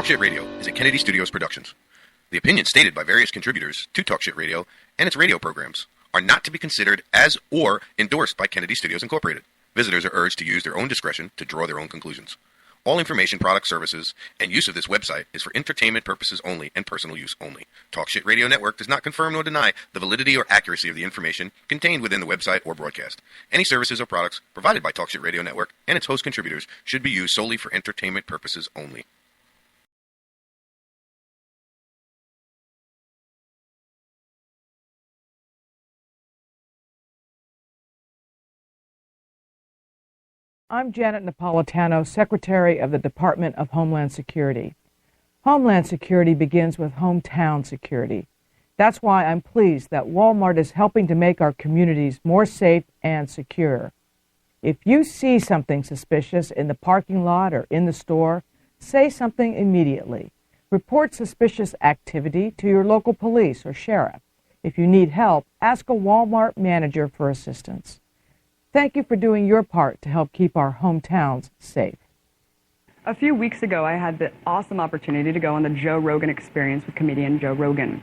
Talk Shit Radio is a Kennedy Studios Productions. The opinions stated by various contributors to Talk Shit Radio and its radio programs are not to be considered as or endorsed by Kennedy Studios Incorporated. Visitors are urged to use their own discretion to draw their own conclusions. All information, products, services, and use of this website is for entertainment purposes only and personal use only. Talk Shit Radio Network does not confirm nor deny the validity or accuracy of the information contained within the website or broadcast. Any services or products provided by Talk Shit Radio Network and its host contributors should be used solely for entertainment purposes only. I'm Janet Napolitano, Secretary of the Department of Homeland Security. Homeland Security begins with hometown security. That's why I'm pleased that Walmart is helping to make our communities more safe and secure. If you see something suspicious in the parking lot or in the store, say something immediately. Report suspicious activity to your local police or sheriff. If you need help, ask a Walmart manager for assistance. Thank you for doing your part to help keep our hometowns safe. A few weeks ago, I had the awesome opportunity to go on the Joe Rogan Experience with comedian Joe Rogan.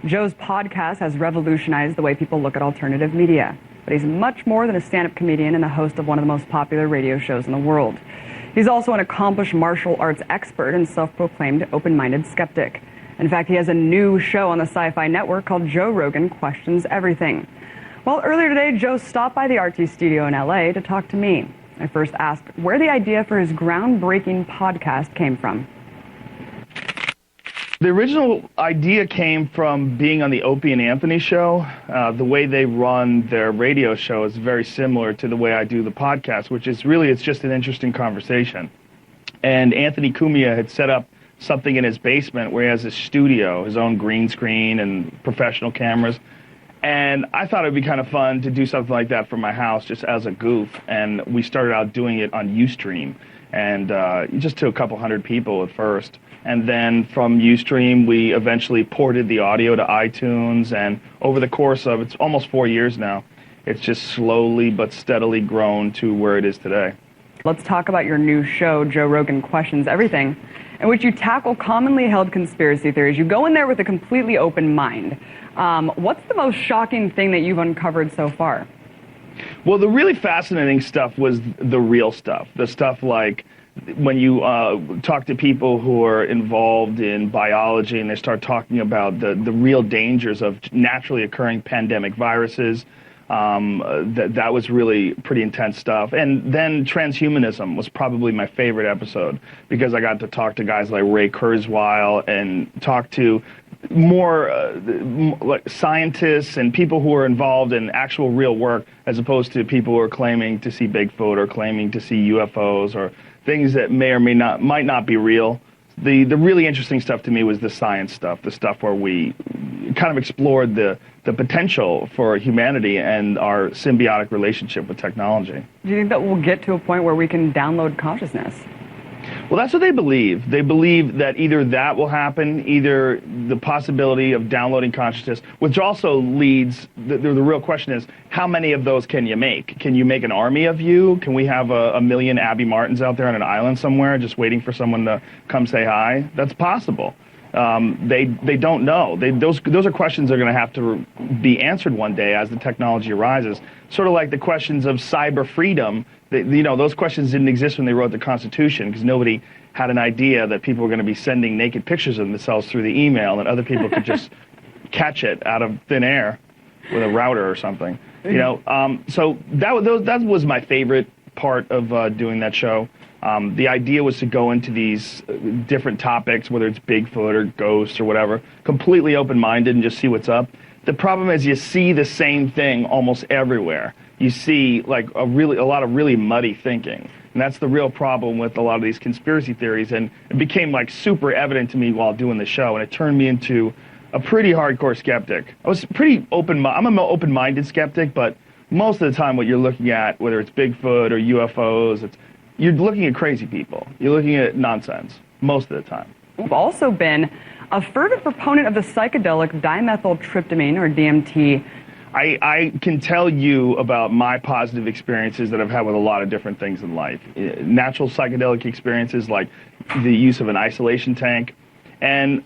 Joe's podcast has revolutionized the way people look at alternative media, but he's much more than a stand-up comedian and the host of one of the most popular radio shows in the world. He's also an accomplished martial arts expert and self-proclaimed open-minded skeptic. In fact, he has a new show on the Sci-Fi Network called Joe Rogan Questions Everything. Well, earlier today, Joe stopped by the RT studio in LA to talk to me. I first asked where the idea for his groundbreaking podcast came from. The original idea came from being on the Opie and Anthony show. The way they run their radio show is very similar to the way I do the podcast, which is really, it's just an interesting conversation. And Anthony Cumia had set up something in his basement where he has his studio, his own green screen and professional cameras. And I thought it would be kind of fun to do something like that from my house just as a goof. And we started out doing it on Ustream. And just to a couple hundred people at first. And then from Ustream, we eventually ported the audio to iTunes. And over the course of, it's almost 4 years now, it's just slowly but steadily grown to where it is today. Let's talk about your new show, Joe Rogan Questions Everything, in which you tackle commonly held conspiracy theories. You go in there with a completely open mind. What's the most shocking thing that you've uncovered so far? Well, the really fascinating stuff was the real stuff. The stuff like when you talk to people who are involved in biology and they start talking about the real dangers of naturally occurring pandemic viruses. That was really pretty intense stuff. And then transhumanism was probably my favorite episode because I got to talk to guys like Ray Kurzweil and talk to more like scientists and people who are involved in actual real work as opposed to people who are claiming to see Bigfoot or claiming to see UFOs or things that may or might not be real. The really interesting stuff to me was the science stuff, the stuff where we kind of explored the potential for humanity and our symbiotic relationship with technology. Do you think that we'll get to a point where we can download consciousness? Well, that's what they believe. They believe that either that will happen, either the possibility of downloading consciousness, which also leads, the real question is, how many of those can you make? Can you make an army of you? Can we have a million Abby Martins out there on an island somewhere just waiting for someone to come say hi? That's possible. They don't know. Those are questions that are going to have to be answered one day as the technology arises. Sort of like the questions of cyber freedom. Those questions didn't exist when they wrote the Constitution because nobody had an idea that people were going to be sending naked pictures of themselves through the email and other people could just catch it out of thin air with a router or something. So that was my favorite part of doing that show. The idea was to go into these different topics, whether it's Bigfoot or ghosts or whatever, completely open-minded and just see what's up. The problem is you see the same thing almost everywhere. You see like a lot of really muddy thinking. And that's the real problem with a lot of these conspiracy theories. And it became like super evident to me while doing the show. And it turned me into a pretty hardcore skeptic. I was pretty I'm an open-minded skeptic, but most of the time what you're looking at, whether it's Bigfoot or UFOs, you're looking at crazy people. You're looking at nonsense most of the time. You've also been a fervent proponent of the psychedelic dimethyltryptamine, or DMT. I can tell you about my positive experiences that I've had with a lot of different things in life. Natural psychedelic experiences like the use of an isolation tank. And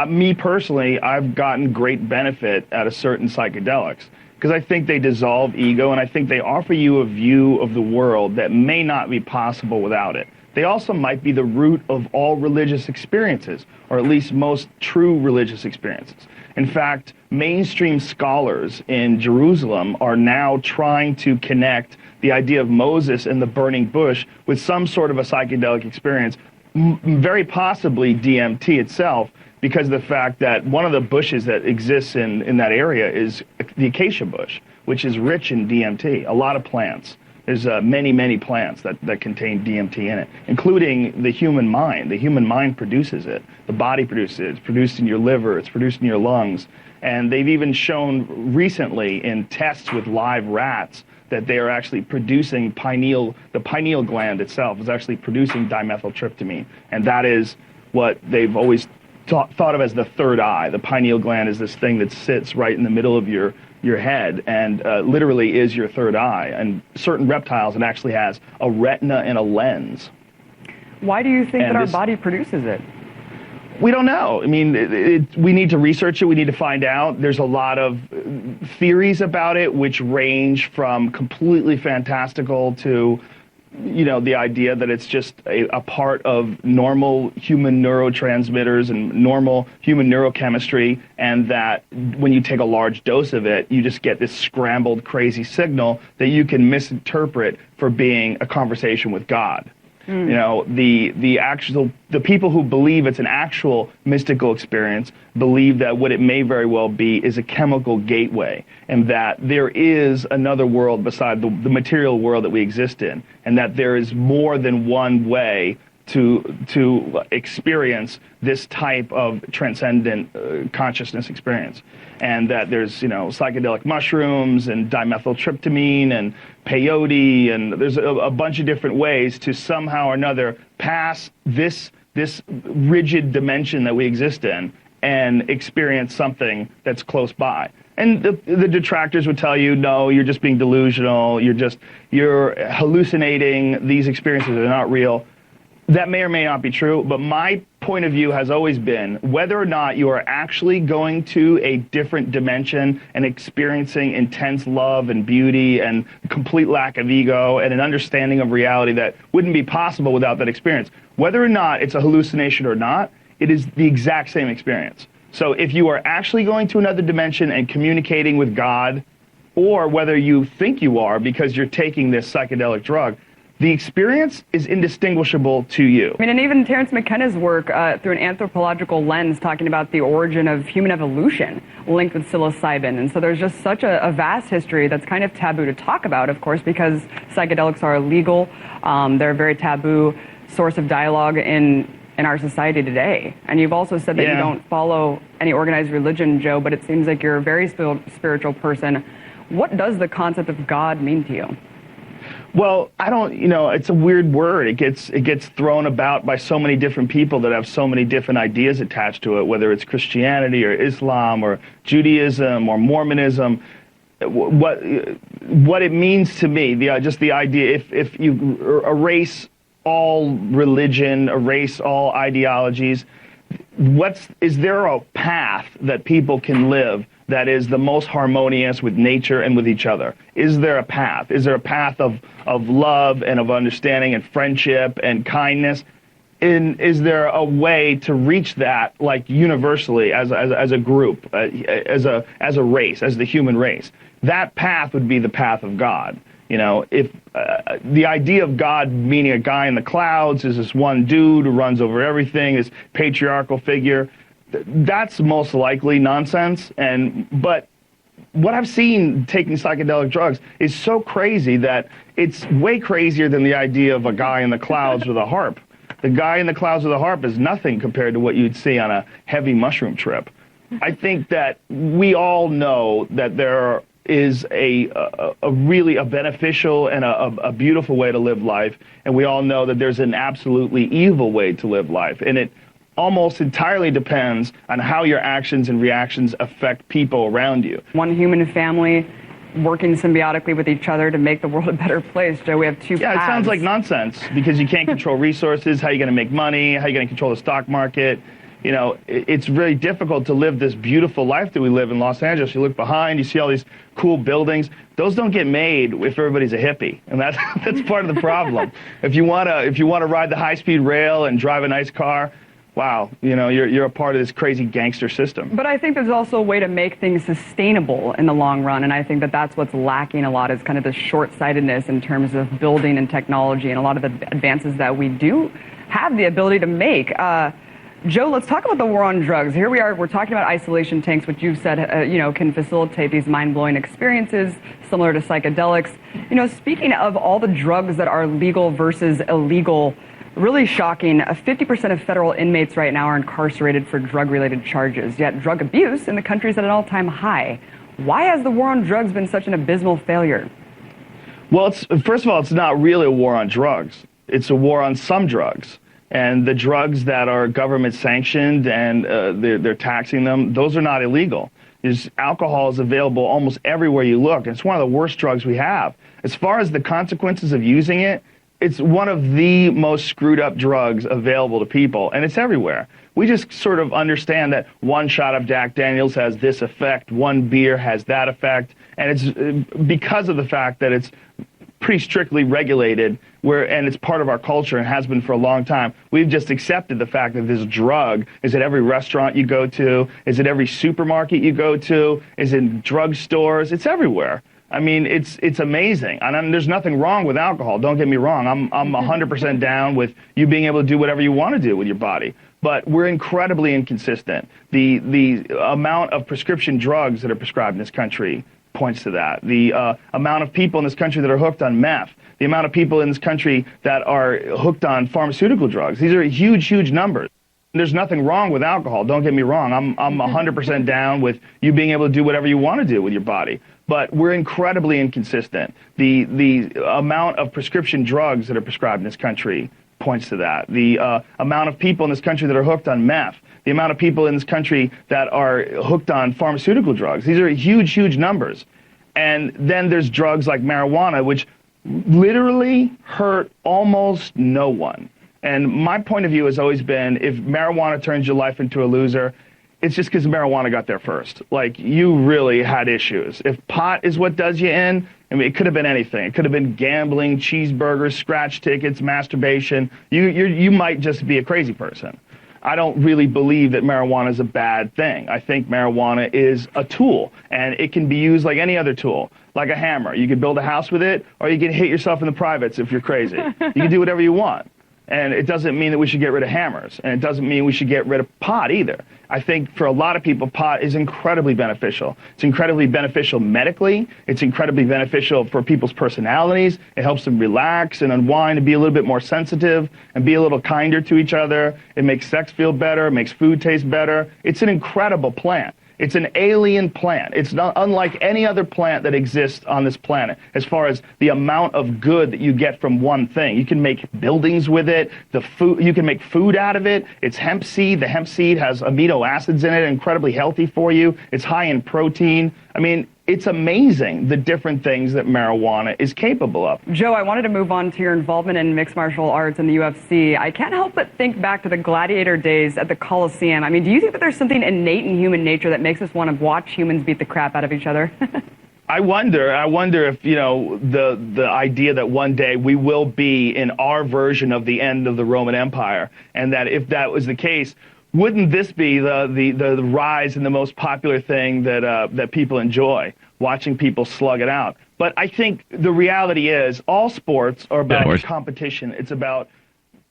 me personally, I've gotten great benefit out of certain psychedelics because I think they dissolve ego, and I think they offer you a view of the world that may not be possible without it. They also might be the root of all religious experiences, or at least most true religious experiences. In fact, mainstream scholars in Jerusalem are now trying to connect the idea of Moses and the burning bush with some sort of a psychedelic experience, very possibly DMT itself, because of the fact that one of the bushes that exists in that area is the acacia bush, which is rich in DMT, a lot of plants. There's many, many plants that contain DMT in it, including the human mind. The human mind produces it. The body produces it. It's produced in your liver. It's produced in your lungs. And they've even shown recently in tests with live rats that they are actually producing the pineal gland itself is actually producing dimethyltryptamine. And that is what they've always thought of as the third eye. The pineal gland is this thing that sits right in the middle of your head and literally is your third eye. And certain reptiles, it actually has a retina and a lens. Why do you think that our body produces it? We don't know. I mean, we need to research it. We need to find out. There's a lot of theories about it, which range from completely fantastical to, the idea that it's just a part of normal human neurotransmitters and normal human neurochemistry, and that when you take a large dose of it, you just get this scrambled, crazy signal that you can misinterpret for being a conversation with God. The people who believe it's an actual mystical experience believe that what it may very well be is a chemical gateway, and that there is another world beside the material world that we exist in, and that there is more than one way to experience this type of transcendent consciousness experience. And that there's, psychedelic mushrooms and dimethyltryptamine and peyote, and there's a bunch of different ways to somehow or another pass this rigid dimension that we exist in and experience something that's close by. And the detractors would tell you, no, you're just being delusional, you're hallucinating, these experiences are not real. That may or may not be true, but my point of view has always been whether or not you are actually going to a different dimension and experiencing intense love and beauty and complete lack of ego and an understanding of reality that wouldn't be possible without that experience. Whether or not it's a hallucination or not, it is the exact same experience. So if you are actually going to another dimension and communicating with God, or whether you think you are because you're taking this psychedelic drug, the experience is indistinguishable to you. And even Terence McKenna's work through an anthropological lens talking about the origin of human evolution linked with psilocybin. And so there's just such a vast history that's kind of taboo to talk about, of course, because psychedelics are illegal. They're a very taboo source of dialogue in our society today. And you've also said that you don't follow any organized religion, Joe, but it seems like you're a very spiritual person. What does the concept of God mean to you? Well, I don't, it's a weird word. It gets thrown about by so many different people that have so many different ideas attached to it, whether it's Christianity or Islam or Judaism or Mormonism. What it means to me, just the idea, if you erase all religion, erase all ideologies, is there a path that people can live that is the most harmonious with nature and with each other? Is there a path? Is there a path of love and of understanding and friendship and kindness? And is there a way to reach that, like universally as a group, as a race, as the human race? That path would be the path of God. If the idea of God meaning a guy in the clouds is this one dude who runs over everything, this patriarchal figure, that's most likely nonsense. But what I've seen taking psychedelic drugs is so crazy that it's way crazier than the idea of a guy in the clouds with a harp. The guy in the clouds with a harp is nothing compared to what you'd see on a heavy mushroom trip. I think that we all know that there is a really beneficial and a beautiful way to live life, and we all know that there's an absolutely evil way to live life. And almost entirely depends on how your actions and reactions affect people around you. One human family working symbiotically with each other to make the world a better place. Joe, we have two Yeah, paths. it sounds like nonsense because you can't control resources. How are you going to make money? How are you going to control the stock market? You know, it's really difficult to live this beautiful life that we live in Los Angeles. You look behind, you see all these cool buildings. Those don't get made if everybody's a hippie, and that's part of the problem. If you want to ride the high-speed rail and drive a nice car, wow, you know, you're a part of this crazy gangster system. But I think there's also a way to make things sustainable in the long run, and I think that that's what's lacking a lot is kind of the short-sightedness in terms of building and technology and a lot of the advances that we do have the ability to make. Joe, let's talk about the war on drugs. Here we are, we're talking about isolation tanks, which you've said, can facilitate these mind-blowing experiences similar to psychedelics. You know, speaking of all the drugs that are legal versus illegal, really shocking, 50% of federal inmates right now are incarcerated for drug-related charges, yet drug abuse in the country is at an all-time high. Why has the war on drugs been such an abysmal failure? Well, first of all, it's not really a war on drugs. It's a war on some drugs. And the drugs that are government sanctioned and they're taxing them, those are not illegal. Alcohol is available almost everywhere you look. It's one of the worst drugs we have. As far as the consequences of using it, it's one of the most screwed up drugs available to people, and it's everywhere. We just sort of understand that one shot of Jack Daniels has this effect, one beer has that effect, and it's because of the fact that it's pretty strictly regulated, and it's part of our culture and has been for a long time. We've just accepted the fact that this drug is at every restaurant you go to, is at every supermarket you go to, is in drugstores. It's everywhere. I mean, it's amazing. And there's nothing wrong with alcohol. Don't get me wrong. I'm 100% down with you being able to do whatever you want to do with your body. But we're incredibly inconsistent. The amount of prescription drugs that are prescribed in this country points to that. The amount of people in this country that are hooked on meth, the amount of people in this country that are hooked on pharmaceutical drugs. These are huge, huge numbers. There's nothing wrong with alcohol. Don't get me wrong. I'm 100% down with you being able to do whatever you want to do with your body. But we're incredibly inconsistent. The amount of prescription drugs that are prescribed in this country points to that. The amount of people in this country that are hooked on meth, the amount of people in this country that are hooked on pharmaceutical drugs. These are huge, huge numbers. And then there's drugs like marijuana, which literally hurt almost no one. And my point of view has always been, if marijuana turns your life into a loser, it's just because marijuana got there first. Like, you really had issues. If pot is what does you in, I mean, it could have been anything. It could have been gambling, cheeseburgers, scratch tickets, masturbation. You might just be a crazy person. I don't really believe that marijuana is a bad thing. I think marijuana is a tool, and it can be used like any other tool, like a hammer. You can build a house with it, or you can hit yourself in the privates if you're crazy. You can do whatever you want. And it doesn't mean that we should get rid of hammers, and it doesn't mean we should get rid of pot either. I think for a lot of people, pot is incredibly beneficial. It's incredibly beneficial medically. It's incredibly beneficial for people's personalities. It helps them relax and unwind and be a little bit more sensitive and be a little kinder to each other. It makes sex feel better. It makes food taste better. It's an incredible plant. It's an alien plant. It's not unlike any other plant that exists on this planet as far as the amount of good that you get from one thing. You can make buildings with it. You can make food out of it. It's hemp seed. The hemp seed has amino acids in it, incredibly healthy for you. It's high in protein. I mean, it's amazing the different things that marijuana is capable of. Joe, I wanted to move on to your involvement in mixed martial arts and the UFC. I can't help but think back to the gladiator days at the Coliseum. I mean, do you think that there's something innate in human nature that makes us want to watch humans beat the crap out of each other? I wonder if, the idea that one day we will be in our version of the end of the Roman Empire, and that if that was the case, wouldn't this be the rise and the most popular thing that people enjoy, watching people slug it out? But I think the reality is all sports are about competition. It's about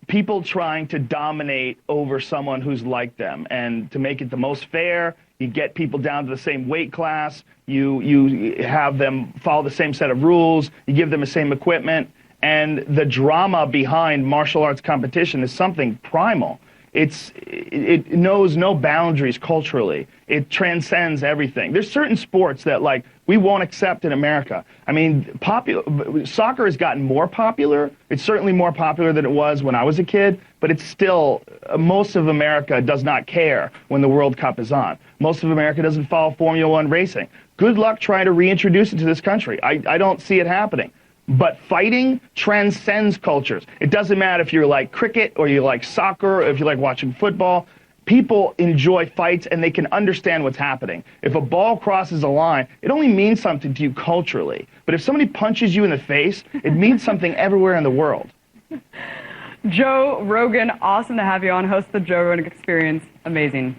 people trying to dominate over someone who's like them. And to make it the most fair, you get people down to the same weight class. You have them follow the same set of rules. You give them the same equipment. And the drama behind martial arts competition is something primal. it knows no boundaries culturally. It transcends everything. There's certain sports that like we won't accept in America. I mean, soccer has gotten more popular. It's certainly more popular than it was when I was a kid, but it's still, most of America does not care when the World Cup is on. Most of America doesn't follow Formula One racing. Good luck trying to reintroduce it to this country. I don't see it happening. But fighting transcends cultures. It doesn't matter if you like cricket or you like soccer or if you like watching football. People enjoy fights and they can understand what's happening. If a ball crosses a line, it only means something to you culturally. But if somebody punches you in the face, it means something everywhere in the world. Joe Rogan, awesome to have you on. Host the Joe Rogan Experience. Amazing.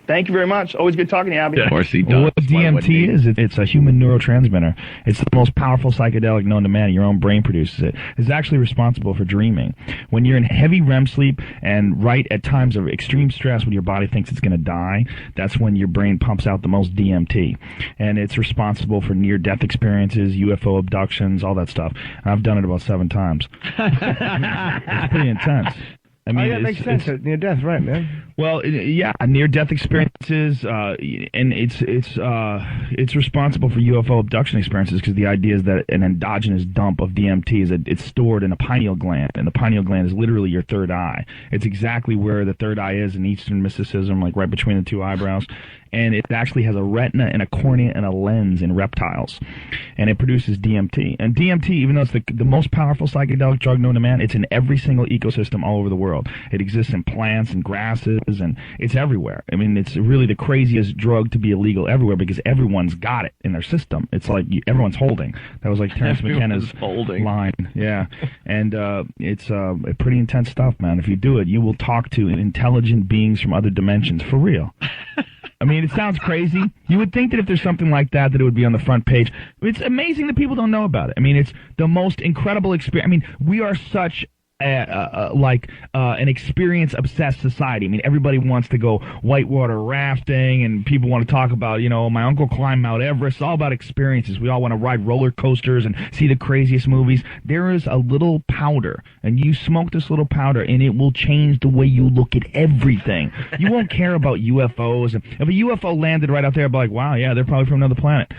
Thank you very much. Always good talking to you, Abby. Of course he does. What DMT is, it's a human neurotransmitter. It's the most powerful psychedelic known to man. Your own brain produces it. It's actually responsible for dreaming. When you're in heavy REM sleep and right at times of extreme stress when your body thinks it's going to die, that's when your brain pumps out the most DMT. And it's responsible for near-death experiences, UFO abductions, all that stuff. I've done it about 7 times. It's pretty intense. I mean, that makes sense. Near death, right, man? Well, yeah, near-death experiences, and it's responsible for UFO abduction experiences because the idea is that an endogenous dump of DMT is that it's stored in a pineal gland, and the pineal gland is literally your third eye. It's exactly where the third eye is in Eastern mysticism, like right between the 2 eyebrows. And it actually has a retina and a cornea and a lens in reptiles. And it produces DMT. And DMT, even though it's the most powerful psychedelic drug known to man, it's in every single ecosystem all over the world. It exists in plants and grasses, and it's everywhere. I mean, it's really the craziest drug to be illegal everywhere because everyone's got it in their system. It's like everyone's holding. That was like Terence McKenna's line. Yeah. And it's pretty intense stuff, man. If you do it, you will talk to intelligent beings from other dimensions, for real. I mean, it sounds crazy. You would think that if there's something like that, it would be on the front page. It's amazing that people don't know about it. I mean, it's the most incredible experience. I mean, we are such an experience-obsessed society. I mean, everybody wants to go whitewater rafting, and people want to talk about, my uncle climbed Mount Everest. It's all about experiences. We all want to ride roller coasters and see the craziest movies. There is a little powder, and you smoke this little powder, and it will change the way you look at everything. You won't care about UFOs. If a UFO landed right out there, I'd be like, wow, yeah, they're probably from another planet.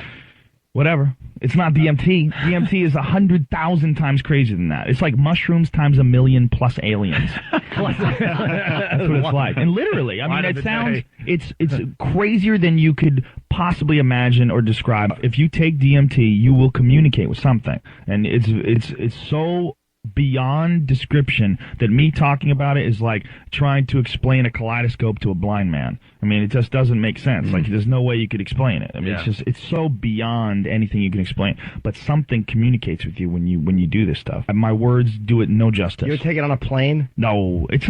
Whatever. It's not DMT. DMT is 100,000 times crazier than that. It's like mushrooms times 1 million plus aliens. That's what it's like. And literally, I mean, it sounds, it's crazier than you could possibly imagine or describe. If you take DMT, you will communicate with something. And it's so beyond description that me talking about it is like trying to explain a kaleidoscope to a blind man. I mean, it just doesn't make sense. Like, there's no way you could explain it. I mean, it's so beyond anything you can explain. But something communicates with you when you do this stuff. My words do it no justice. You would take it on a plane? No, it's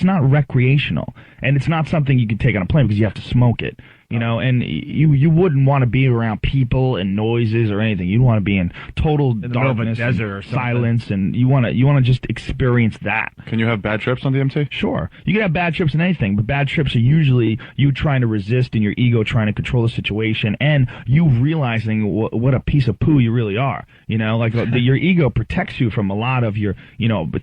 not recreational. And it's not something you can take on a plane because you have to smoke it. And you wouldn't want to be around people and noises or anything. You'd want to be in total darkness, desert or silence, and you want to just experience that. Can you have bad trips on DMT? Sure. You can have bad trips in anything, but bad trips are usually you trying to resist and your ego trying to control the situation and you realizing what a piece of poo you really are. Your ego protects you from a lot of your,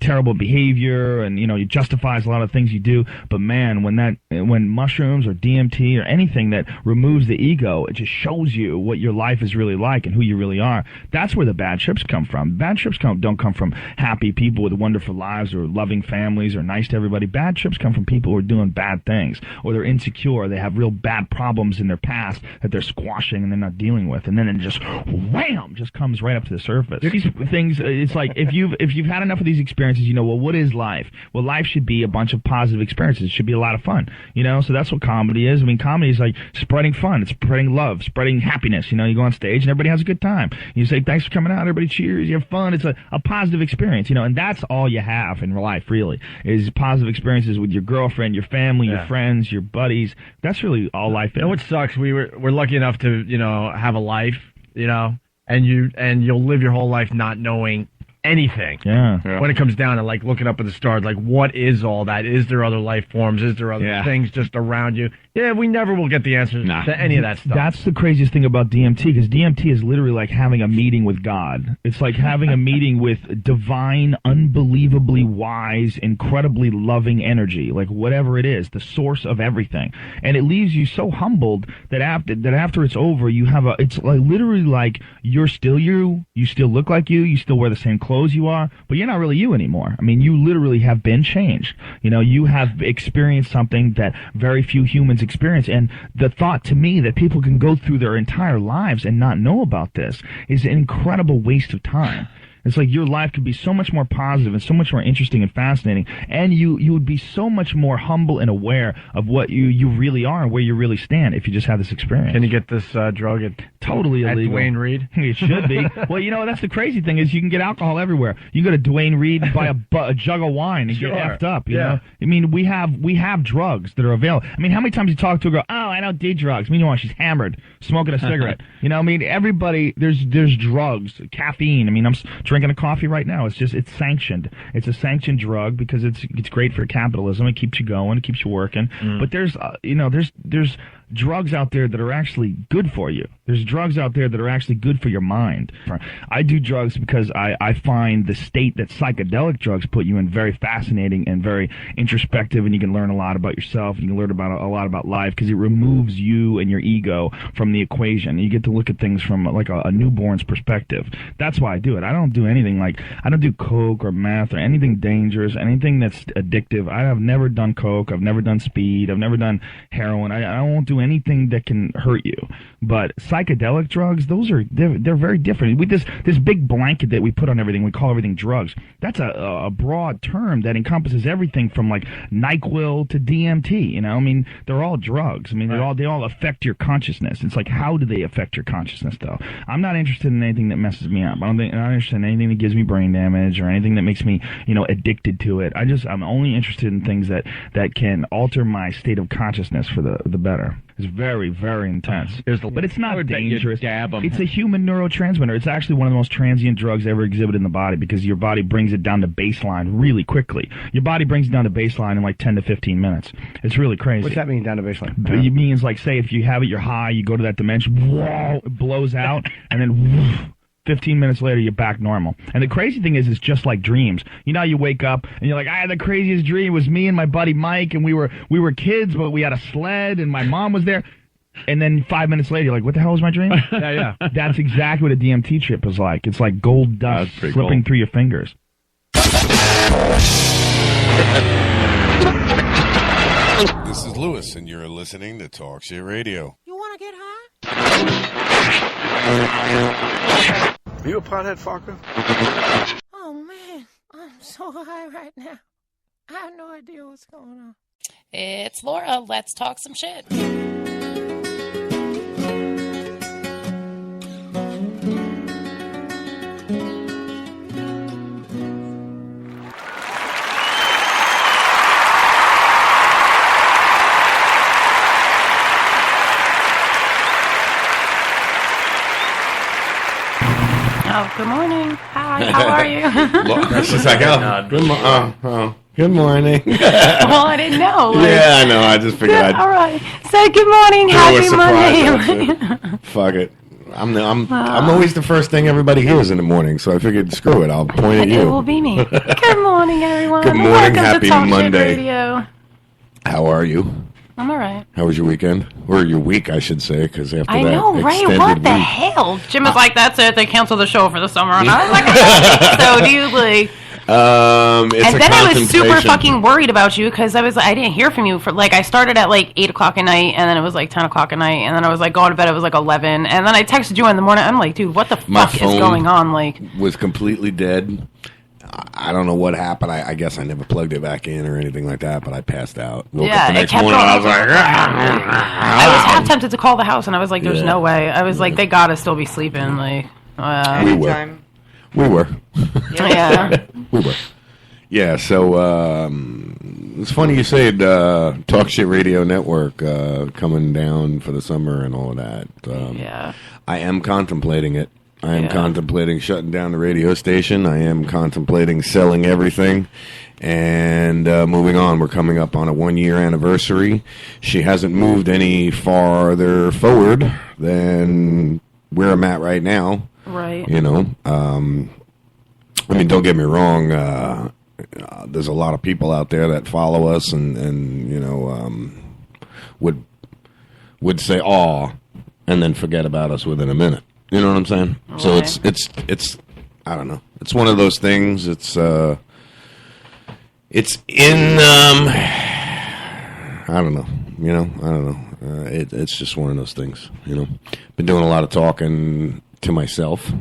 terrible behavior and, it justifies a lot of things you do. But man, when mushrooms or DMT or anything that removes the ego, it just shows you what your life is really like and who you really are. That's where the bad trips come from. Bad trips don't come from happy people with wonderful lives or loving families or nice to everybody. Bad trips come from people who are doing bad things or they're insecure. They have real bad problems in their past that they're squashing and they're not dealing with. And then it just wham, just comes right up to the surface. These things, it's like if you've had enough of these experiences, what is life? Well, life should be a bunch of positive experiences. It should be a lot of fun. So that's what comedy is. I mean, comedy is like spreading fun. It's spreading love, spreading happiness. You go on stage and everybody has a good time. You say, thanks for coming out. Everybody cheers. You have fun. It's a positive experience, and that's all you have in life, really, is positive experiences with your girlfriend, your family, your friends, your buddies. That's really all life is. What sucks, we're lucky enough to, have a life, and you'll live your whole life not knowing anything. Yeah. When it comes down to like looking up at the stars, like what is all that? Is there other life forms? Is there other things just around you? Yeah, we never will get the answers to any of that stuff. That's the craziest thing about DMT, because DMT is literally like having a meeting with God. It's like having a meeting with divine, unbelievably wise, incredibly loving energy, like whatever it is, the source of everything. And it leaves you so humbled that after it's over, you have it's like literally like you're still you still look like you still wear the same clothes you are, but you're not really you anymore. I mean, you literally have been changed. You know, you have experienced something that very few humans experience. And the thought to me that people can go through their entire lives and not know about this is an incredible waste of time. It's like your life could be so much more positive and so much more interesting and fascinating, and you would be so much more humble and aware of what you really are and where you really stand if you just have this experience. Can you get this drug at totally illegal? Duane Reade? It should be. Well, you know, that's the crazy thing is you can get alcohol everywhere. You can go to Duane Reade and buy a jug of wine and get effed up. You know, I mean, we have drugs that are available. I mean, how many times you talk to a girl? Oh, I don't do drugs. Meanwhile, she's hammered, smoking a cigarette. You know, I mean, everybody. There's drugs, caffeine. I mean, I'm drinking a coffee right now. It's sanctioned. It's a sanctioned drug because it's great for capitalism. It keeps you going. It keeps you working. But there's there's drugs out there that are actually good for you. There's drugs out there that are actually good for your mind. I do drugs because I find the state that psychedelic drugs put you in very fascinating and very introspective, and you can learn a lot about yourself, and you can learn about a lot about life because it removes you and your ego from the equation. You get to look at things from like a newborn's perspective. That's why I do it. I don't do anything like, I don't do coke or meth or anything dangerous, anything that's addictive. I have never done coke. I've never done speed. I've never done heroin. I won't do anything that can hurt you. But psychedelic drugs, they're very different. With this big blanket that we put on everything, we call everything drugs. That's a broad term that encompasses everything from like NyQuil to DMT. You know, I mean, they're all drugs. I mean, they all affect your consciousness. It's like, how do they affect your consciousness, though? I'm not interested in anything that messes me up. I'm not interested in anything that gives me brain damage or anything that makes me, addicted to it. I'm only interested in things that can alter my state of consciousness for the better. It's very, very intense. But it's not dangerous. It's a human neurotransmitter. It's actually one of the most transient drugs ever exhibited in the body because your body brings it down to baseline really quickly. Your body brings it down to baseline in like 10 to 15 minutes. It's really crazy. What's that mean, down to baseline? It means, like, say, if you have it, you're high, you go to that dimension, whoa, it blows out, and then whoosh, 15 minutes later, you're back normal. And the crazy thing is, it's just like dreams. You know, you wake up and you're like, I had the craziest dream. It was me and my buddy Mike, and we were kids, but we had a sled, and my mom was there. And then 5 minutes later, you're like, what the hell was my dream? Yeah. That's exactly what a DMT trip is like. It's like gold dust slipping through your fingers. This is Lewis, and you're listening to Talk Shit Radio. You want to get high? Are you a pothead, fucker? Oh, man. I'm so high right now. I have no idea what's going on. It's Laura. Let's talk some shit. Oh, good morning. Hi, how are you? She's like, good morning. Well, I didn't know. Yeah, I know. I just figured I'd all right. Say good morning. Happy Monday. Fuck it. I'm always the first thing everybody hears in the morning, so I figured, screw it. I'll point at you. It will be me. Good morning, everyone. Good morning. Welcome Happy to Talk Monday. Shit Radio. How are you? I'm all right. How was your weekend? Or your week, I should say, because after I that know, right? extended What the week. hell? Jim was like, that's it. They canceled the show for the summer. And I was like, I don't think so, dude. Like, It's and a then I was super contemplation. fucking worried about you because I didn't hear from you for like, I started at like 8 o'clock at night, and then it was like 10 o'clock at night, and then I was like going to bed, it was like 11, and then I texted you in the morning. I'm like, dude, what the fuck is going on? Like, was completely dead. I don't know what happened. I guess I never plugged it back in or anything like that, but I passed out. Woke up the next morning, I was like, I was half tempted to call the house, and I was like, there's no way. I was like, they gotta still be sleeping. Like, we were. Yeah. We were. Yeah, so it's funny you say Talk Shit Radio Network coming down for the summer and all of that. Yeah. I am contemplating it. I am contemplating shutting down the radio station. I am contemplating selling everything and moving on. We're coming up on a 1-year anniversary. She hasn't moved any farther forward than where I'm at right now. Right. You know, I mean, don't get me wrong. There's a lot of people out there that follow us and you know, would say "aw" and then forget about us within a minute. You know what I'm saying? Right. So it's I don't know. It's one of those things. It's in I don't know. You know, I don't know. It's just one of those things. You know, been doing a lot of talking to myself.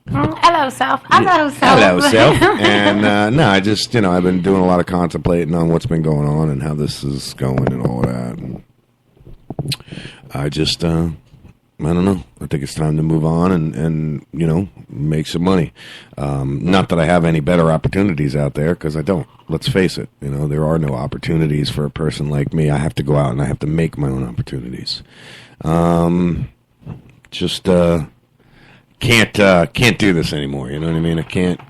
Hello, self. Hello, self. Hello, self. And no, I just, you know, I've been doing a lot of contemplating on what's been going on and how this is going and all that. And I just, I don't know. I think it's time to move on and you know, make some money. Not that I have any better opportunities out there, because I don't. Let's face it. You know, there are no opportunities for a person like me. I have to go out and I have to make my own opportunities. Just can't do this anymore. You know what I mean? I can't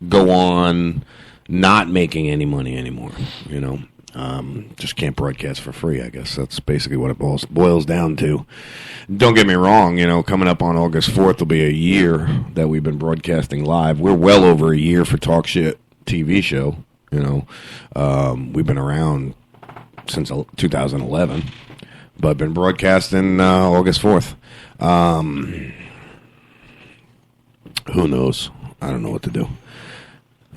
go on not making any money anymore. You know. Just can't broadcast for free, I guess. That's basically what it boils down to. Don't get me wrong, you know, coming up on August 4th will be a year that we've been broadcasting live. We're well over a year for Talk Shit TV show, you know. We've been around since 2011, but been broadcasting August 4th. Who knows? I don't know what to do.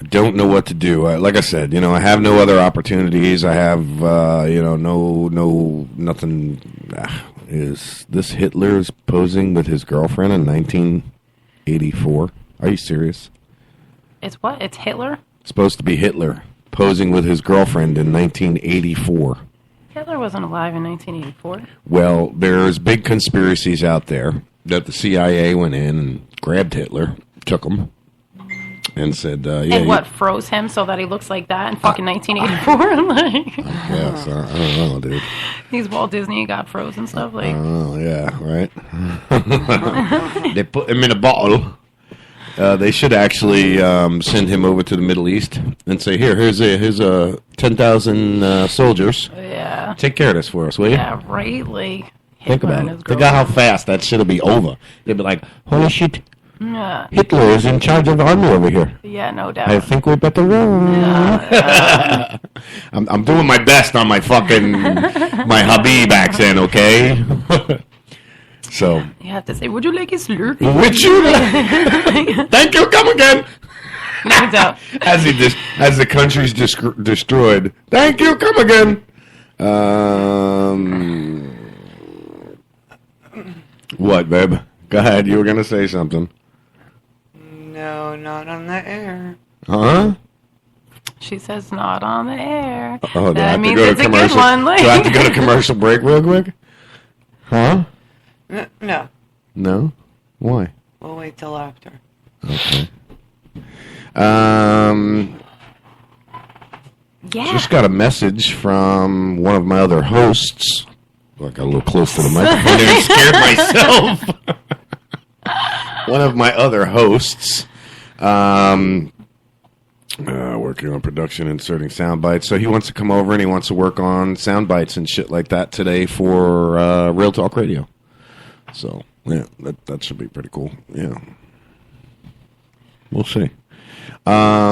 Don't know what to do. Like I said, you know, I have no other opportunities. I have, you know, nothing. Is this Hitler's posing with his girlfriend in 1984? Are you serious? It's what? It's Hitler? It's supposed to be Hitler posing with his girlfriend in 1984. Hitler wasn't alive in 1984. Well, there's big conspiracies out there that the CIA went in and grabbed Hitler, took him. And said, yeah. And what, froze him so that he looks like that in fucking 1984? Like, I guess. I don't know, dude. He's Walt Disney and got frozen and stuff. Like, oh, yeah, right? They put him in a bottle. They should actually send him over to the Middle East and say, here's 10,000 soldiers. Yeah. Take care of this for us, will you? Yeah, right? Like, think about it. Think about how fast that shit'll be over. They'll be like, holy shit. Yeah. Hitler is in charge of the army over here. Yeah, no doubt. I think we better run. Yeah. I'm doing my best on my fucking my Habib accent, okay? So you have to say, would you like a Slurpee? Would you like? Thank you. Come again. No doubt. As the country's destroyed. Thank you. Come again. What, babe? Go ahead. You were gonna say something. No, not on the air. Huh? She says not on the air. Oh, that means it's a good one. Like. Do I have to go to commercial break real quick? Huh? No. No? Why? We'll wait till after. Okay. Yeah. Just got a message from one of my other hosts. I got a little close to the microphone and scared myself. One of my other hosts, working on production, inserting sound bites. So he wants to come over and he wants to work on sound bites and shit like that today for Real Talk Radio. So yeah, that should be pretty cool. Yeah, we'll see. Let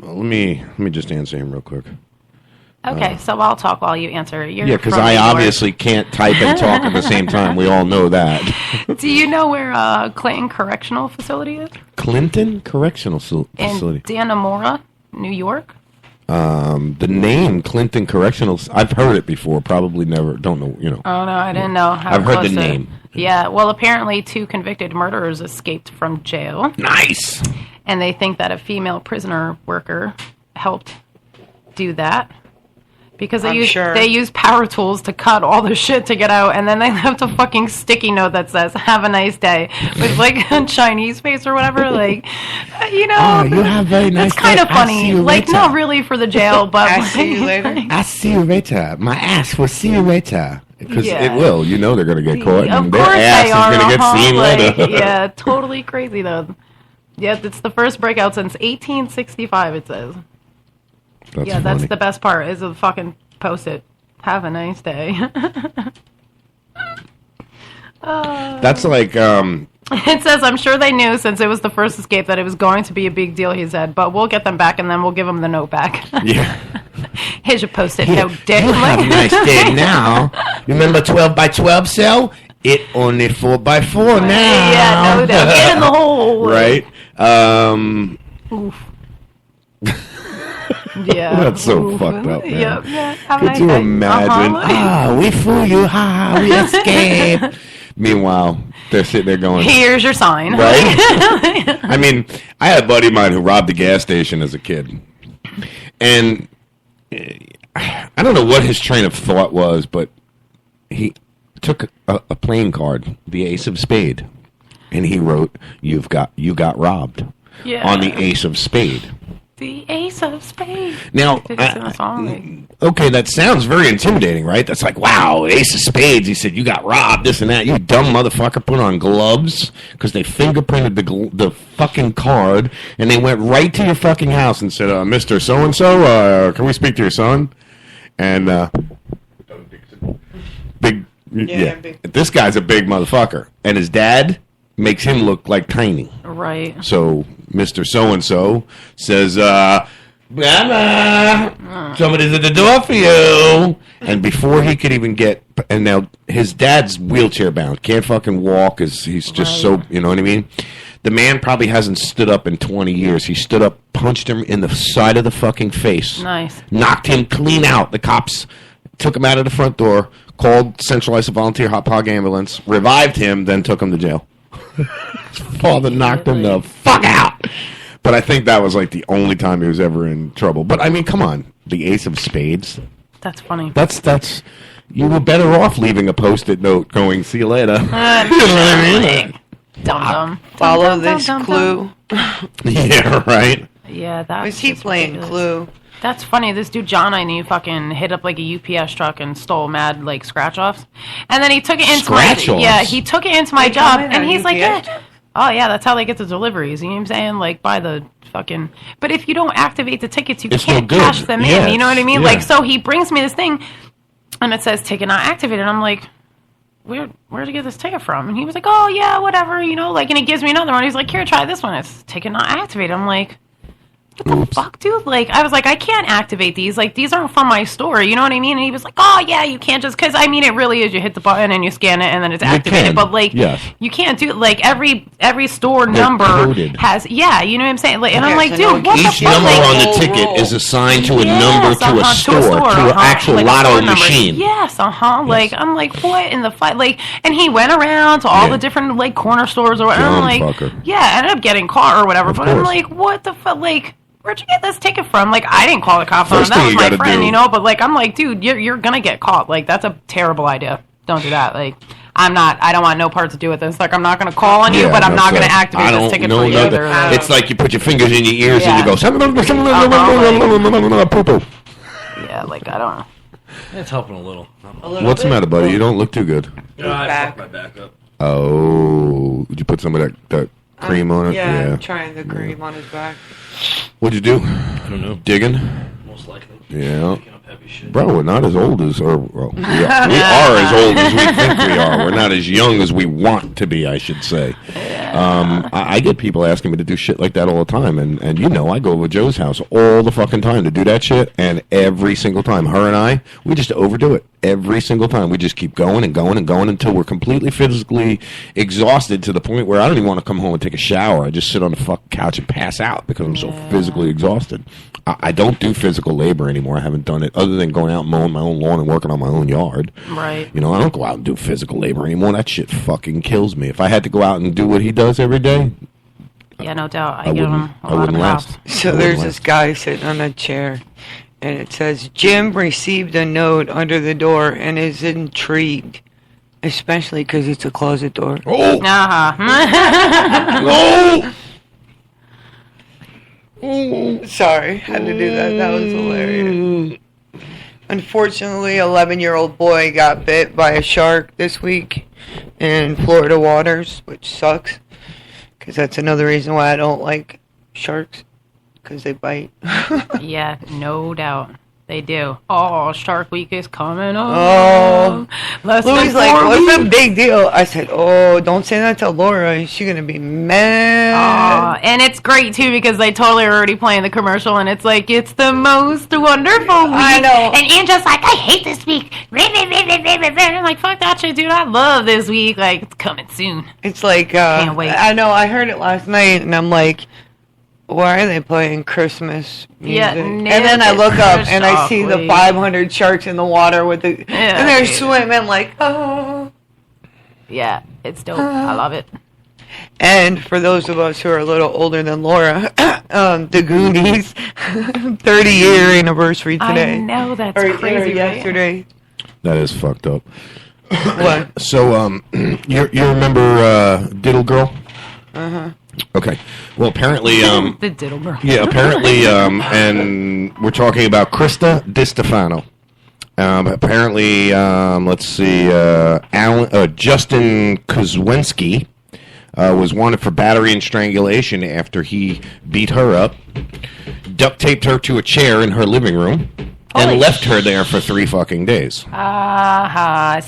me just answer him real quick. Okay, so I'll talk while you answer. Yeah, because I obviously can't type and talk at the same time. We all know that. Do you know where Clinton Correctional Facility is? Clinton Correctional Facility? In Dannemora, New York? The name Clinton Correctional, I've heard it before, probably never, don't know, you know. Oh, no, I didn't know how I've heard the name. Yeah, well, apparently 2 convicted murderers escaped from jail. Nice! And they think that a female prisoner worker helped do that. Because they use power tools to cut all the shit to get out, and then they left a fucking sticky note that says "Have a nice day" with like a Chinese face or whatever. Like, you know, oh, you have very nice. It's kind of funny. Like, not really for the jail, but I see you later. I see you later. My ass will see you later. Because it will. You know they're going to get caught. Of And course their ass they is are. going to get seen later. Yeah, totally crazy though. Yeah, it's the first breakout since 1865. It says. That's the best part. Is a fucking post it. Have a nice day. That's like. It says, I'm sure they knew since it was the first escape that it was going to be a big deal, he said, but we'll get them back and then we'll give them the note back. Yeah. Here's your post-it note, dick. Have a nice day now. Remember 12 by 12 cell? It only 4 by 4 now. Yeah, no, get in the hole. Right? Oof. Yeah. That's so fucked up, man. Yep. Yeah. Could you imagine? We fool you. We escape. Meanwhile, they're sitting there going, here's your sign. Right? I mean, I had a buddy of mine who robbed a gas station as a kid. And I don't know what his train of thought was, but he took a playing card, the ace of spade, and he wrote, you got robbed on the ace of spade. The ace of spades. Now, okay, that sounds very intimidating, right? That's like, wow, ace of spades. He said, you got robbed, this and that. You dumb motherfucker, put on gloves because they fingerprinted the fucking card, and they went right to your fucking house and said, Mr. So-and-so, can we speak to your son? And, big, this guy's a big motherfucker. And his dad makes him look like tiny. Right. So Mr. So-and-so says, Mama, somebody's at the door for you. And before he could even get, and now his dad's wheelchair bound, can't fucking walk, he's just so, you know what I mean? The man probably hasn't stood up in 20 years. He stood up, punched him in the side of the fucking face. Father Knocked him clean out. The cops took him out of the front door, called Central Islip Volunteer Hot Pog Ambulance, revived him, then took him to jail. His father knocked him the fuck out. But I think that was like the only time he was ever in trouble. But I mean, come on, the ace of spades. That's funny. That's you were better off leaving a post-it note going, see you later. You know what I mean? Dumb. Follow this clue. Yeah, right. Yeah, that was he playing ridiculous. Clue? That's funny. This dude John I knew fucking hit up like a UPS truck and stole mad like scratch offs, and then he took it into he took it into my job, and he's like, yeah. Oh yeah, that's how they get the deliveries. You know what I'm saying? Like by the fucking. But if you don't activate the tickets, you can't cash them in. You know what I mean? Yeah. Like so, he brings me this thing, and it says ticket not activated. I'm like, where'd you get this ticket from? And he was like, oh yeah, whatever, you know, like, and he gives me another one. He's like, here, try this one. It's ticket not activated. I'm like, what the fuck, dude? Like, I was like, I can't activate these. Like, these aren't from my store. You know what I mean? And he was like, oh, yeah, you can't just... Because, I mean, it really is. You hit the button and you scan it and then it's activated. But, like, you can't do... Like, every store number has... Yeah, you know what I'm saying? Like, and I'm like, dude, what the fuck? Each number on the ticket is assigned to a number to a store, to an actual like lotto machine. Yes, Like, I'm like, what in the fight? Like, and he went around to all the different, like, corner stores or whatever. I'm like, I ended up getting caught or whatever. But I'm like, what the fuck? Like... Where'd you get this ticket from? Like, I didn't call the cops on him. That was my friend, you know? But, like, I'm like, dude, you're gonna get caught. Like, that's a terrible idea. Don't do that. Like, I don't want no part to do with this. Like, I'm not gonna call on you, but I'm not gonna activate this ticket for you either. It's like you put your fingers in your ears and you go, poo-poo. Yeah, like, I don't know. It's helping a little. What's the matter, buddy? You don't look too good. I fucked my back up. Oh, did you put some of that cream on it? Yeah, I'm trying the cream on his back. What'd you do? I don't know. Digging? Most likely. Yeah. Bro, we're not as old as, we are as old as we think we are. We're not as young as we want to be, I should say. I get people asking me to do shit like that all the time, and you know, I go over Joe's house all the fucking time to do that shit, and every single time, her and I, we just overdo it. Every single time. We just keep going and going and going until we're completely physically exhausted to the point where I don't even want to come home and take a shower. I just sit on the fucking couch and pass out because I'm so physically exhausted. I don't do physical labor anymore. I haven't done it other than going out and mowing my own lawn and working on my own yard. Right. You know, I don't go out and do physical labor anymore. That shit fucking kills me. If I had to go out and do what he does every day... Yeah, no doubt. I give him a lot of props. So there's this guy sitting on a chair, and it says, Jim received a note under the door and is intrigued, especially because it's a closet door. Oh! No! Oh! Sorry, had to do that. That was hilarious. Unfortunately, 11-year-old boy got bit by a shark this week in Florida waters, which sucks. Because that's another reason why I don't like sharks. Because they bite. Yeah, no doubt. They do. Oh, Shark Week is coming up. Oh. Louis like, what's weeks. the big deal? I said, oh, don't say that to Laura. She's going to be mad. And it's great, too, because they totally are already playing the commercial, and it's like, it's the most wonderful week. I know. And Angela's like, I hate this week. I'm like, fuck that shit, dude. I love this week. Like, it's coming soon. It's like, can't wait. I know, I heard it last night, and I'm like, why are they playing Christmas music? Yeah, and then I look up, and I see the Week. 500 sharks in the water with the, Yeah, and they're dude. swimming like, oh. Yeah, it's dope. I love it. And for those of us who are a little older than Laura, the Goonies 30-year anniversary today. I know, that's or crazy, right? yesterday. That is fucked up. What? So, you remember Diddle Girl? Uh-huh. Okay. Well, apparently, The Diddle Girl. yeah, apparently, and we're talking about Krista DiStefano. Apparently, let's see, Justin Kozwinski was wanted for battery and strangulation after he beat her up, duct taped her to a chair in her living room, and left her there for 3 fucking days.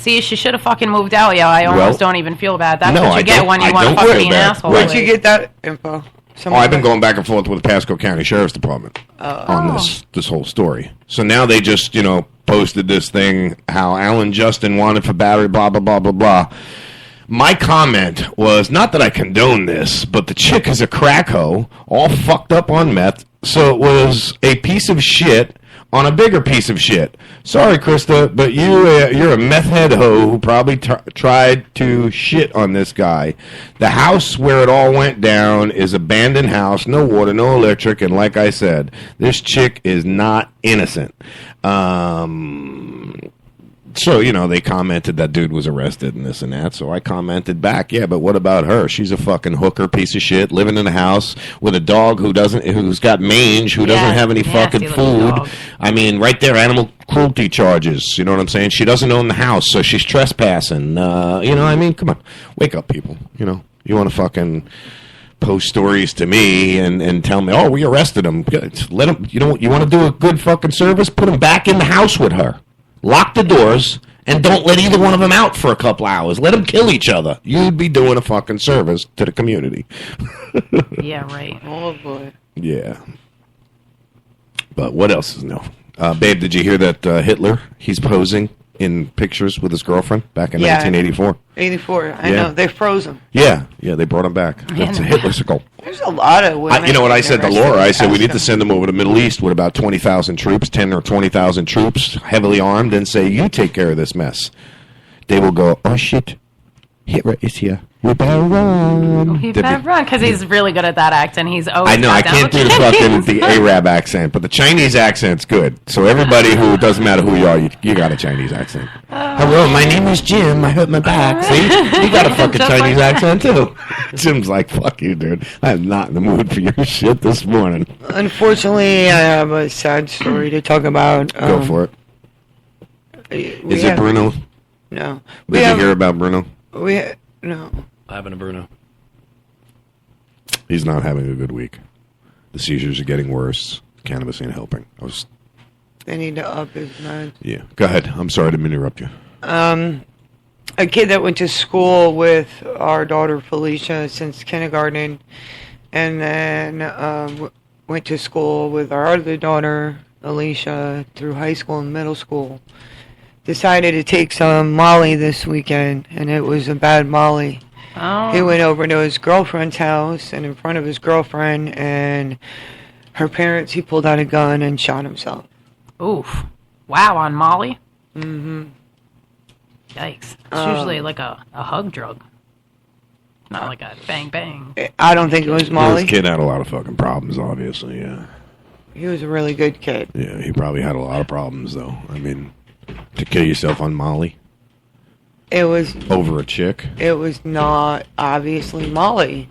See, she should have fucking moved out, yo. I almost don't even feel bad. That's No, what you I get don't- when you I want to don't fucking feel be an bad. asshole. Where'd you get that info? I've been going back and forth with the Pasco County Sheriff's Department on this whole story. So now they just, posted this thing, how Alan Justin wanted for battery, blah, blah, blah, blah, blah. My comment was, not that I condone this, but the chick is a crack hoe, all fucked up on meth, so it was a piece of shit on a bigger piece of shit. Sorry, Krista, but you're a meth head hoe who probably tried to shit on this guy. The house where it all went down is abandoned house, no water, no electric, and like I said, this chick is not innocent. So, they commented that dude was arrested and this and that. So I commented back, yeah, but what about her? She's a fucking hooker piece of shit, living in a house with a dog who's got mange, who doesn't have any fucking food. I mean, right there, animal cruelty charges. You know what I'm saying? She doesn't own the house, so she's trespassing. I mean, come on. Wake up, people. You want to fucking post stories to me and tell me, oh, we arrested him. Let him, you want to do a good fucking service? Put him back in the house with her. Lock the doors, and don't let either one of them out for a couple hours. Let them kill each other. You'd be doing a fucking service to the community. Yeah, right. Oh, boy. Yeah. But what else is new? Babe, did you hear that Hitler, he's posing in pictures with his girlfriend back in 1984? 84. I know. They froze him. Yeah, they brought him back. That's a Hitler sickle. There's a lot of women. You know what I said to Laura? I said we need to send them over to the Middle East with about 20,000 troops, 10 or 20,000 troops, heavily armed, and say, you take care of this mess. They will go, oh, shit, Hitler is here. We better run. He better run, because he's really good at that accent. He's always I know, I can't do the Arab accent, but the Chinese accent's good. So everybody who, doesn't matter who you are, you got a Chinese accent. Hello, my name is Jim. I hurt my back. See? You got a fucking Chinese accent, too. Jim's like, fuck you, dude. I'm not in the mood for your shit this morning. Unfortunately, I have a sad story to talk about. Go for it. Is it Bruno? No. Did you hear about Bruno? No. What happened to Bruno? He's not having a good week. The seizures are getting worse. Cannabis ain't helping. They need to up his meds. Yeah. Go ahead. I'm sorry to interrupt you. A kid that went to school with our daughter Felicia since kindergarten, and then went to school with our other daughter Alicia through high school and middle school, decided to take some Molly this weekend, and it was a bad Molly. Oh. He went over to his girlfriend's house, and in front of his girlfriend and her parents, he pulled out a gun and shot himself. Oof. Wow, on Molly? Mm-hmm. Yikes. It's usually like a hug drug. Not like a bang bang. I don't think it was Molly. This kid had a lot of fucking problems, obviously, yeah. He was a really good kid. Yeah, he probably had a lot of problems, though. I mean, to kill yourself on Molly? It was... Over a chick? It was not obviously Molly.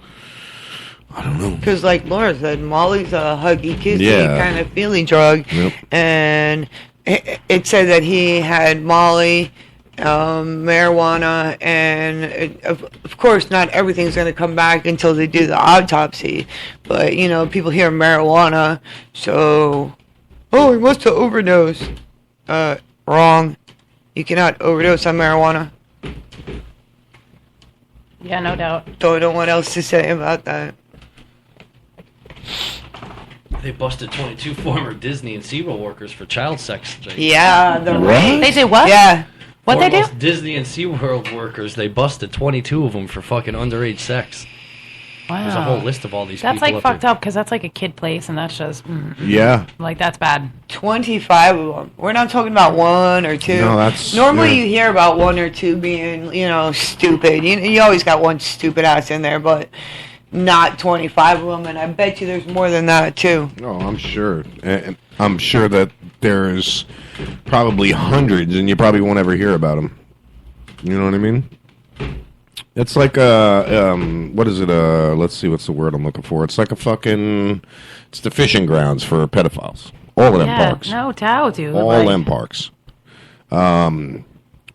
I don't know. Because like Laura said, Molly's a huggy, kissy Yeah. kind of feely drug. Yep. And it said that he had Molly, marijuana, and of course not everything's going to come back until they do the autopsy, but you know, people hear marijuana, so he must have overdosed. Wrong. You cannot overdose on marijuana. Yeah, no doubt. Don't know what else to say about that. They busted 22 former Disney and SeaWorld workers for child sex. Yeah, the rape. They did what? Yeah. What they do? Disney and SeaWorld workers, they busted 22 of them for fucking underage sex. Wow. There's a whole list of all these That's people. like fucked up because that's like a kid place and that's just. Yeah. Like that's bad. 25 of them. We're not talking about one or two. No, that's normally you hear about one or two being, you know, stupid. You always got one stupid ass in there, but not 25 of them. And I bet you there's more than that too. Oh, I'm sure. And I'm sure that there's probably hundreds, and you probably won't ever hear about them. You know what I mean? It's like what is it? Let's see, what's the word I'm looking for? It's like it's the fishing grounds for pedophiles. All of them parks. No doubt, dude. All them parks.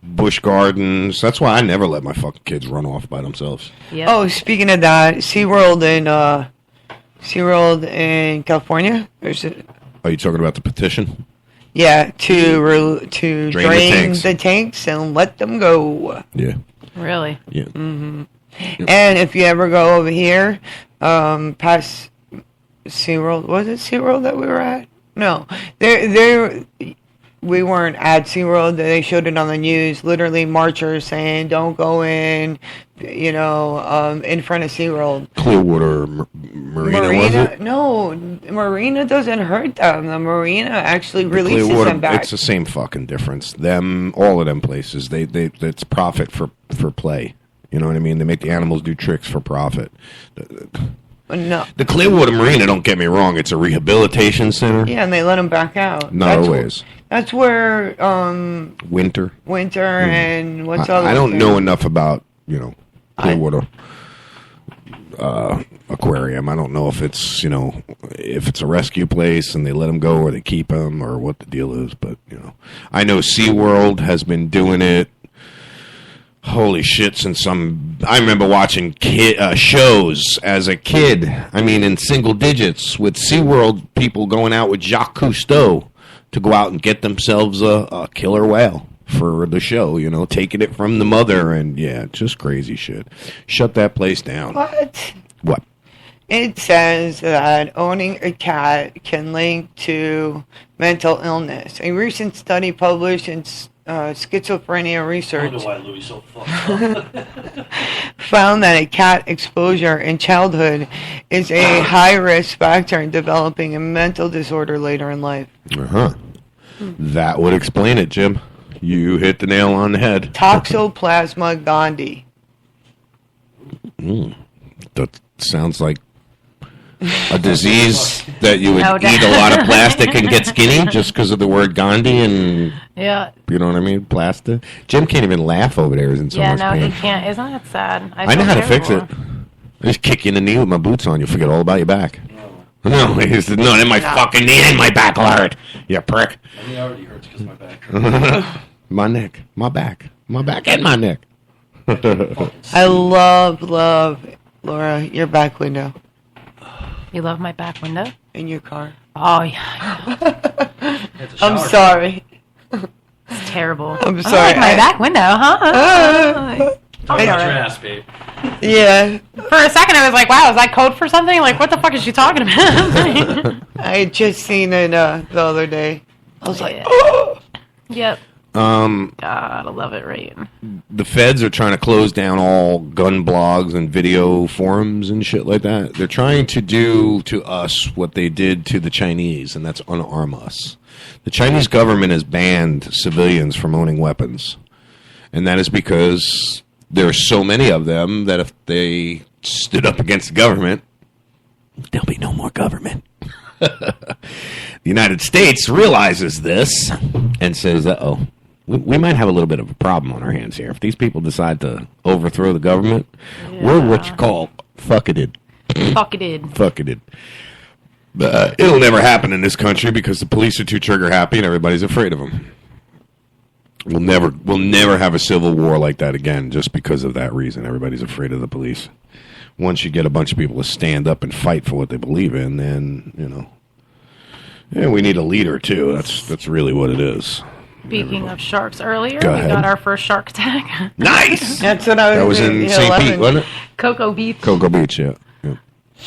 Busch Gardens. That's why I never let my fucking kids run off by themselves. Yep. Oh, speaking of that, SeaWorld in California. Are you talking about the petition? Yeah, to drain the the tanks and let them go. Yeah. Really? Yeah. Mm-hmm. And if you ever go over here, past SeaWorld, was it SeaWorld that we were at? No, we weren't at SeaWorld. They showed it on the news. Literally, marchers saying, "Don't go in," you know, in front of SeaWorld. Clearwater Marina, was it? No, Marina doesn't hurt them. The Marina actually releases them back. It's the same fucking difference. All of them places, it's profit for play. You know what I mean? They make the animals do tricks for profit. No. The Clearwater Marina, don't get me wrong, it's a rehabilitation center. Yeah, and they let them back out. Not always. That's where Winter and what's other? I don't know enough about, you know, Clearwater Aquarium. I don't know if it's, you know, if it's a rescue place and they let them go or they keep them or what the deal is. But, you know, I know SeaWorld has been doing it. Holy shit, I remember watching shows as a kid. I mean, in single digits with SeaWorld people going out with Jacques Cousteau to go out and get themselves a killer whale for the show, you know, taking it from the mother, and yeah, just crazy shit. Shut that place down. What? It says that owning a cat can link to mental illness. A recent study published in Schizophrenia Research I wonder why Louis so fucked up. found that a cat exposure in childhood is a high-risk factor in developing a mental disorder later in life. That would explain it, Jim. You hit the nail on the head. Toxoplasma gondii. That sounds like a disease that you would eat a lot of plastic and get skinny just because of the word Gandhi and yeah, you know what I mean? Plastic. Jim can't even laugh over there. He's in so much pain. He can't. Isn't that sad? I know how to fix it. I just kick you in the knee with my boots on. You'll forget all about your back. No, he said, no, then my fucking knee and my back will hurt. You prick. My knee already hurts because my back hurts. My neck, my back, and my neck. I love, Laura, your back window. You love my back window? In your car. Oh, yeah. I'm sorry. It's terrible. I'm sorry. I like my back window, huh? Talk about your ass, babe. Yeah. For a second, I was like, wow, is that code for something? Like, what the fuck is she talking about? I had just seen it the other day. I was like, oh! Yep. God, I love it, right? The feds are trying to close down all gun blogs and video forums and shit like that. They're trying to do to us what they did to the Chinese, and that's unarm us. The Chinese government has banned civilians from owning weapons, and that is because there are so many of them that if they stood up against the government, there'll be no more government. The United States realizes this and says, uh-oh. We might have a little bit of a problem on our hands here. If these people decide to overthrow the government, we're what you call fucketed. Fucketed. It'll never happen in this country because the police are too trigger happy and everybody's afraid of them. We'll never have a civil war like that again just because of that reason. Everybody's afraid of the police. Once you get a bunch of people to stand up and fight for what they believe in, then, yeah, we need a leader too. That's really what it is. Speaking of sharks, earlier Go we ahead. got our first shark attack. Nice. That's what I was. That was in St. Pete, wasn't it? Cocoa Beach. Cocoa Beach, yeah.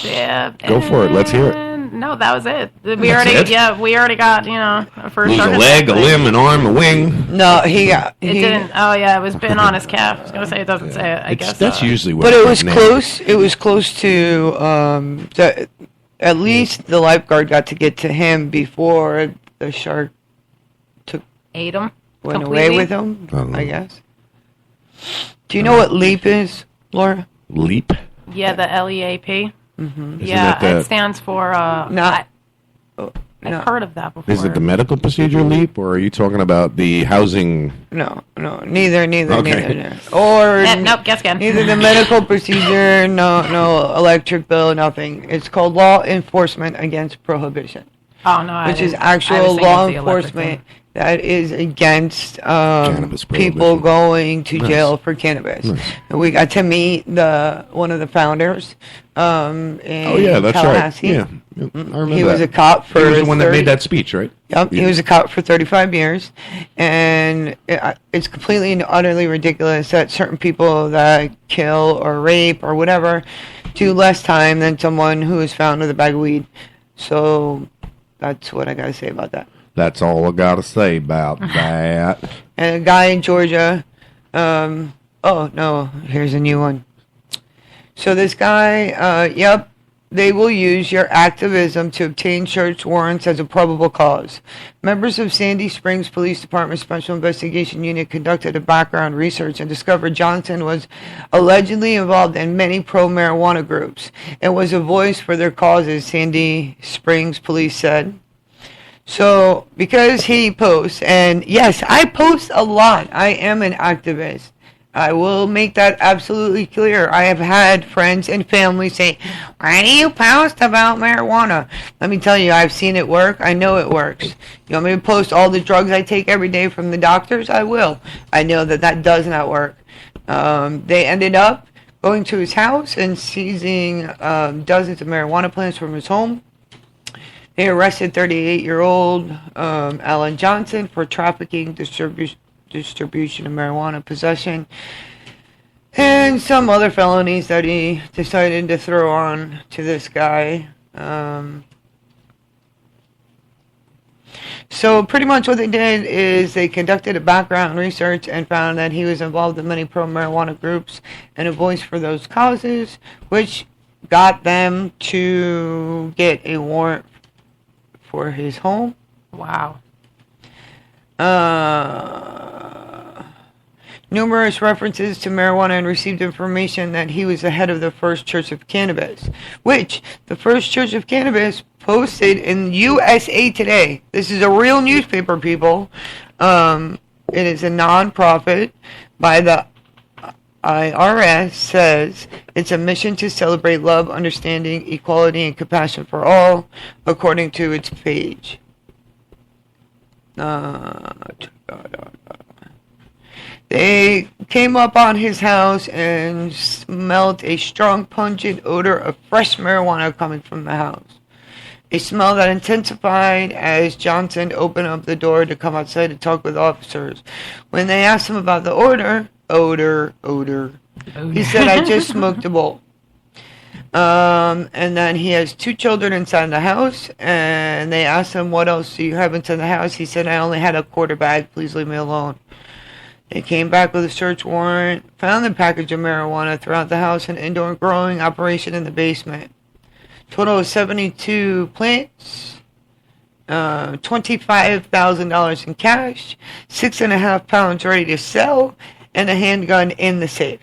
Yeah. Go for it. Let's hear it. No, that was it. We That's already got a first Lose shark a leg, attack. a limb, an arm, a wing. No, he didn't. Oh yeah, it was bitten on his calf. I was gonna say it doesn't say it. I guess that's usually what. But it was close. It was close to. At least the lifeguard got to get to him before the shark ate him. Went completely. away with him. I guess. Do you know what LEAP is, Laura? LEAP. Yeah, the LEAP. Mm-hmm. Yeah, it stands for. I've heard of that before. Is it the medical procedure LEAP, or are you talking about the housing? No, neither. Okay. Or nope, guess again. Neither the medical procedure, no electric bill, nothing. It's called Law Enforcement Against Prohibition. Oh no, which is actual law enforcement that is against people going to jail for cannabis. And we got to meet one of the founders. In that's Tallahassee. right. Yeah, I remember he was that. a cop for. He was the one that made that speech, right? Yep, he was a cop for 35 years, and it's completely and utterly ridiculous that certain people that kill or rape or whatever do less time than someone who is found with a bag of weed. So that's what I gotta say about that. That's all I gotta say about that. And a guy in Georgia. Oh no, here's a new one. So this guy, they will use your activism to obtain search warrants as a probable cause. Members of Sandy Springs Police Department Special Investigation Unit conducted a background research and discovered Johnson was allegedly involved in many pro-marijuana groups and was a voice for their causes, Sandy Springs Police said. So, because he posts, and yes, I post a lot. I am an activist. I will make that absolutely clear. I have had friends and family say, why do you post about marijuana? Let me tell you, I've seen it work. I know it works. You want me to post all the drugs I take every day from the doctors? I will. I know that does not work. They ended up going to his house and seizing dozens of marijuana plants from his home. They arrested 38-year-old Alan Johnson for trafficking, distribution of marijuana, possession, and some other felonies that he decided to throw on to this guy. So pretty much what they did is they conducted a background research and found that he was involved in many pro-marijuana groups and a voice for those causes, which got them to get a warrant for his home. Wow. Numerous references to marijuana and received information that he was the head of the First Church of Cannabis, which the First Church of Cannabis posted in USA Today. This is a real newspaper, people. It is a non-profit by the IRS, says it's a mission to celebrate love, understanding, equality, and compassion for all, according to its page. They came up on his house and smelled a strong, pungent odor of fresh marijuana coming from the house. A smell that intensified as Johnson opened up the door to come outside to talk with officers. When they asked him about the odor, he said, I just smoked a bowl. And then he has 2 children inside the house, and they asked him, what else do you have inside the house? He said, I only had a quarter bag, please leave me alone. They came back with a search warrant, found a package of marijuana throughout the house, an indoor growing operation in the basement. Total of 72 plants, $25,000 in cash, 6.5 pounds ready to sell, and a handgun in the safe.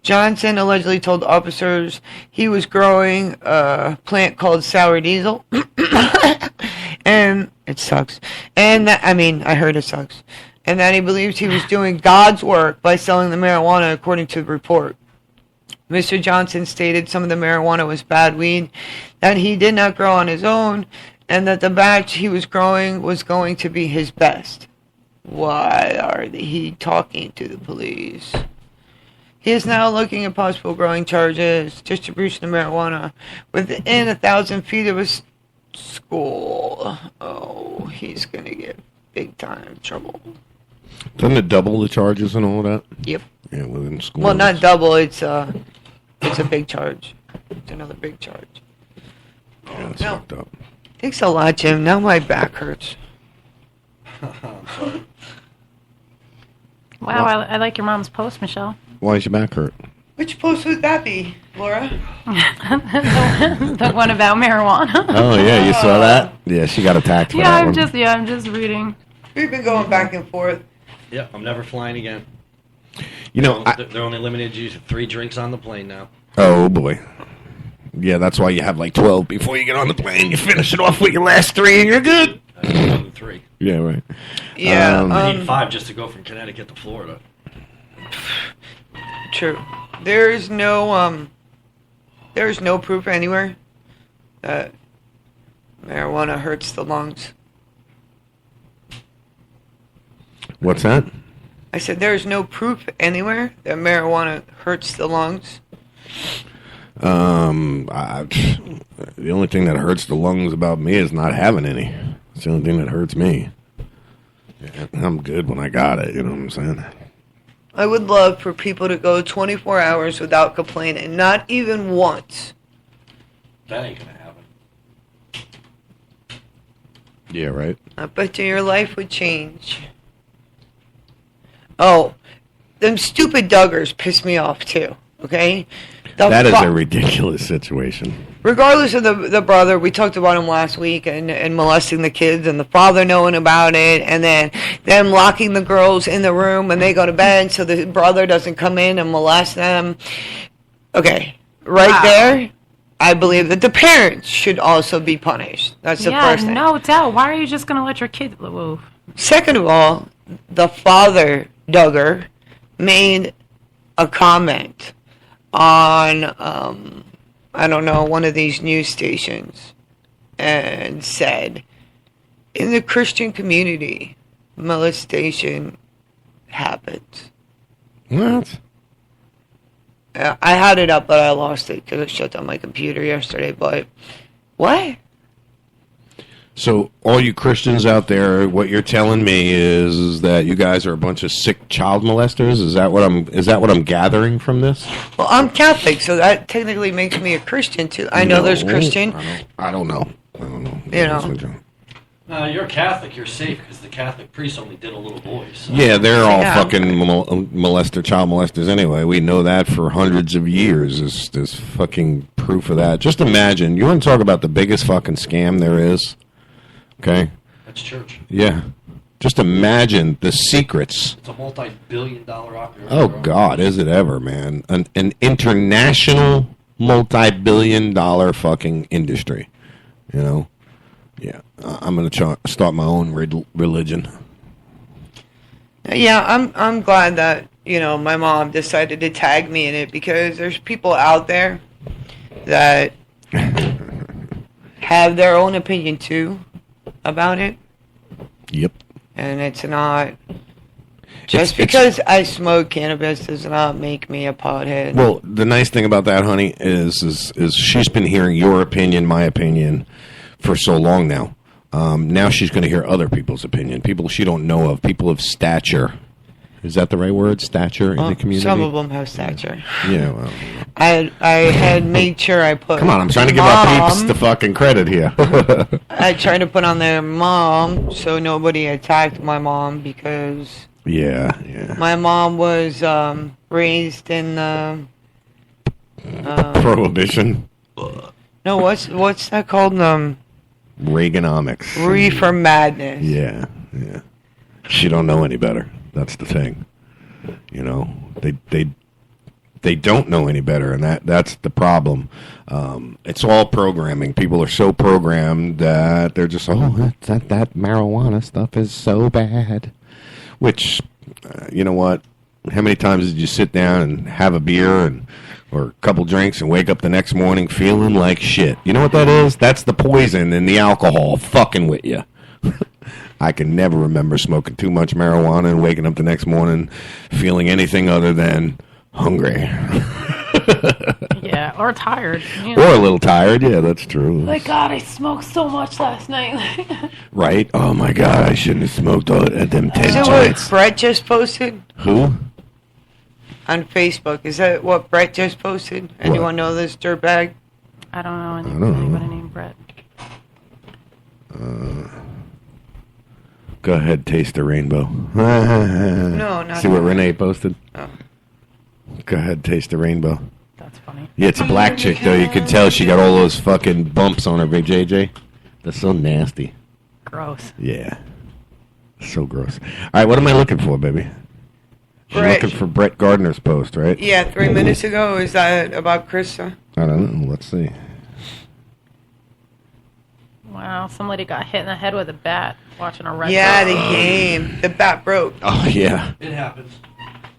Johnson allegedly told officers he was growing a plant called sour diesel. And it sucks. And I heard it sucks. And that he believes he was doing God's work by selling the marijuana according to the report. Mr. Johnson stated some of the marijuana was bad weed that he did not grow on his own, and that the batch he was growing was going to be his best. Why are he talking to the police? He is now looking at possible growing charges, distribution of marijuana within 1,000 feet of his school. Oh, he's going to get big time trouble. Doesn't it double the charges and all that? Yep. Yeah, within school. Well, not double. It's a big charge. It's another big charge. Yeah, it's fucked up. Thanks a lot, Jim. Now my back hurts. Wow, I like your mom's post, Michelle. Why is your back hurt? Which post would that be, Laura? the one about marijuana. Oh yeah, you saw that? Yeah, she got attacked for Yeah, that I'm one. just reading. We've been going back and forth. Yep, I'm never flying again. You know, They're only limited to use 3 drinks on the plane now. Oh boy. Yeah, that's why you have like 12 before you get on the plane. You finish it off with your last 3 and you're good. More than 3. Yeah, right. Yeah, I need 5 just to go from Connecticut to Florida. True. There's no proof anywhere that marijuana hurts the lungs. What's that? I said there's no proof anywhere that marijuana hurts the lungs. The only thing that hurts the lungs about me is not having any. It's the only thing that hurts me. Yeah, I'm good when I got it, you know what I'm saying? I would love for people to go 24 hours without complaining, not even once. That ain't gonna happen. Yeah, right. I bet you your life would change. Oh, them stupid Duggars piss me off too, okay? That is a ridiculous situation. Regardless of the brother, we talked about him last week and molesting the kids and the father knowing about it and then them locking the girls in the room when they go to bed so the brother doesn't come in and molest them. Okay, there, I believe that the parents should also be punished. That's the first thing. No doubt. Why are you just going to let your kid... Whoa. Second of all, the father, Duggar, made a comment on, I don't know, one of these news stations and said, in the Christian community, molestation happens. What? I had it up, but I lost it because I shut down my computer yesterday, but what? So, all you Christians out there, what you're telling me is that you guys are a bunch of sick child molesters. Is that what I'm gathering from this? Well, I'm Catholic, so that technically makes me a Christian too. I know there's Christian. I don't know. You know. You're Catholic. You're safe because the Catholic priest only did a little boy. So. Yeah, they're all fucking child molesters anyway. We know that for hundreds of years. There's fucking proof of that. Just imagine. You want to talk about the biggest fucking scam there is? Okay. That's church. Yeah. Just imagine the secrets. It's a multi-billion-dollar operation. Oh, God, is it ever, man. An international multi-billion-dollar fucking industry. You know? Yeah. I'm going to start my own religion. Yeah, I'm glad that, my mom decided to tag me in it because there's people out there that have their own opinion, too, about it. Yep. And it's not... Just because I smoke cannabis does not make me a pothead. Well, the nice thing about that, honey, is she's been hearing your opinion, my opinion, for so long now. Now she's going to hear other people's opinion, people she don't know of, people of stature. Is that the right word? Stature in the community? Some of them have stature. Yeah, well... I had made sure I put... Come on, I'm trying to give our peeps the fucking credit here. I tried to put on their mom so nobody attacked my mom because... Yeah. My mom was raised in the... Prohibition? No, what's that called? Reaganomics. Reefer madness. Yeah. She don't know any better. That's the thing. They don't know any better, and that's the problem. It's all programming. People are so programmed that they're just, that marijuana stuff is so bad. Which, you know what? How many times did you sit down and have a beer or a couple drinks and wake up the next morning feeling like shit? You know what that is? That's the poison in the alcohol fucking with you. I can never remember smoking too much marijuana and waking up the next morning feeling anything other than hungry. Yeah, or tired. Or a little tired. Yeah, that's true. Like, God, I smoked so much last night. Right? Oh, my God, I shouldn't have smoked all at them 10 Is that joints. what Brett just posted? Who? On Facebook. Is that what Brett just posted? Anyone know this dirtbag? I don't know anybody named Brett. Go ahead, taste the rainbow. No, not See what that. Renee posted? Oh. Go ahead, taste the rainbow. That's funny. Yeah, it's a black chick, though. You can tell she got all those fucking bumps on her, big JJ. That's so nasty. Gross. Yeah. So gross. All right, what am I looking for, baby? You're Brett. looking for Brett Gardner's post, right? Yeah, 3 minutes ago. Is that about Krista? I don't know. Let's see. Wow, some lady got hit in the head with a bat watching a red. Yeah, Bull. the game. The bat broke. Oh, yeah. It happens.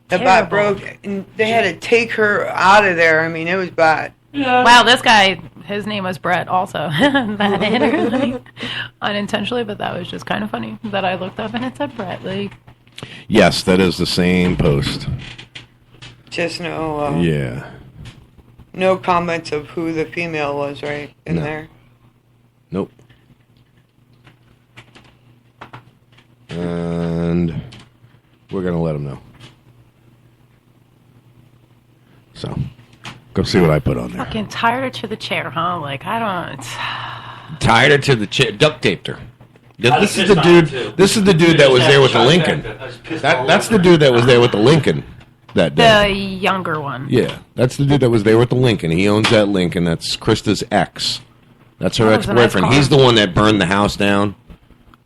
The bat broke, and they had to take her out of there. I mean, it was bad. Wow, this guy, his name was Brett also. That hit her, like, unintentionally, but that was just kind of funny that I looked up and it said Brett. Like, Yes, that is the same post. Just no. Yeah. No comments of who the female was, right in there. Nope. And we're going to let them know. So, go see what I put on there. fucking tied her to the chair, huh? Like, I don't. Tied her to the chair, duct taped her. This is the dude. This is the dude that was there with the Lincoln. That's the dude that was there with the Lincoln that day. The younger one. Yeah, that's the dude that was there with the Lincoln. He owns that Lincoln. That's Krista's ex. That's her Oh, it's a nice ex-boyfriend. car. He's the one that burned the house down.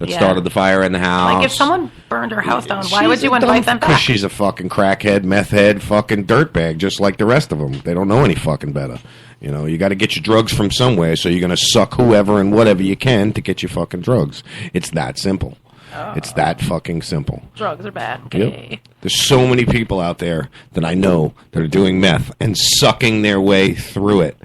That Yeah. started the fire in the house. Like, if someone burned her house down, why would you invite them Because back? she's a fucking crackhead, meth head, fucking dirtbag, just like the rest of them. They don't know any fucking better. You know, you got to get your drugs from somewhere, so you're going to suck whoever and whatever you can to get your fucking drugs. It's that simple. It's that fucking simple. Drugs are bad. Okay. Yep. There's so many people out there that I know that are doing meth and sucking their way through it.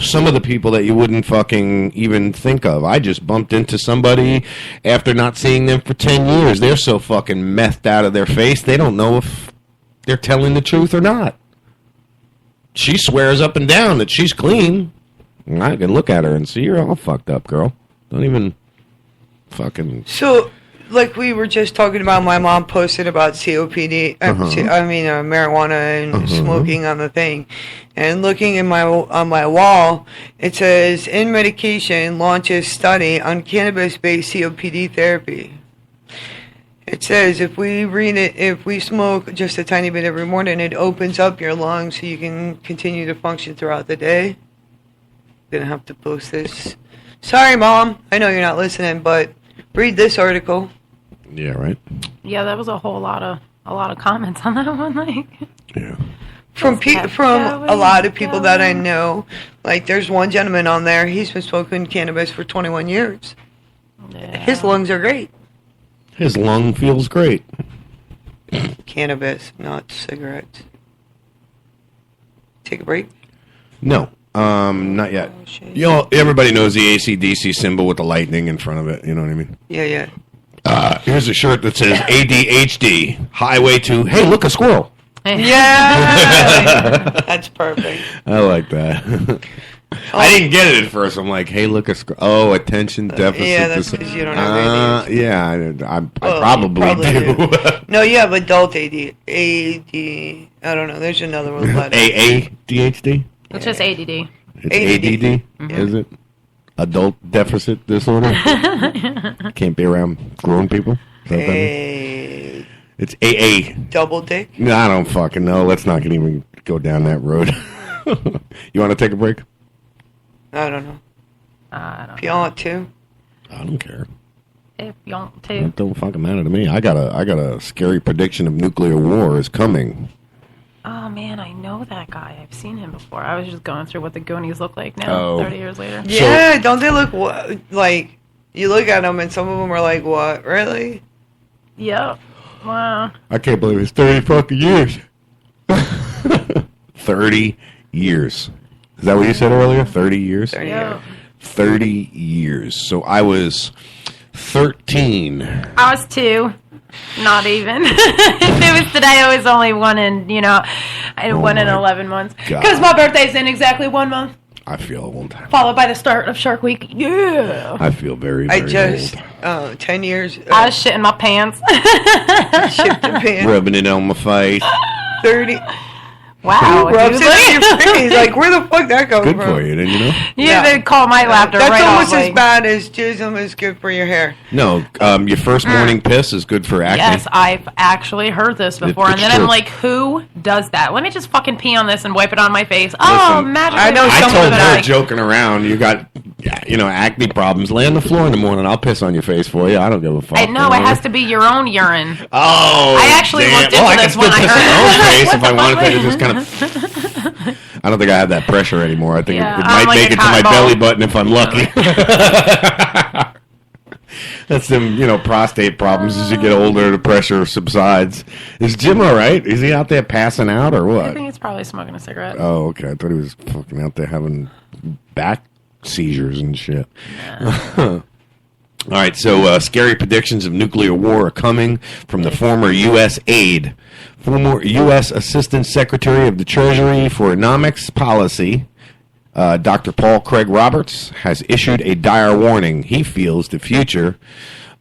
Some of the people that you wouldn't fucking even think of. I just bumped into somebody after not seeing them for 10 years. They're so fucking methed out of their face, they don't know if they're telling the truth or not. She swears up and down that she's clean. And I can look at her and see you're all fucked up, girl. Don't even fucking... So, like we were just talking about, my mom posted about COPD. Marijuana and smoking on the thing, and looking in on my wall, it says in medication launches study on cannabis-based COPD therapy. It says if we smoke just a tiny bit every morning, it opens up your lungs so you can continue to function throughout the day. Gonna have to post this. Sorry, Mom. I know you're not listening, but read this article. Yeah, right. Yeah, that was a lot of comments on that one. Like, From a lot of people that I know. Like, there's one gentleman on there. He's been smoking cannabis for 21 years. Yeah. His lungs are great. His lung feels great. Cannabis, not cigarettes. Take a break? No, not yet. You know, everybody knows the AC/DC symbol with the lightning in front of it. You know what I mean? Yeah. Here's a shirt that says ADHD, highway to, hey, look, a squirrel. Yeah! That's perfect. I like that. I didn't get it at first. I'm like, hey, look, a squirrel. Oh, attention deficit. Yeah, that's because you don't have ADHD. Yeah, I probably do. No, you have adult AD. I don't know. There's another one. ADHD? It's just ADD. It's ADD? Is it? Adult deficit disorder? Can't be around grown people? Is that what that means? It's AA. Double dick? No, I don't fucking know. Let's not even go down that road. You want to take a break? I don't know. If you want to. I don't care. If you want to. It don't fucking matter to me. I got a scary prediction of nuclear war is coming. Oh, man, I know that guy. I've seen him before. I was just going through what the Goonies look like now, 30 years later. Yeah, don't they look like, you look at them and some of them are like, what, really? Yeah. Wow. I can't believe it's 30 fucking years. 30 years. Is that what you said earlier? 30 years? 30 years. 30 years. So I was 13. I was 2. Not even. If it was today, I was only 1 in, 1 in 11 months. Because my birthday's in exactly 1 month. I feel old. Followed by the start of Shark Week. Yeah. I feel very, very old. 10 years. I was shitting my pants. Shit the pants. Rubbing it on my face. 30. Wow. Who rubs it on your face? Like, where the fuck that come from? Good for you, didn't you know? They call my laughter That's right almost off, as like- bad as jism is good for your hair. No, your first morning piss is good for acne. Yes, I've actually heard this before, and it's then true. I'm like, who does that? Let me just fucking pee on this and wipe it on my face. Oh, Listen, magically. I told her, joking around, you got, acne problems. Lay on the floor in the morning. I'll piss on your face for you. I don't give a fuck. I know, it has to be your own urine. Oh, I actually damn. looked into I this can when still I piss on heard my own it. face What if I the wanted fuck? to. Just kind of. I don't think I have that pressure anymore. I think Yeah, it I'm might like make a it to my cotton ball. belly button if I'm lucky. That's them, prostate problems. As you get older, the pressure subsides. Is Jim all right? Is he out there passing out or I what? think he's probably smoking a cigarette. Oh, okay. I thought he was fucking out there having back seizures and shit. All right, so scary predictions of nuclear war are coming from the former U.S. aide, former U.S. Assistant Secretary of the Treasury for Economics Policy, Dr. Paul Craig Roberts, has issued a dire warning. He feels the future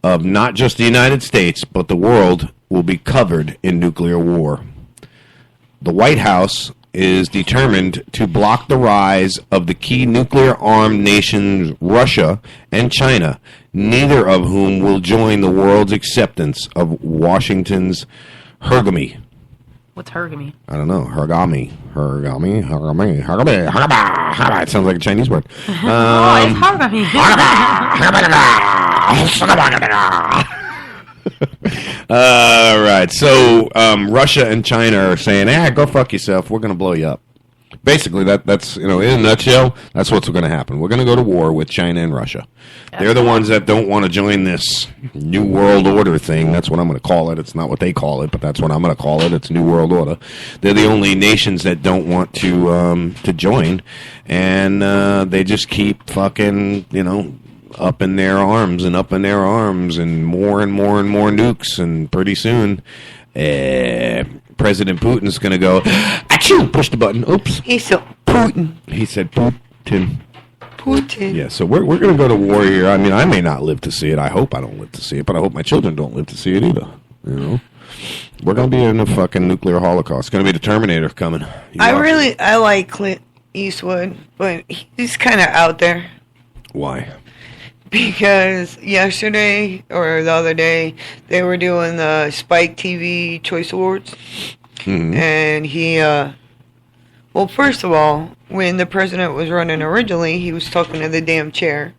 of not just the United States, but the world will be covered in nuclear war. The White House is determined to block the rise of the key nuclear-armed nations Russia and China, neither of whom will join the world's acceptance of Washington's hergamy. What's hergamy? I don't know. Hergamy. It sounds like a Chinese word. It's hergamy. All right. So Russia and China are saying, go fuck yourself. We're going to blow you up. Basically, that's in a nutshell, that's what's going to happen. We're going to go to war with China and Russia. They're the ones that don't want to join this New World Order thing. That's what I'm going to call it. It's not what they call it, but that's what I'm going to call it. It's New World Order. They're the only nations that don't want to join, and they just keep fucking, up in their arms and more and more and more nukes, and pretty soon President Putin's going to go, achoo, push the button. Oops. He said Putin. He said Putin. Putin. Yeah, so we're going to go to war here. I mean, I may not live to see it. I hope I don't live to see it, but I hope my children don't live to see it either. We're going to be in a fucking nuclear holocaust. It's going to be the Terminator coming. I like Clint Eastwood, but he's kind of out there. Why? Because yesterday or the other day, they were doing the Spike TV Choice Awards. Mm-hmm. And he, well, first of all, when the president was running originally, he was talking to the damn chair.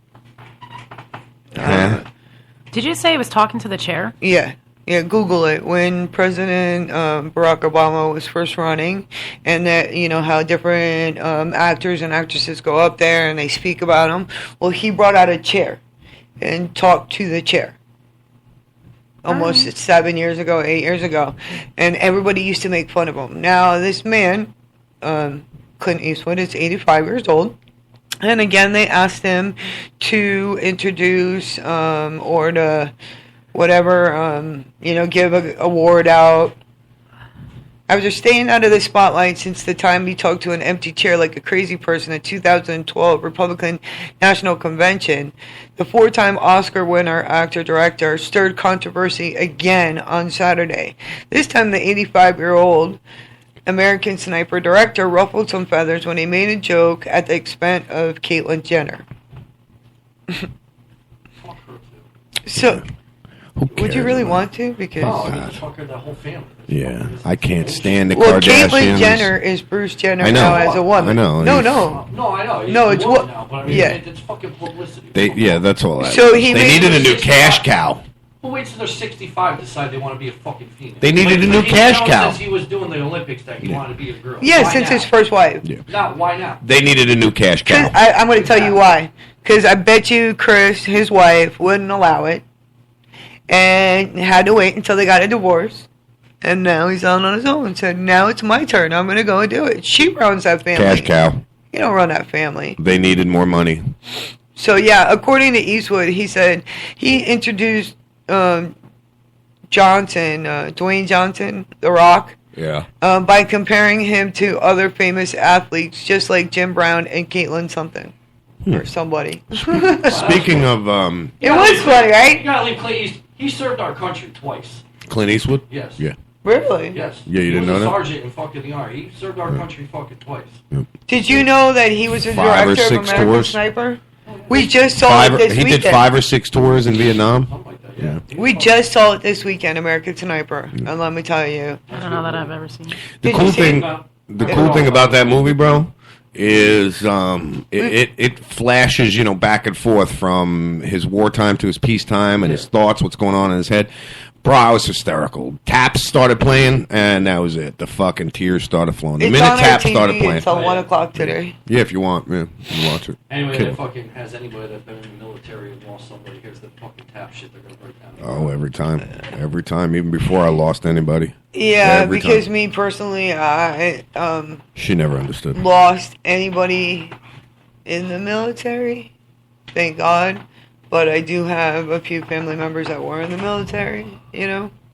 Did you say he was talking to the chair? Yeah. Yeah, Google it. When President Barack Obama was first running, and that, how different actors and actresses go up there and they speak about him. Well, he brought out a chair and talked to the chair. Almost 7 years ago, 8 years ago. And everybody used to make fun of him. Now, this man, Clint Eastwood, is 85 years old. And again, they asked him to introduce or to whatever, give an award out. After staying out of the spotlight since the time he talked to an empty chair like a crazy person at 2012 Republican National Convention, the four-time Oscar winner, actor-director, stirred controversy again on Saturday. This time the 85-year-old American Sniper director ruffled some feathers when he made a joke at the expense of Caitlyn Jenner. So... Would you really want to? Because fuck her, the whole family. Yeah, I can't stand the Kardashians. Caitlyn Jenner is Bruce Jenner now as a woman. I know. No, I know. No, it's what? Now, but I mean, it's fucking publicity. That's all. So they needed a new cash cow. Well, wait till they're 65 to decide they want to be a fucking female. They needed a new cash cow. Since he was doing the Olympics that he wanted to be a girl. Yeah, since his first wife. Yeah. Now, why now? They needed a new cash cow. I'm going to tell you why. Because I bet you Chris, his wife, wouldn't allow it. and had to wait until they got a divorce. And now he's out on his own and said, now it's my turn. I'm going to go and do it. She runs that family. Cash cow. You don't run that family. They needed more money. So, yeah, according to Eastwood, he said he introduced Dwayne Johnson, The Rock, by comparing him to other famous athletes, just like Jim Brown and Caitlyn something. Or somebody. Speaking of... it was funny, right? You gotta leave Clint Eastwood. He served our country twice. Clint Eastwood? Yes. Yeah. Really? Yes. Yeah, you didn't know that? He was a sergeant in fucking the Army. He served our country fucking twice. Did you know that he was the 5 or director of 6 American tours? Sniper? We just saw it this weekend. He did 5 or 6 tours in Vietnam? Yeah. We just saw it this weekend, American Sniper. And let me tell you. I don't know that I've ever seen it. The cool thing about that movie, bro, is it flashes, back and forth from his wartime to his peacetime and his thoughts, what's going on in his head. Bro, I was hysterical. Taps started playing, and that was it. The fucking tears started flowing. The minute Taps started playing. It's on 1 o'clock today. Yeah, if you want, you can watch it. Anyway, that fucking has anybody that's been in the military and lost somebody, here's the fucking Tap shit, they're going to break down. Oh, every time. Every time, even before I lost anybody. Yeah, every because time. me personally, I She never understood. lost anybody in the military. Thank God. But I do have a few family members that were in the military,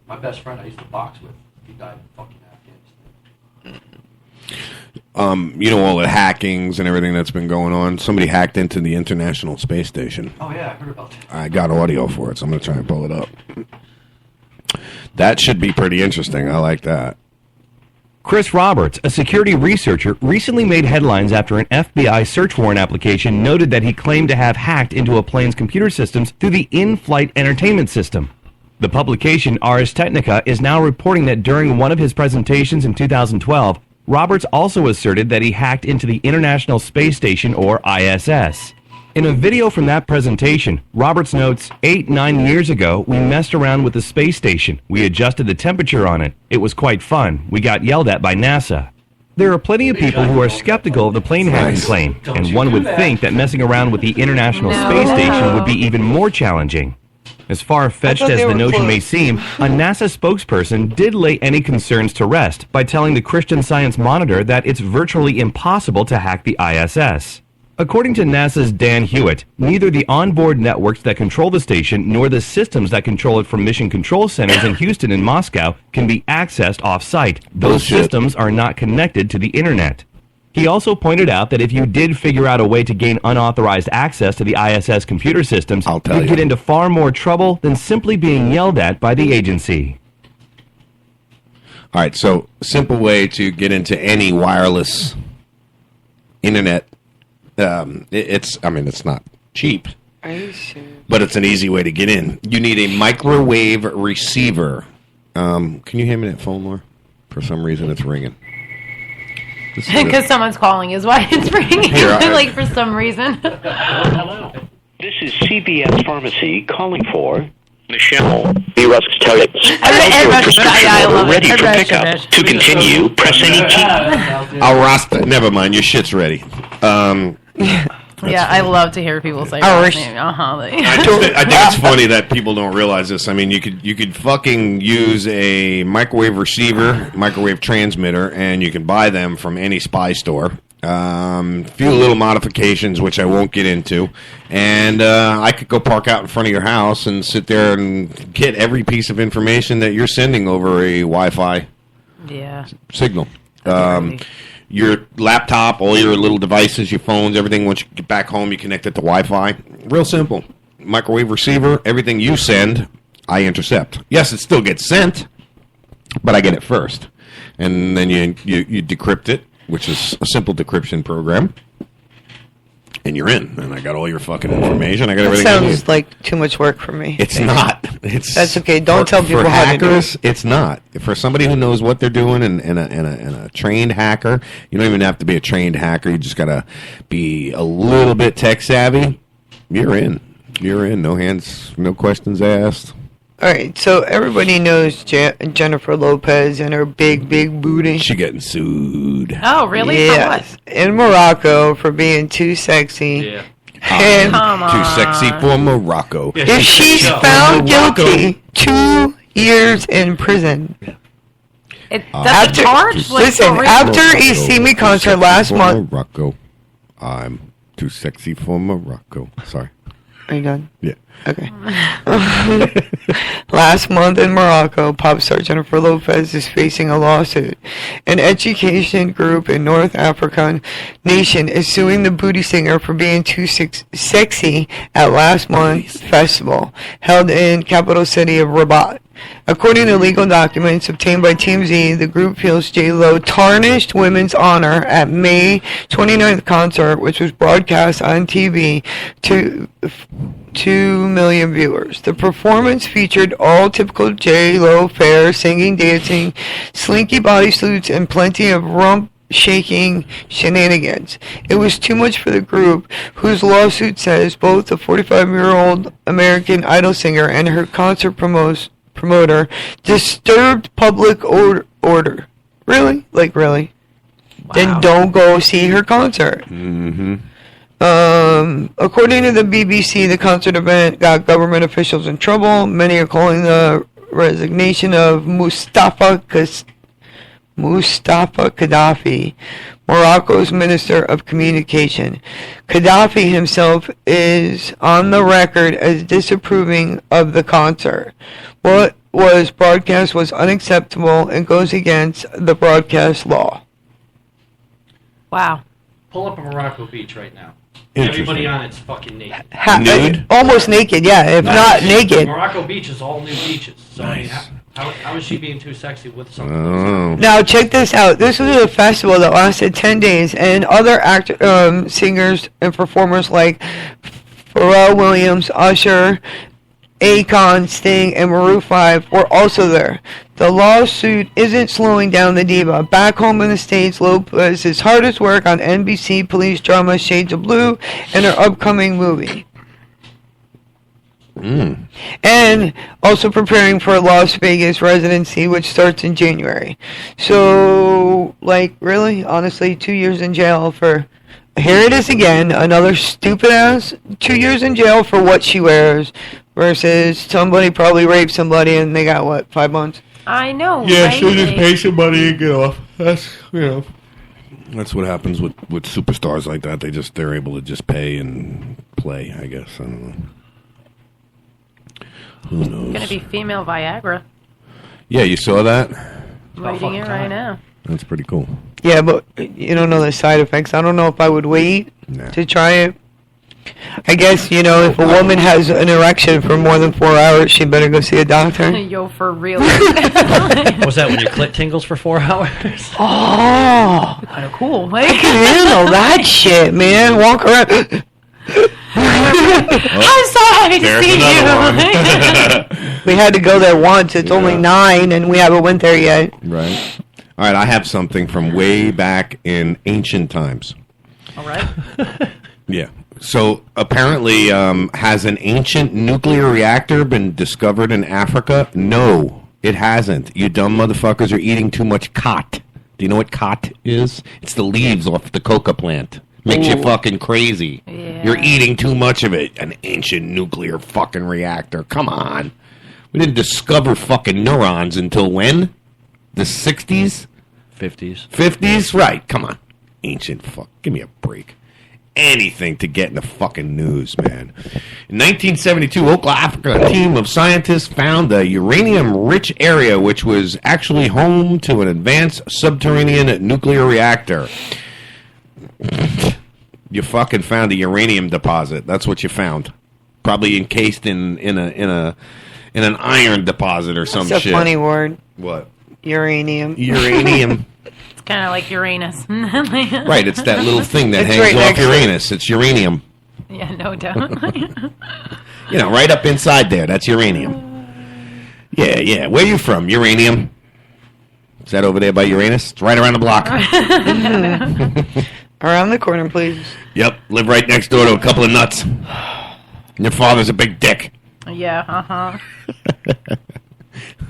My best friend I used to box with, he died in fucking Afghanistan. All the hackings and everything that's been going on. Somebody hacked into the International Space Station. Oh, yeah, I heard about that. I got audio for it, so I'm going to try and pull it up. That should be pretty interesting. I like that. Chris Roberts, a security researcher, recently made headlines after an FBI search warrant application noted that he claimed to have hacked into a plane's computer systems through the in-flight entertainment system. The publication, Ars Technica, is now reporting that during one of his presentations in 2012, Roberts also asserted that he hacked into the International Space Station, or ISS. In a video from that presentation, Roberts notes, 8-9 years ago, we messed around with the space station. We adjusted the temperature on it. It was quite fun. We got yelled at by NASA. There are plenty of people who are skeptical of the plane hacking claim, and one would think that messing around with the International Space Station would be even more challenging. As far-fetched as the notion may seem, a NASA spokesperson did lay any concerns to rest by telling the Christian Science Monitor that it's virtually impossible to hack the ISS. According to NASA's Dan Hewitt, neither the onboard networks that control the station nor the systems that control it from mission control centers in Houston and Moscow can be accessed off-site. Those systems are not connected to the internet. He also pointed out that if you did figure out a way to gain unauthorized access to the ISS computer systems, you'd get into far more trouble than simply being yelled at by the agency. All right, so simple way to get into any wireless internet. It's not cheap, but it's an easy way to get in. You need a microwave receiver. Can you hand me that phone, Laura? For some reason, it's ringing. Because someone's calling is why it's ringing. Here, for some reason. Hello. This is CVS Pharmacy calling for Michelle. B-Rusk's Targets. I love ready for pickup. To continue, press any key. Rasta. Never mind. Your shit's ready. Yeah, I love to hear people say I think it's funny that people don't realize this. I mean, you could fucking use a microwave receiver, microwave transmitter, and you can buy them from any spy store. Few little modifications, which I won't get into, and I could go park out in front of your house and sit there and get every piece of information that you're sending over a Wi-Fi signal. Your laptop, all your little devices, your phones, everything, once you get back home, you connect it to Wi-Fi. Real simple. Microwave receiver, everything you send, I intercept. Yes, it still gets sent, but I get it first. And then you decrypt it, which is a simple decryption program. And you're in. And I got all your fucking information. I got everything. That sounds like too much work for me. It's not. That's okay. Don't tell people for how hackers, to do it. it's not. For somebody who knows what they're doing and a trained hacker, you don't even have to be a trained hacker. You just got to be a little bit tech savvy. You're in. You're in. No hands, no questions asked. All right, so everybody knows Jennifer Lopez and her big booty. She getting sued. Oh, really? Yes, in Morocco for being too sexy. Yeah. him. Too sexy for Morocco. If she's found guilty, 2 years in prison. That's a charge? Listen, after a See Me concert last month. Morocco. I'm too sexy for Morocco. Sorry. Are you done? Yeah. Okay. Last month in Morocco, pop star Jennifer Lopez is facing a lawsuit. An education group in North African nation is suing the booty singer for being too sexy at last month's festival held in capital city of Rabat. According to legal documents obtained by TMZ, the group feels J-Lo tarnished women's honor at May 29th concert, which was broadcast on TV to 2 million viewers. The performance featured all typical J-Lo fare, singing, dancing, slinky bodysuits, and plenty of rump-shaking shenanigans. It was too much for the group, whose lawsuit says both the 45-year-old American Idol singer and her concert promoter disturbed public order. Really? Like, really? Wow. Then don't go see her concert. Mm-hmm. According to the BBC, the concert event got government officials in trouble. Many are calling the resignation of Mustafa Gaddafi, Morocco's Minister of Communication. Gaddafi himself is on the record as disapproving of the concert. What was broadcast was unacceptable and goes against the broadcast law. Wow. Pull up a Morocco beach right now. Interesting. Everybody on it's fucking naked. Nude? Almost naked, yeah, if not naked. Morocco Beach is all new beaches. So Nice. I mean, how is she being too sexy with something? Oh. Now check this out. This was a festival that lasted 10 days, and other singers and performers like Pharrell Williams, Usher, Akon, Sting, and Maroon 5 were also there. The lawsuit isn't slowing down the diva. Back home in the States, Lopez is hard at work on NBC police drama Shades of Blue and her upcoming movie. And also preparing for a Las Vegas residency, which starts in January. So, like, really, honestly, 2 years in jail for... Here it is again, another stupid-ass 2 years in jail for what she wears versus somebody probably raped somebody and they got, what, 5 months? I know, Yeah, right? she'll just pay somebody and get off. That's, you know. That's what happens with superstars like that. They're able to just pay and play, I guess. I don't know. Who knows? It's going to be female Viagra. Yeah, you saw that? I'm reading it right now. That's pretty cool. Yeah, but you don't know the side effects. I don't know if I would wait to try it. I guess, you know, if a woman has an erection for more than 4 hours, she better go see a doctor. Yo, for real. Was that when your clit tingles for 4 hours? Oh, kind of cool. I can handle that shit, man. Walk around. I'm so happy to There's see another you. We had to go there once. It's only 9, and we haven't went there yet. Right. All right, I have something from way back in ancient times. All right. Yeah. So apparently, has an ancient nuclear reactor been discovered in Africa? No, it hasn't. You dumb motherfuckers are eating too much khat. Do you know what khat is? It's the leaves off the coca plant. Makes you fucking crazy. Yeah. You're eating too much of it. An ancient nuclear fucking reactor. Come on. We didn't discover fucking neurons until when? The 60s? 50s. 50s? Right. Come on. Ancient fuck. Give me a break. Anything to get in the fucking news, man. In 1972, Oklahoma, Africa, a team of scientists found a uranium-rich area which was actually home to an advanced subterranean nuclear reactor. You fucking found a uranium deposit. That's what you found. Probably encased in an iron deposit or some It's a shit. funny word. What? Uranium. Uranium. It's kind of like Uranus. Right, it's that little thing that It's hangs right off next to it. Uranus. It's uranium. Yeah, no doubt. You know, right up inside there. That's uranium. Yeah. Where you from? Uranium. Is that over there by Uranus? It's right around the block. Around the corner, please. Yep, live right next door to a couple of nuts. And your father's a big dick. Yeah, uh-huh.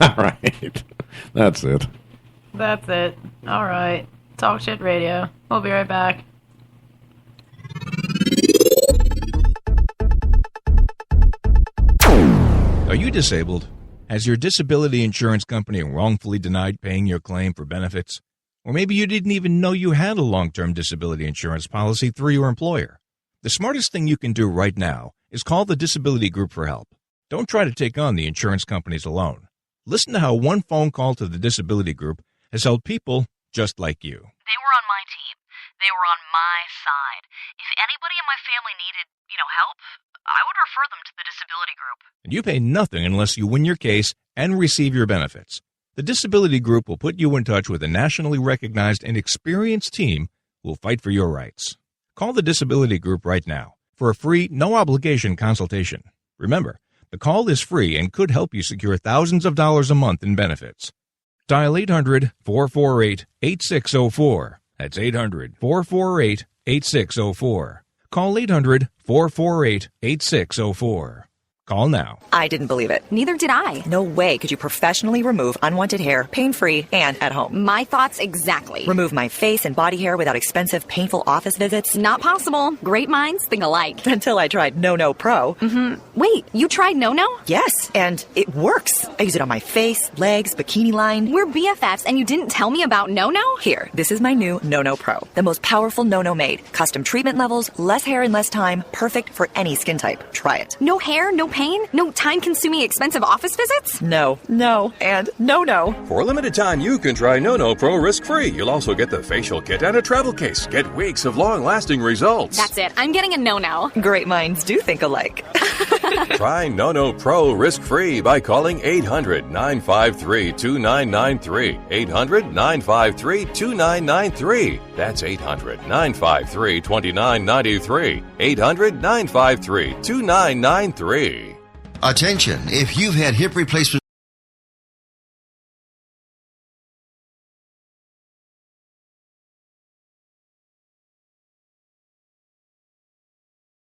All right. That's it. That's it. All right. Talk Shit Radio. We'll be right back. you disabled? Has your disability insurance company wrongfully denied paying your claim for benefits? Or maybe you didn't even know you had a long-term disability insurance policy through your employer. The smartest thing you can do right now is call the Disability Group for help. Don't try to take on the insurance companies alone. Listen to how one phone call to the Disability Group has helped people just like you. They were on my team. They were on my side. If anybody in my family needed, help, I would refer them to the Disability Group. And you pay nothing unless you win your case and receive your benefits. The Disability Group will put you in touch with a nationally recognized and experienced team who will fight for your rights. Call the Disability Group right now for a free, no-obligation consultation. Remember, the call is free and could help you secure thousands of dollars a month in benefits. Dial 800-448-8604. That's 800-448-8604. Call 800-448-8604. Call now. I didn't believe it. Neither did I. No way could you professionally remove unwanted hair, pain-free, and at home. My thoughts exactly. Remove my face and body hair without expensive, painful office visits? Not possible. Great minds think alike. Until I tried No Pro. Wait, you tried No? Yes, and it works. I use it on my face, legs, bikini line. We're BFFs and you didn't tell me about No? Here, this is my new No Pro. The most powerful No made. Custom treatment levels, less hair in less time, perfect for any skin type. Try it. No hair, no pain, no time-consuming expensive office visits? No, and no. For a limited time, you can try No Pro risk-free. You'll also get the facial kit and a travel case. Get weeks of long-lasting results. That's it. I'm getting a No. Great minds do think alike. Try No Pro risk-free by calling 800-953-2993. 800-953-2993. That's 800-953-2993. 800-953-2993. Attention, if you've had hip replacement.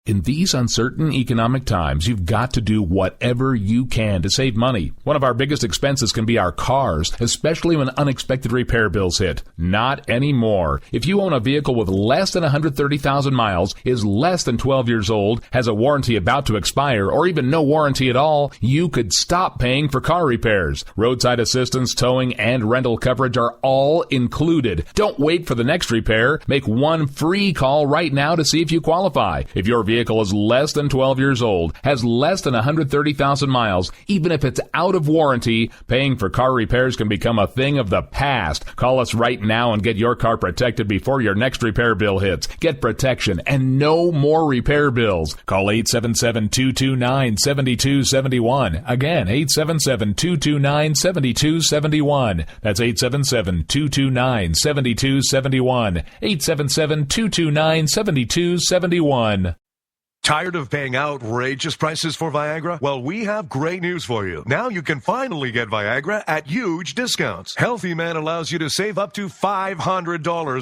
In these uncertain economic times, you've got to do whatever you can to save money. One of our biggest expenses can be our cars, especially when unexpected repair bills hit. Not anymore. If you own a vehicle with less than 130,000 miles, is less than 12 years old, has a warranty about to expire, or even no warranty at all, you could stop paying for car repairs. Roadside assistance, towing, and rental coverage are all included. Don't wait for the next repair. Make one free call right now to see if you qualify. If your vehicle is less than 12 years old, has less than 130,000 miles, even if it's out of warranty, paying for car repairs can become a thing of the past. Call us right now and get your car protected before your next repair bill hits. Get protection and no more repair bills. Call 877-229-7271. Again, 877-229-7271. That's 877-229-7271. 877-229-7271. Tired of paying outrageous prices for Viagra? Well, we have great news for you. Now you can finally get Viagra at huge discounts. Healthy Man allows you to save up to $500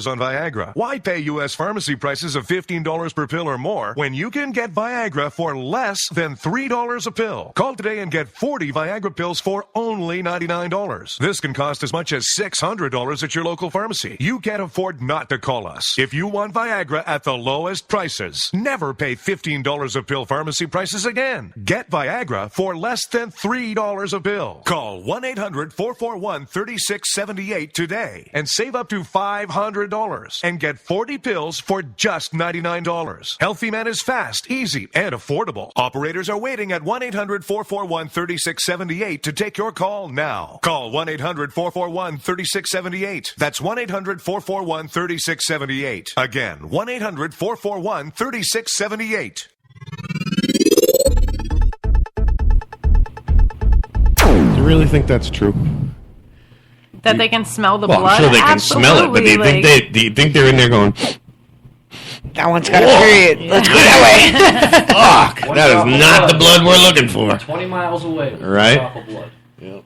on Viagra. Why pay U.S. pharmacy prices of $15 per pill or more when you can get Viagra for less than $3 a pill? Call today and get 40 Viagra pills for only $99. This can cost as much as $600 at your local pharmacy. You can't afford not to call us. If you want Viagra at the lowest prices, never pay $15 a pill pharmacy prices again. Get Viagra for less than $3 a pill. Call 1-800-441-3678 today and save up to $500 and get 40 pills for just $99. Healthy Man is fast, easy, and affordable. Operators are waiting at 1-800-441-3678 to take your call now. Call 1-800-441-3678. That's 1-800-441-3678. Again, 1-800-441-3678. Do you really think that's true? That they can smell the Well, blood? I'm sure they can Absolutely. smell it, but do you think they're in there going, That one's got a period. Let's go that way. fuck, that is not the blood we're looking for. 20 miles away. Right? Drop of blood. Yeah.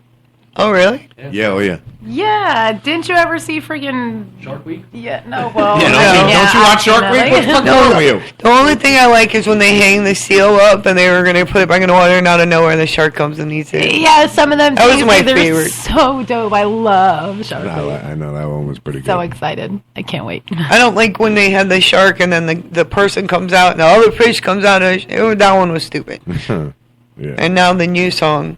Oh, really? Yeah, oh yeah. Yeah, didn't you ever see freaking Shark Week? Yeah, no, well, Don't you watch Shark Week? What's fucking wrong with you? The only thing I like is when they hang the seal up and they were going to put it back in the water and out of nowhere the shark comes and eats it. Yeah, some of them That was my they're favorite. so dope. I love Shark Week. I know that one was pretty good. So excited. I can't wait. I don't like when they had the shark and then the person comes out and the other fish comes out. That one was stupid. Yeah. And now the new song.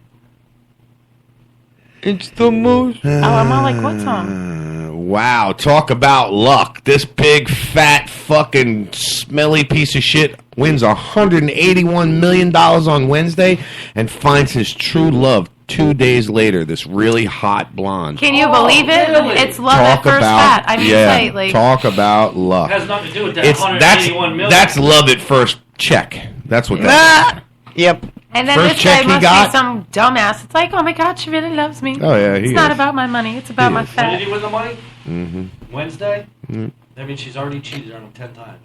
It's the most. I'm all like, what song? Wow, talk about luck. This big, fat, fucking, smelly piece of shit wins $181 million on Wednesday and finds his true love 2 days later. This really hot blonde. Can you believe it? Really? It's love at first fat. I mean, say, like, talk about luck. It has nothing to do with that It's 181 million. that's love at first check. That's what that is. Yep. and then First this check guy he must got? be some dumbass. It's like, oh my god, she really loves me. Oh, yeah, It's he not is. about my money. It's about my When fat. did he win the money? Mm-hmm. Wednesday? Mm. That means she's already cheated on him 10 times.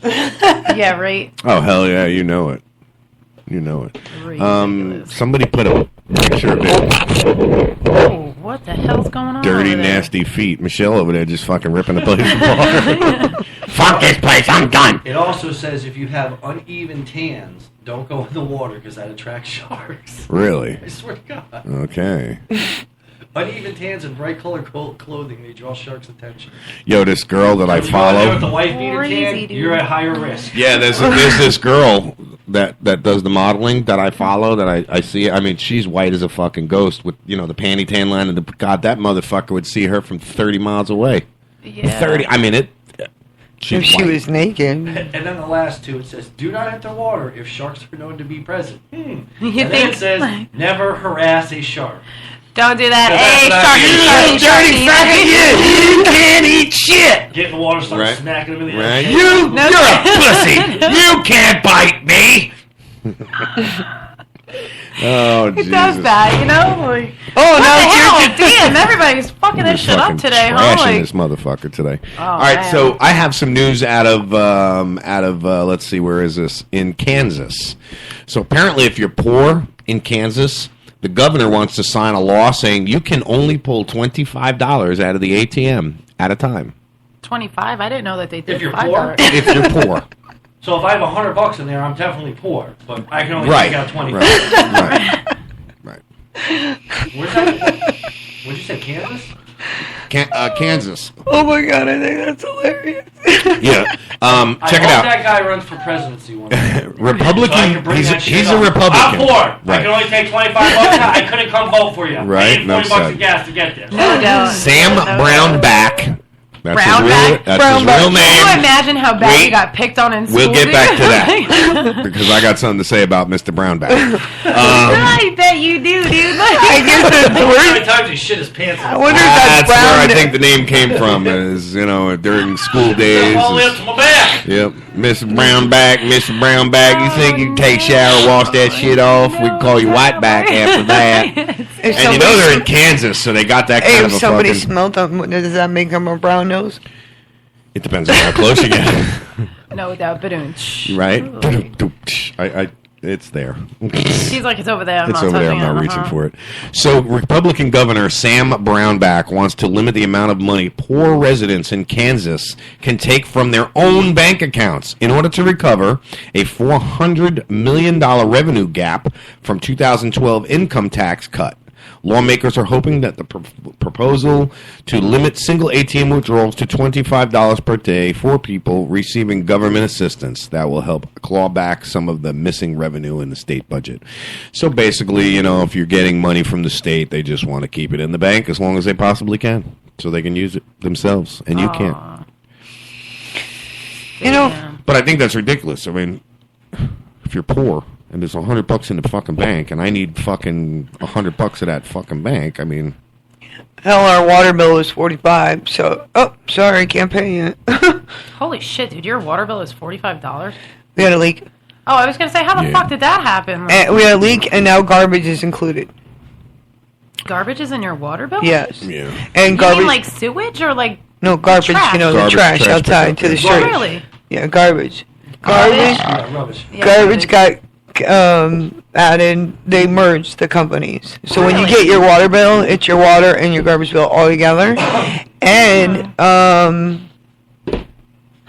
Yeah, right. Oh, hell yeah, you know it. You know it. Somebody put a picture of it. Oh, what the hell's going on? Dirty, over there? nasty feet. Michelle over there just fucking ripping the place apart. Fuck this place, I'm done. It also says if you have uneven tans, don't go in the water because that attracts sharks. Really? I swear to God. Okay. Uneven tans and bright colored clothing, they draw sharks' attention. Yo, this girl that I If you go in there with the follow. white beater tan, you're at higher risk. Yeah, there's this girl that does the modeling that I follow that I see. I mean, she's white as a fucking ghost with, the panty tan line. And God, that motherfucker would see her from 30 miles away. Yeah. 30. I mean, it. If she was naked. And then the last two, it says, do not enter water if sharks are known to be present. And You then think- it says, never harass a shark. Don't do that. That's not Hey, you. sharky, You sharky, dirty sharky. faggot, You can't eat shit. Get in the water, start Right. smacking him in the Right? head. You're a pussy. You can't bite me. Oh, It Jesus. does that, you know? Like, Oh, what no, the hell? Damn, everybody's fucking this shit up Fucking today, huh? trashing Like, this motherfucker today. Oh, All right, man. so I have some news out of let's see, where is this? In Kansas. So apparently, if you're poor in Kansas, the governor wants to sign a law saying you can only pull $25 out of the ATM at a time 25? I didn't know that they did If you're $5. poor? if you're poor. So if I have $100 in there, I'm definitely poor, but I can only Right. take out 20. Right. Where's that? What'd you say, Kansas? Kansas. Oh my god, I think that's hilarious. Yeah. I Check it hope out. that guy runs for presidency one day. Republican. So I can bring that shit He's a up. Republican. I'm poor. I Right. can only take $25. I couldn't come vote for you. Right, I need no $40 said. of gas to get there. No doubt. Sam Brownback. That's his Brownback? real, that's his real Can you name. imagine how bad Wait. he got picked on in school? We'll get back to dude? that because I got something to say about Mr. Brownback. I bet you do, dude. I guess it's How worse. many times he shit his pants I on? wonder if that's That's where I brown. think the name came from. Is during school days. All the way up to my back. Yep, Mr. Brownback, Mr. Brownback. You think you can take a shower, wash that shit off? We can call you Whiteback after that. If And you know they're in Kansas, so they got that Hey, kind if of a somebody fucking. smelled them, does that make them a brown nose? It depends on how close you get. No doubt. But Right? It's there. He's like, it's over there. I'm It's not over there. touching I'm not it. reaching for it. So, Republican Governor Sam Brownback wants to limit the amount of money poor residents in Kansas can take from their own bank accounts in order to recover a $400 million revenue gap from 2012 income tax cut. Lawmakers are hoping that the proposal to limit single ATM withdrawals to $25 per day for people receiving government assistance that will help claw back some of the missing revenue in the state budget. So basically, if you're getting money from the state, they just want to keep it in the bank as long as they possibly can so they can use it themselves, and you can't. But I think that's ridiculous. I mean, if you're poor and there's $100 in the fucking bank, and I need fucking $100 of that fucking bank, I mean, Hell, our water bill is 45. So, sorry, can't pay you. Holy shit, dude! Your water bill is $45. We had a leak. Oh, I was gonna say, how the Yeah. fuck did that happen? We had a leak, and now garbage is included. Garbage is in your water bill? Yes. Yeah. And You garbage. mean like sewage or like No, garbage. trash? You know, Garbage, the trash trash outside pickup, to the yeah. street. Really? Yeah, garbage. Garbage? Rubbish. Yeah, Garbage got added. They merged the companies. So when you Really? get your water bill, it's your water and your garbage bill all together. And How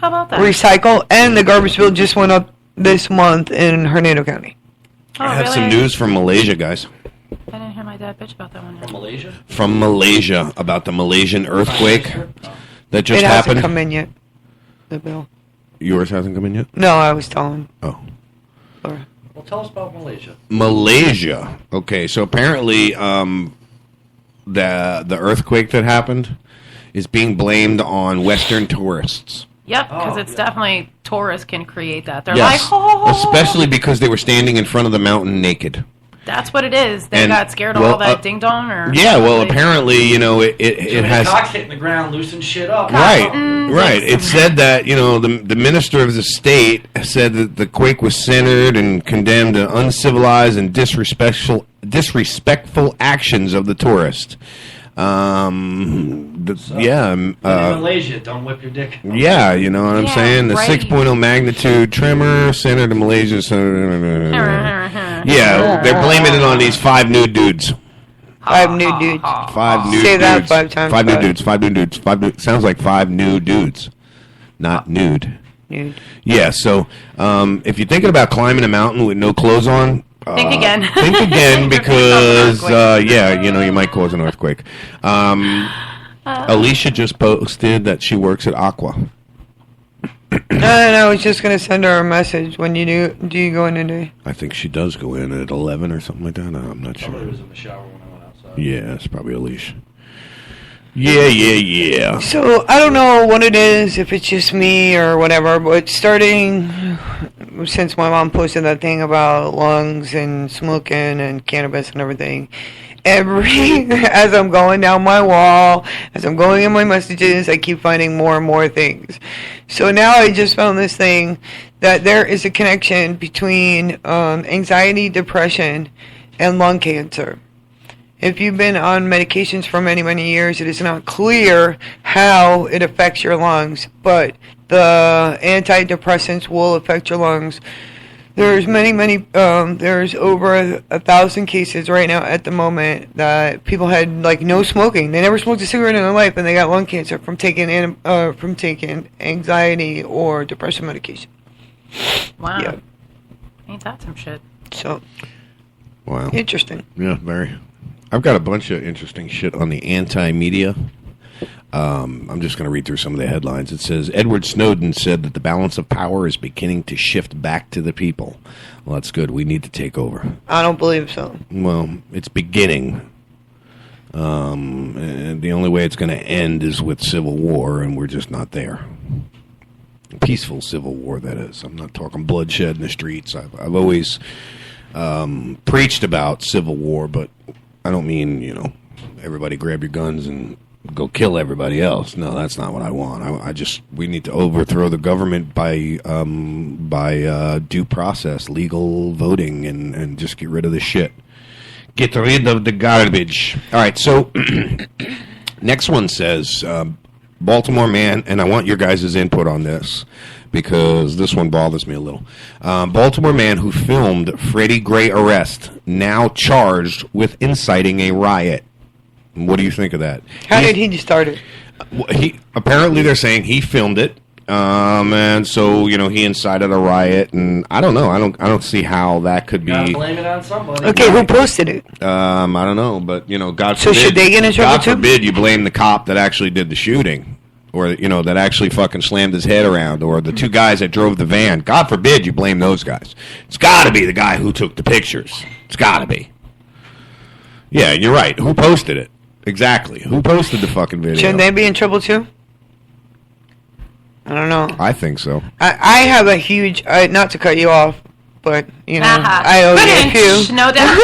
about that? recycle. And the garbage bill just went up this month in Hernando County. Oh, I have really? some news from Malaysia, guys. I didn't hear my dad bitch about that one. From Malaysia? From Malaysia about the Malaysian earthquake that just it hasn't happened. come in yet. The bill. Yours hasn't come in yet? No, I was telling. Oh. Laura. tell us about Malaysia. Malaysia. Okay, so apparently the earthquake that happened is being blamed on Western tourists. Yep, because it's definitely tourists can create that. They're Yes, like, oh, especially because they were standing in front of the mountain naked. that's what it is. They And, got scared of well, all that ding dong, or Yeah, well, apparently, you know, it has. Cock hitting the ground, loosen shit up. Right, right. It said that, you know, the minister of the state said that the quake was centered and condemned the uncivilized and disrespectful actions of the tourist. In Malaysia, don't whip your dick. Yeah, you know what I'm saying? The 6.0 magnitude tremor centered in Malaysia. Yeah, they're blaming it on these 5 nude dudes. 5 nude dudes. 5 nude dudes. Say that 5 times. 5 nude dudes. 5 nude dudes. Sounds like 5 nude dudes, not nude. Nude. Yeah. So, if you're thinking about climbing a mountain with no clothes on, think again. Think again because yeah, you know, you might cause an earthquake. Alicia just posted that she works at Aqua. I was just going to send her a message. When do you go in today? I think she does go in at 11 or something like that. I'm not sure. Somebody was in the shower when I went outside. Yeah, it's probably Alicia. Yeah. So, I don't know what it is, if it's just me or whatever, but starting since my mom posted that thing about lungs and smoking and cannabis and everything, as I'm going down my wall, as I'm going in my messages, I keep finding more and more things. So now I just found this thing that there is a connection between anxiety, depression, and lung cancer. If you've been on medications for many, many years, it is not clear how it affects your lungs, but the antidepressants will affect your lungs. There's there's over 1,000 cases right now at the moment that people had like no smoking. They never smoked a cigarette in their life, and they got lung cancer from taking anxiety or depression medication. Wow. Yeah. Ain't that some shit? So. Wow. Interesting. Yeah, very. I've got a bunch of interesting shit on the anti-media. I'm just going to read through some of the headlines. It says, Edward Snowden said that the balance of power is beginning to shift back to the people. Well, that's good. We need to take over. I don't believe so. Well, it's beginning. And the only way it's going to end is with civil war, and we're just not there. Peaceful civil war, that is. I'm not talking bloodshed in the streets. I've always preached about civil war, but I don't mean, you know, everybody grab your guns and go kill everybody else. No, that's not what I want. We need to overthrow the government by due process, legal voting, and just get rid of the shit. Get rid of the garbage. All right, so next one says, Baltimore man, and I want your guys' input on this because this one bothers me a little. Baltimore man who filmed Freddie Gray arrest now charged with inciting a riot. What do you think of that? How did he start it? Apparently they're saying he filmed it, and so you know he incited a riot, and I don't know. I don't see how that could be. Gotta blame it on somebody. Okay, who posted it? I don't know, but you know, God So forbid. should they get in trouble God too? forbid you blame the cop that actually did the shooting, or you know that actually fucking slammed his head around, or the 2 guys that drove the van. God forbid you blame those guys. It's got to be the guy who took the pictures. It's got to be. Yeah, you're right. Who posted it? Exactly. Who posted the fucking video? Shouldn't they be in trouble too? I don't know. I think so. I have a huge, not to cut you off, but, you know, I owe you a few. No doubt.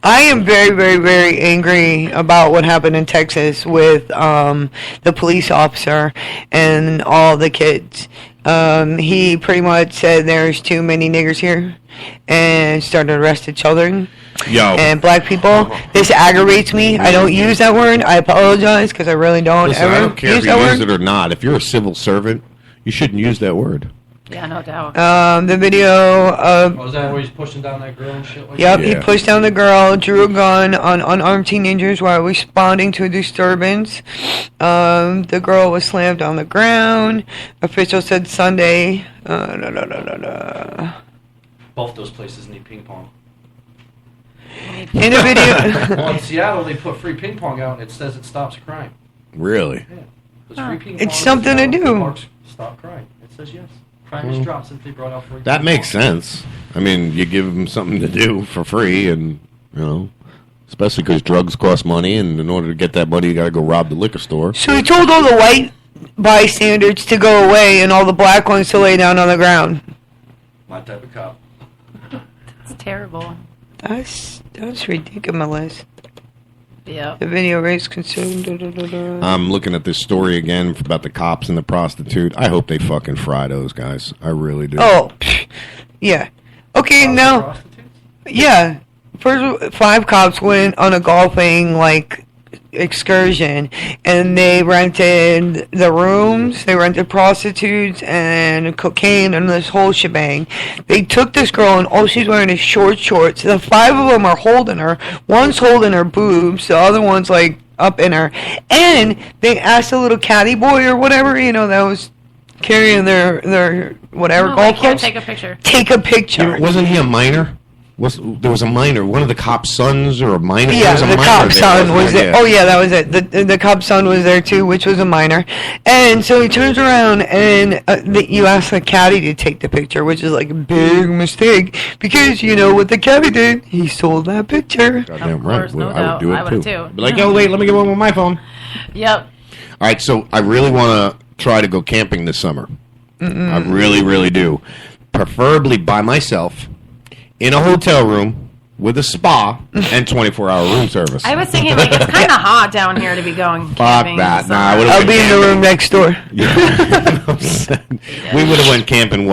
I am very, very, very angry about what happened in Texas with the police officer and all the kids. He pretty much said there's too many niggers here and started arresting children. And black people. This aggravates me. I don't use that word. I apologize because I really don't Listen, ever I don't care use if you that use word. it or not. If you're a civil servant, you shouldn't use that word. Yeah, no doubt. The video of... Was that where he's pushing down that girl and shit like Yep, that? he pushed down the girl, drew a gun on unarmed teenagers while responding to a disturbance. The girl was slammed on the ground. Officials said Sunday. Both those places need ping pong. In the video... Well, in Seattle, they put free ping pong out, and it says it stops crime. Really? Yeah. There's free ping pong It's something to do. Parks stop crime. It says yes. Crime has dropped since they brought out free That ping makes pong. sense. I mean, you give them something to do for free, and especially because drugs cost money, and in order to get that money, you got to go rob the liquor store. So he told all the white bystanders to go away, and all the black ones to lay down on the ground. My type of cop. It's terrible. That's ridiculous. Yeah. The video race consumed. I'm looking at this story again about the cops and the prostitute. I hope they fucking fry those guys. I really do. Oh, yeah. Okay, now. Yeah. First, 5 cops went on a golfing, excursion, and they rented the rooms, they rented prostitutes and cocaine and this whole shebang. They took this girl, and all she's wearing is short shorts. The 5 of them are holding her. One's holding her boobs, the other one's up in her. And they asked a little caddy boy or whatever, that was carrying their whatever golf clubs. Take a picture. Take a picture. Wasn't he a minor? There was a minor, one of the cop's sons or a minor? Yeah, the cop's son was there. Oh, yeah, that was it. The cop's son was there, too, which was a minor. And so he turns around, and you ask the caddy to take the picture, which is a big mistake, because, what the caddy did? He sold that picture. Goddamn right. No I would do doubt. it, too. Be like, oh, wait, let me get one with my phone. Yep. All right, so I really want to try to go camping this summer. I really, really do. Preferably by myself. In a hotel room with a spa and 24-hour room service. I was thinking, it's kind of hot down here to be going camping. Fuck that. Nah, I'll be in the room next door. We would have went camping,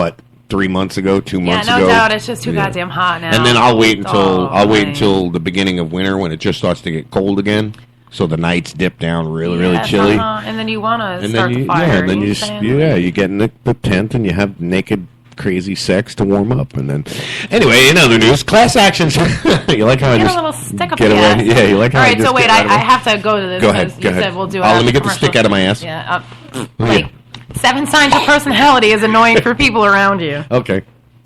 3 months ago, 2 months ago? Yeah, no doubt. It's just too goddamn hot now. And then I'll wait until the beginning of winter when it just starts to get cold again. So the nights dip down really chilly. And then you want to start the fire. Yeah, and then you get in the tent and you have naked crazy sex to warm up, and then anyway, in other news, class actions. You like how I just a little stick up get the away? ass. Yeah, you like how all I right, just so wait, I have to go to this. Go ahead. You said we'll do it. Let me get the stick out of my ass. Yeah. Wait. 7 signs your personality is annoying for people around you. Okay.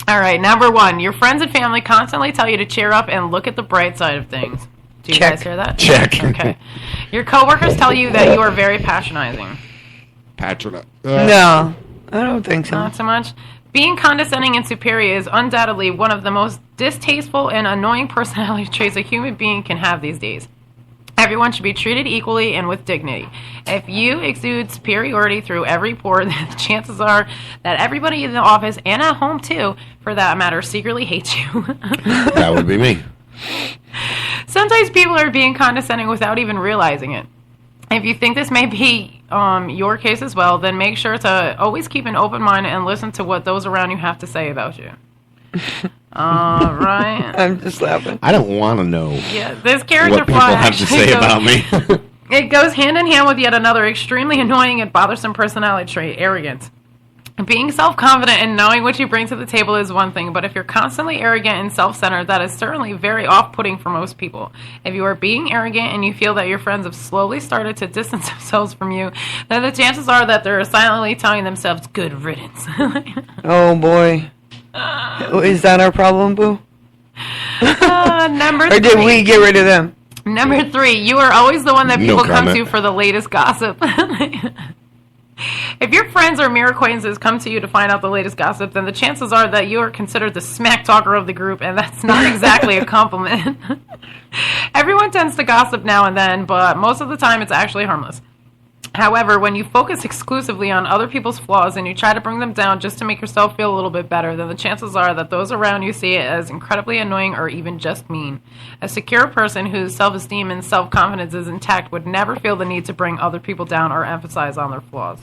All right, number 1, your friends and family constantly tell you to cheer up and look at the bright side of things. Do you guys hear that? Check. Okay. Your coworkers tell you that you are very patronizing. No, I don't think so. Not so much. Being condescending and superior is undoubtedly one of the most distasteful and annoying personality traits a human being can have these days. Everyone should be treated equally and with dignity. If you exude superiority through every pore, the chances are that everybody in the office, and at home too, for that matter, secretly hates you. That would be me. Sometimes people are being condescending without even realizing it. If you think this may be your case as well, then make sure to always keep an open mind and listen to what those around you have to say about you. All right. I'm just laughing. I don't want to know. Yeah, this character what people have to say about me. It goes hand in hand with yet another extremely annoying and bothersome personality trait: arrogance. Being self-confident and knowing what you bring to the table is one thing, but if you're constantly arrogant and self-centered, that is certainly very off-putting for most people. If you are being arrogant and you feel that your friends have slowly started to distance themselves from you, then the chances are that they're silently telling themselves good riddance. Oh, boy. Is that our problem, Boo? Number 3. Or did we get rid of them? Number 3, you are always the one that people come to for the latest gossip. If your friends or mere acquaintances come to you to find out the latest gossip, then the chances are that you are considered the smack talker of the group, and that's not exactly a compliment. Everyone tends to gossip now and then, but most of the time it's actually harmless. However, when you focus exclusively on other people's flaws and you try to bring them down just to make yourself feel a little bit better, then the chances are that those around you see it as incredibly annoying or even just mean. A secure person whose self-esteem and self-confidence is intact would never feel the need to bring other people down or emphasize on their flaws.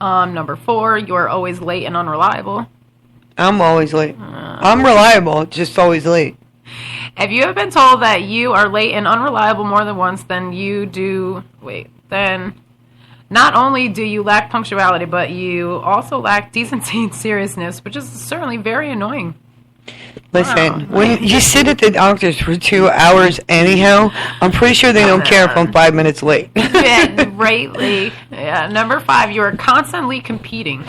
Number 4, you are always late and unreliable. I'm always late. I'm reliable, just always late. If you have been told that you are late and unreliable more than once, then then not only do you lack punctuality, but you also lack decency and seriousness, which is certainly very annoying. Listen, when you sit at the doctor's for 2 hours anyhow, I'm pretty sure they don't care if I'm 5 minutes late. Yeah, rightly. Yeah. Number 5, you are constantly competing.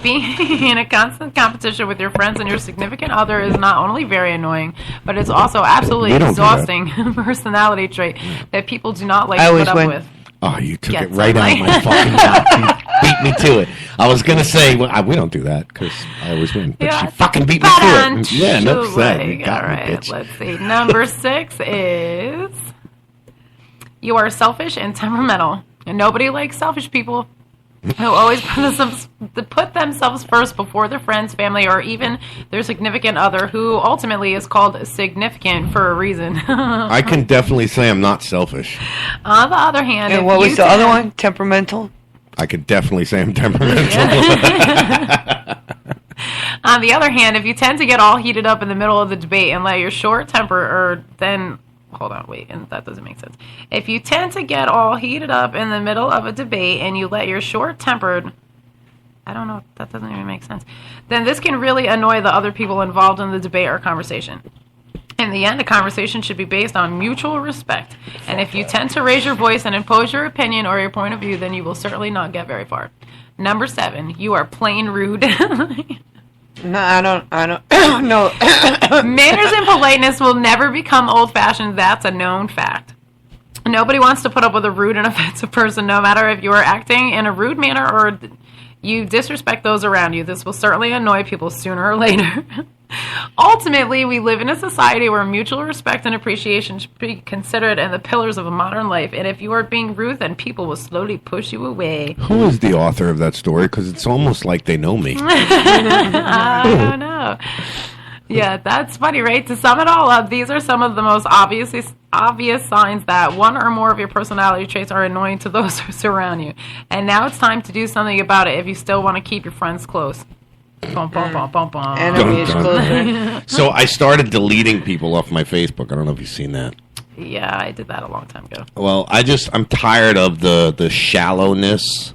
Being in a constant competition with your friends and your significant other is not only very annoying, but it's also absolutely exhausting personality trait that people do not like to put up with. Oh, you took it right out of my fucking mouth. You beat me to it. I was going to say, well, we don't do that because I always win. But she fucking beat me to it. Yeah, no upset. You got me, bitch. Let's see. Number 6 is you are selfish and temperamental. And nobody likes selfish people who always put themselves first before their friends, family, or even their significant other, who ultimately is called significant for a reason. I can definitely say I'm not selfish. On the other hand, and what was the other one? Temperamental? I could definitely say I'm temperamental. On the other hand, if you tend to get all heated up in the middle of the debate and let your short temper, and that doesn't make sense. If you tend to get all heated up in the middle of a debate and you let your short-tempered, I don't know, that doesn't even make sense, then this can really annoy the other people involved in the debate or conversation. In the end, a conversation should be based on mutual respect. And if you tend to raise your voice and impose your opinion or your point of view, then you will certainly not get very far. Number 7, you are plain rude. No, I don't. No. Manners and politeness will never become old-fashioned. That's a known fact. Nobody wants to put up with a rude and offensive person, no matter if you are acting in a rude manner or you disrespect those around you. This will certainly annoy people sooner or later. Ultimately, we live in a society where mutual respect and appreciation should be considered and the pillars of a modern life. And if you are being rude, then people will slowly push you away. Who is the author of that story? Because it's almost like they know me. I don't know. Yeah, that's funny, right? To sum it all up, these are some of the most obvious signs that one or more of your personality traits are annoying to those who surround you. And now it's time to do something about it if you still want to keep your friends close. Bum, bum, bum, bum, bum. Enemies closer. So I started deleting people off my Facebook. I don't know if you've seen that. Yeah, I did that a long time ago. Well, I'm tired of the shallowness.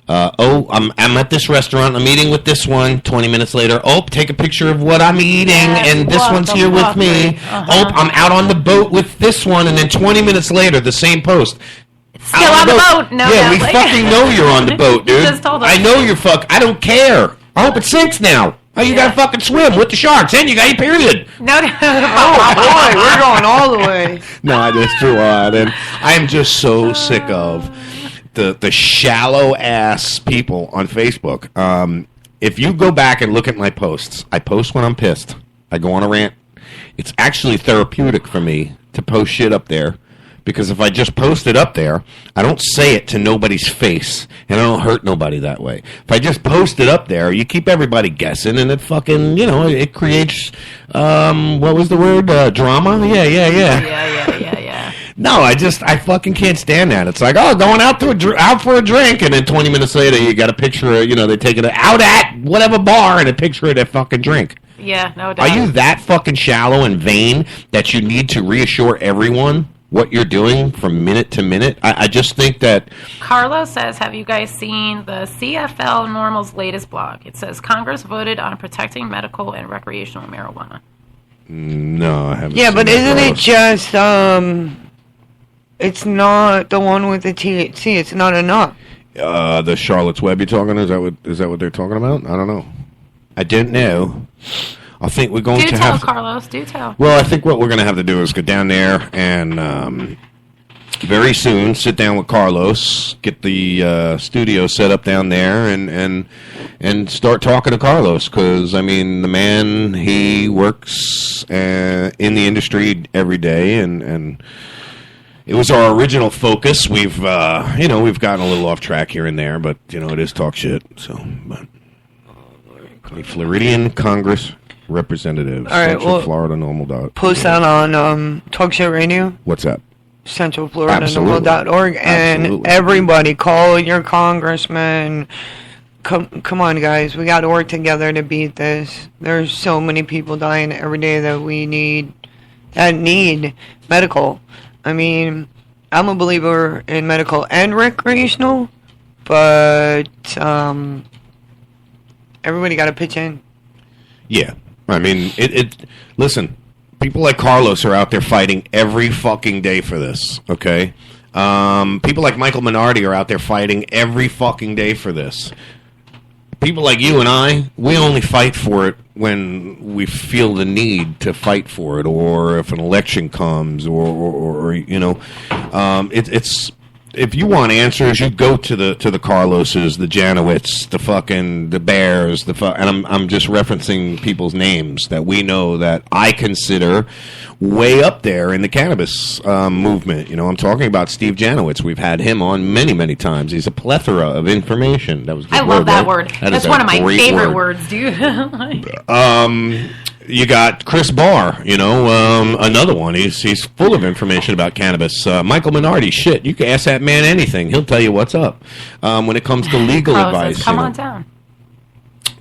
I'm at this restaurant. I'm eating with this one. 20 minutes later, take a picture of what I'm eating, and this one's here with me. I'm out on the boat with this one, and then 20 minutes later, the same post. Still on the boat. No, yeah, we fucking know you're on the boat, dude. Just told us. I know you're I don't care. I hope it sinks now. Oh, you gotta fucking swim with the sharks, and you got your period. No. Oh boy, we're going all the way. No, that's true. And I'm just so sick of the shallow ass people on Facebook. If you go back and look at my posts, I post when I'm pissed. I go on a rant. It's actually therapeutic for me to post shit up there. Because if I just post it up there, I don't say it to nobody's face, and I don't hurt nobody that way. If I just post it up there, you keep everybody guessing, and it fucking, it creates, what was the word? Drama? Yeah. No, I fucking can't stand that. It's like, going out for a drink, and then 20 minutes later, you got a picture of, they take it out at whatever bar, and a picture of that fucking drink. Yeah, no doubt. Are you that fucking shallow and vain that you need to reassure everyone what you're doing from minute to minute? I just think that... Carlos says, have you guys seen the CFL Normal's latest blog? It says, Congress voted on protecting medical and recreational marijuana. No, I haven't Yeah, seen but that, isn't Carlos. it just... it's not the one with the THC. It's not enough. The Charlotte's Web you're talking? Is that what they're talking about? I don't know. I didn't know. I think we're going to have... Do tell, Carlos. Do tell. Well, I think what we're going to have to do is go down there and very soon sit down with Carlos, get the studio set up down there, and start talking to Carlos. Because, the man, he works in the industry every day, and it was our original focus. We've gotten a little off track here and there, but, it is talk shit. So, but the Floridian Congress Representative, all right, Central Florida Normal. Post that on Talk Shit Radio. What's that? Central Florida Normal.org. And everybody, call your congressman. Come on, guys. We got to work together to beat this. There's so many people dying every day that need medical. I'm a believer in medical and recreational, but everybody got to pitch in. Yeah. Listen, people like Carlos are out there fighting every fucking day for this, okay? People like Michael Minardi are out there fighting every fucking day for this. People like you and I, we only fight for it when we feel the need to fight for it, or if an election comes, or it's if you want answers, you go to the Carloses, the Janowitz, the Bears, and I'm just referencing people's names that we know that I consider way up there in the cannabis movement. I'm talking about Steve Janowitz. We've had him on many, many times. He's a plethora of information. That was a good I love that right? word. That That's one of my favorite words, dude. You got Chris Barr, another one. He's full of information about cannabis. Michael Minardi, shit, you can ask that man anything. He'll tell you what's up. When it comes to legal advice. Come on down.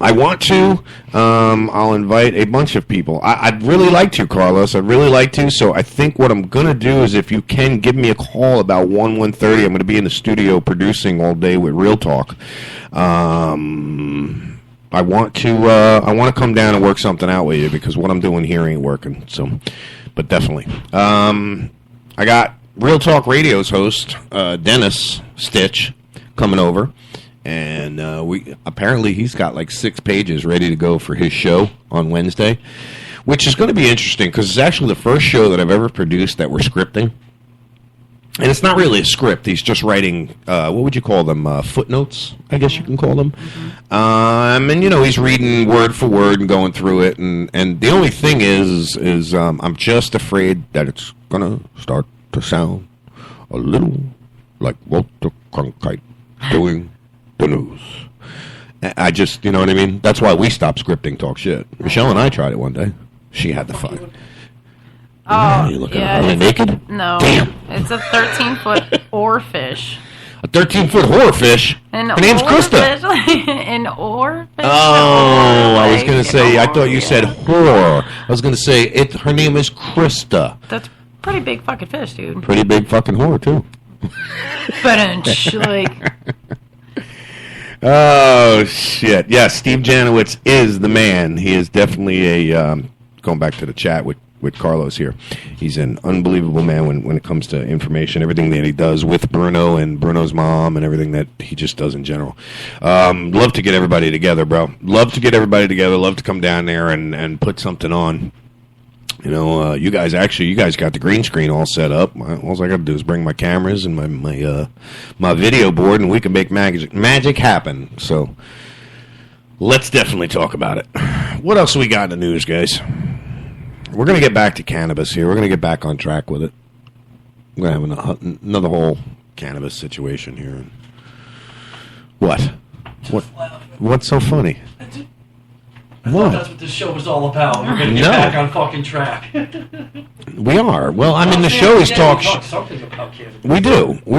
I want to. I'll invite a bunch of people. I'd really like to, Carlos. I'd really like to. So I think what I'm going to do is if you can give me a call about 1:30, I'm going to be in the studio producing all day with Real Talk. I want to come down and work something out with you because what I'm doing here ain't working. So, but definitely. I got Real Talk Radio's host, Dennis Stitch, coming over. And apparently he's got like 6 pages ready to go for his show on Wednesday, which is going to be interesting because it's actually the first show that I've ever produced that we're scripting. And it's not really a script. He's just writing, what would you call them, footnotes, I guess you can call them. And, he's reading word for word and going through it. And the only thing is I'm just afraid that it's going to start to sound a little like Walter Cronkite doing the news. I just, you know what I mean? That's why we stopped scripting Talk Shit. Michelle and I tried it one day. She had the fun. Oh, you looking yeah. Are they naked? No. Damn. It's a 13-foot oarfish. A 13-foot horrorfish? Her name's Krista. An oarfish? Oh, I was going to say, I thought you said horror. I was going to say, her name is Krista. That's a pretty big fucking fish, dude. Pretty big fucking horror, too. But, like... Oh, shit. Yeah, Steve Janowitz is the man. He is definitely going back to the chat with Carlos here. He's an unbelievable man when it comes to information, everything that he does with Bruno and Bruno's mom and everything that he just does in general. Love to get everybody together, bro. Love to get everybody together. Love to come down there and put something on. You guys got the green screen all set up. All I got to do is bring my cameras and my video board, and we can make magic happen. So let's definitely talk about it. What else we got in the news, guys? We're going to get back to cannabis here. We're going to get back on track with it. We're going to have another whole cannabis situation here. What? What's so funny? I thought that's what this show was all about. We're going to get back on fucking track. We are. Well, I mean, the show is talk something about cannabis. We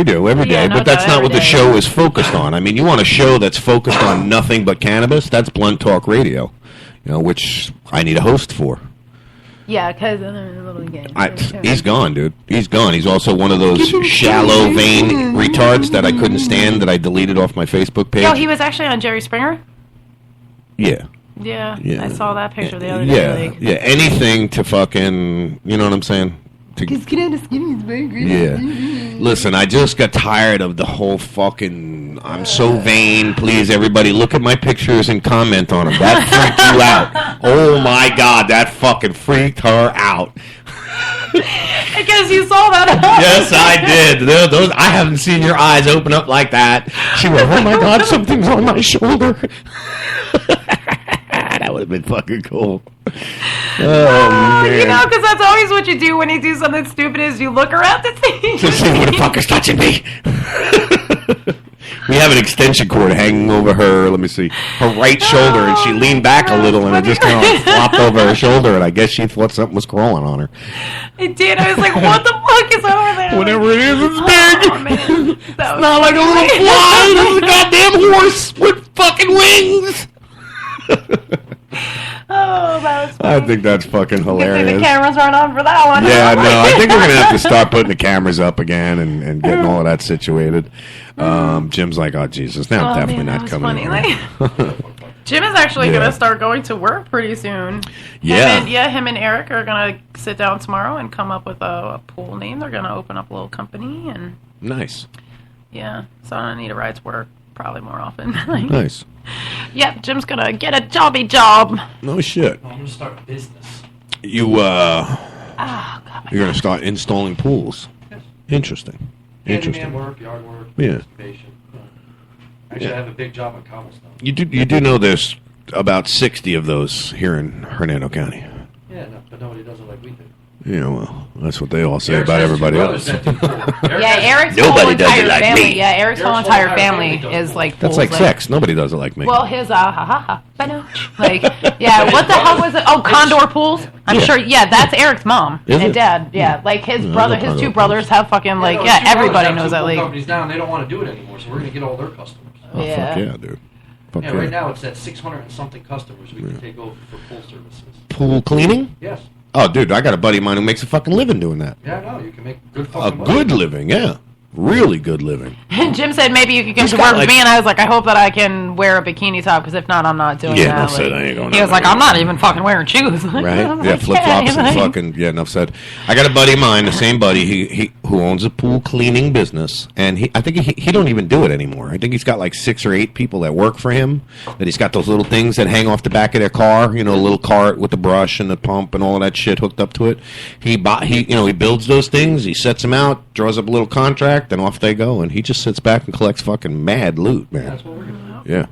do every day, but that's not what the show is focused on. I mean, you want a show that's focused on nothing but cannabis? That's Blunt Talk Radio, which I need a host for. Yeah, because little game. He's gone, dude. He's gone. He's also one of those shallow vein retards that I couldn't stand that I deleted off my Facebook page. Yo, he was actually on Jerry Springer? Yeah. Yeah, I saw that picture the other day. Yeah, anything to fucking, you know what I'm saying? Yeah. Listen, I just got tired of the whole fucking, I'm so vain, please everybody look at my pictures and comment on them. That freaked you out. Oh my God, that fucking freaked her out. I guess you saw that. Yes, I did. Those I haven't seen your eyes open up like that. She went, oh my God, something's on my shoulder. That would have been fucking cool. Oh, man. Because that's always what you do when you do something stupid is you look around to see. To see who the fuck is touching me. We have an extension cord hanging over her, let me see, her right shoulder, and she leaned back a little, and it just kind of flopped over her shoulder, and I guess she thought something was crawling on her. It did. I was like, what the fuck is over there? Whatever it is, it's big. Oh, man. It's not like a little fly. This is a goddamn horse with fucking wings. Oh, that was funny. I think that's fucking hilarious. The cameras aren't on for that one. Yeah, no, I think we're going to have to start putting the cameras up again and getting all of that situated. Jim's like, oh, Jesus, now I'm definitely not coming in. Jim is actually going to start going to work pretty soon. Yeah. Him and Eric are going to sit down tomorrow and come up with a pool name. They're going to open up a little company. And nice. Yeah, so I need a ride to work probably more often. Nice. Yep, Jim's going to get a jobby job. No shit. I'm going to start a business. You're going to start installing pools. Interesting. Interesting. Handyman work, yard work, Yeah. excavation. Actually, I have a big job on cobblestone. You do know there's about 60 of those here in Hernando County. Yeah, no, but nobody does it like we do. Yeah, well, that's what they all say Eric about has everybody two else. brothers that do pool. Yeah, Eric's Nobody whole does it entire like family. me. Yeah, Eric's whole entire family is like That's pools, like sex. Nobody does it like me. Well, his like yeah, what the hell was it? Oh, Condor Pools. I'm Yeah. sure. Yeah, that's Eric's mom Is and it? dad. Yeah, like his Yeah, I brother, know his Condor two brothers have fucking like no, yeah, his two brothers everybody have knows two that pool league. companies now, and they don't want to do it anymore, so we're going to get all their customers. Oh, Yeah. fuck yeah, dude. Fuck Yeah, yeah. right now it's at 600 and something customers we can take over for pool services. Pool cleaning? Yes. Oh, dude, I got a buddy of mine who makes a fucking living doing that. Yeah, no, you can make good A fucking money. good living, yeah. Really good living. Jim said maybe you could come He's to got, work with like- me, and I was like, I hope that I can wear a bikini top, because if not, I'm not doing Yeah, that. enough said. Like, I ain't going he out was like, there. I'm not even fucking wearing shoes. Right? I'm Yeah, like, flip flops like- and fucking enough said. I got a buddy of mine, the same buddy, he who owns a pool cleaning business, and I think he don't even do it anymore. I think he's got like 6 or 8 people that work for him. That he's got those little things that hang off the back of their car, a little cart with the brush and the pump and all of that shit hooked up to it. He builds those things, he sets them out, draws up a little contract, and off they go. And he just sits back and collects fucking mad loot, man. That's what we're going to do. Yeah.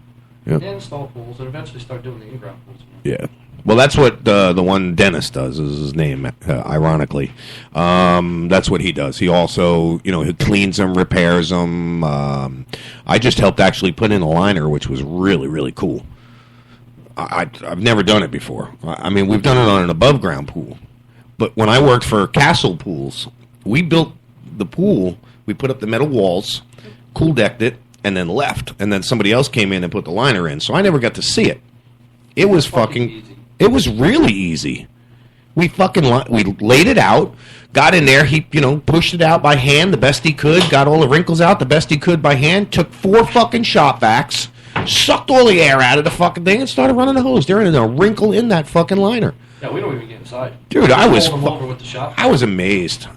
Yeah. And install pools and eventually start doing the in-ground pools. Yeah. Well, that's what the one Dennis does, is his name, ironically. That's what he does. He also, he cleans them, repairs them. I just helped actually put in a liner, which was really, really cool. I've never done it before. I mean, we've done it on an above-ground pool. But when I worked for Castle Pools, we built the pool, we put up the metal walls, cool decked it, and then left. And then somebody else came in and put the liner in. So I never got to see it. It was it was really easy. We laid it out, got in there, he, pushed it out by hand the best he could, got all the wrinkles out the best he could by hand, took 4 fucking shop vacs, sucked all the air out of the fucking thing, and started running the hose. There ain't a wrinkle in that fucking liner. Yeah, we don't even get inside. Dude, I was over with the shop. I was amazed.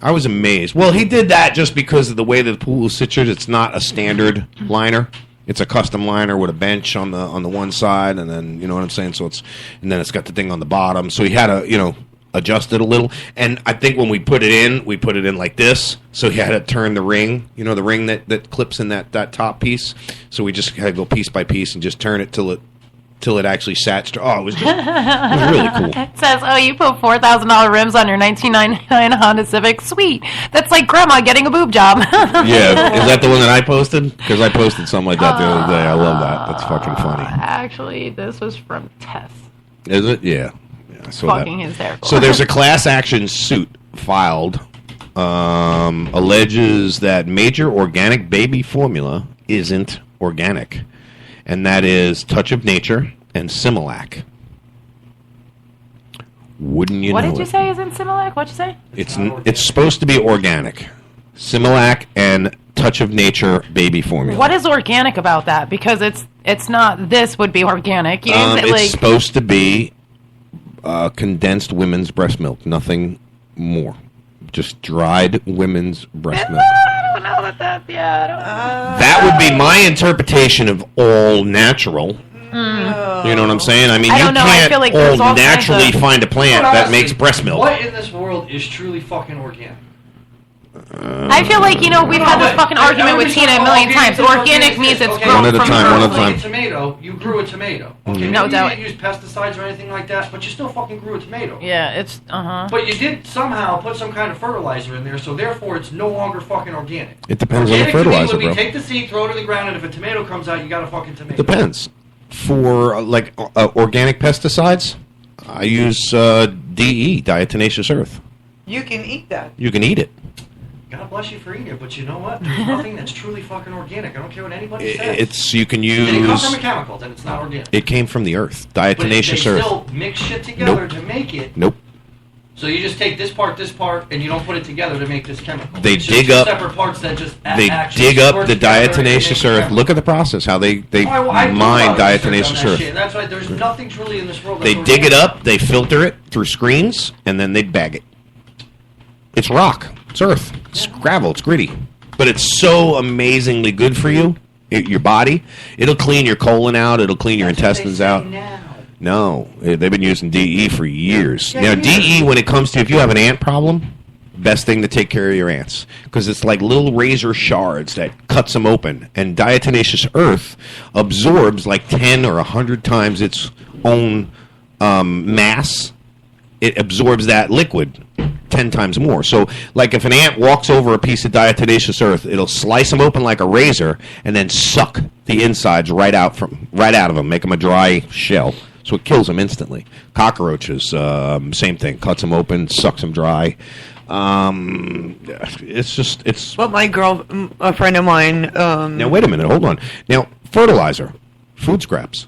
Well, he did that just because of the way the pool is situated. It's not a standard liner. It's a custom liner with a bench on the one side, and then you know what I'm saying. So then it's got the thing on the bottom. So he had to adjust it a little. And I think when we put it in like this. So he had to turn the ring, the ring that clips in that top piece. So we just had to go piece by piece and just turn it till it actually sat. It was really cool. It says, "Oh, you put $4,000 rims on your 1999 Honda Civic. Sweet. That's like Grandma getting a boob job." Yeah, is that the one that I posted? Because I posted something like that the other day. I love that. That's fucking funny. Actually, this was from Tess. Is it? Yeah. So fucking hysterical. So there's a class action suit filed. Alleges that major organic baby formula isn't organic. And that is Touch of Nature and Similac. Wouldn't you what know did you it? say is in Similac? What'd you say? It's supposed to be organic. Similac and Touch of Nature baby formula. What is organic about that? Because it's not. This would be organic. You didn't say, It's supposed to be condensed women's breast milk. Nothing more. Just dried women's breast milk. I don't know that. Yeah. I don't That would be my interpretation of all natural. You know what I'm saying? I mean, I you don't know. I can't feel like there's all all kinds naturally of- find a plant But that honestly, makes breast milk. What in this world is truly fucking organic? I feel like, we've had this fucking argument with Tina a million times. Organic means it's grown One at a from time, the one earth. at a time. Like a tomato, you grew a tomato. Okay, Mhm. No maybe doubt. You didn't use pesticides or anything like that, but you still fucking grew a tomato. Yeah, it's, But you did somehow put some kind of fertilizer in there, so therefore it's no longer fucking organic. It depends on the Organic to me fertilizer, would be bro. take the seed, throw it in the ground, and if a tomato comes out, you got a fucking tomato. Depends. For organic pesticides, I use DE, diatomaceous earth. You can eat that. You can eat it. God bless you for eating it, but you know what? There's nothing that's truly fucking organic. I don't care what anybody says. You can If it comes from use. a chemical, then it's not organic. It came from the earth, But they diatomaceous earth. still mix shit together to make it. Nope. So you just take this part, and you don't put it together to make this chemical. They It's just dig two up- separate parts that just They actually dig up work the together and make diatomaceous a earth. chemical. Look at the process, how they I do a lot mine of research on diatomaceous that earth. shit, and that's why there's nothing truly in this world. They that's dig it organic. up, they filter it through screens, and then they bag it. It's rock. It's earth. It's gravel. It's gritty. But it's so amazingly good for you, your body. It'll clean your colon out. It'll clean your intestines out. No, they've been using DE for years. Now, DE, when it comes to if you have an ant problem, best thing to take care of your ants because it's like little razor shards that cuts them open, and diatomaceous earth absorbs like 10 or 100 times its own mass. It absorbs that liquid 10 times more. So, like if an ant walks over a piece of diatomaceous earth, it'll slice them open like a razor and then suck the insides right out of them, make them a dry shell. So it kills them instantly. Cockroaches, same thing. Cuts them open, sucks them dry. It's. Well, a friend of mine. Now wait a minute, hold on. Now fertilizer, food scraps,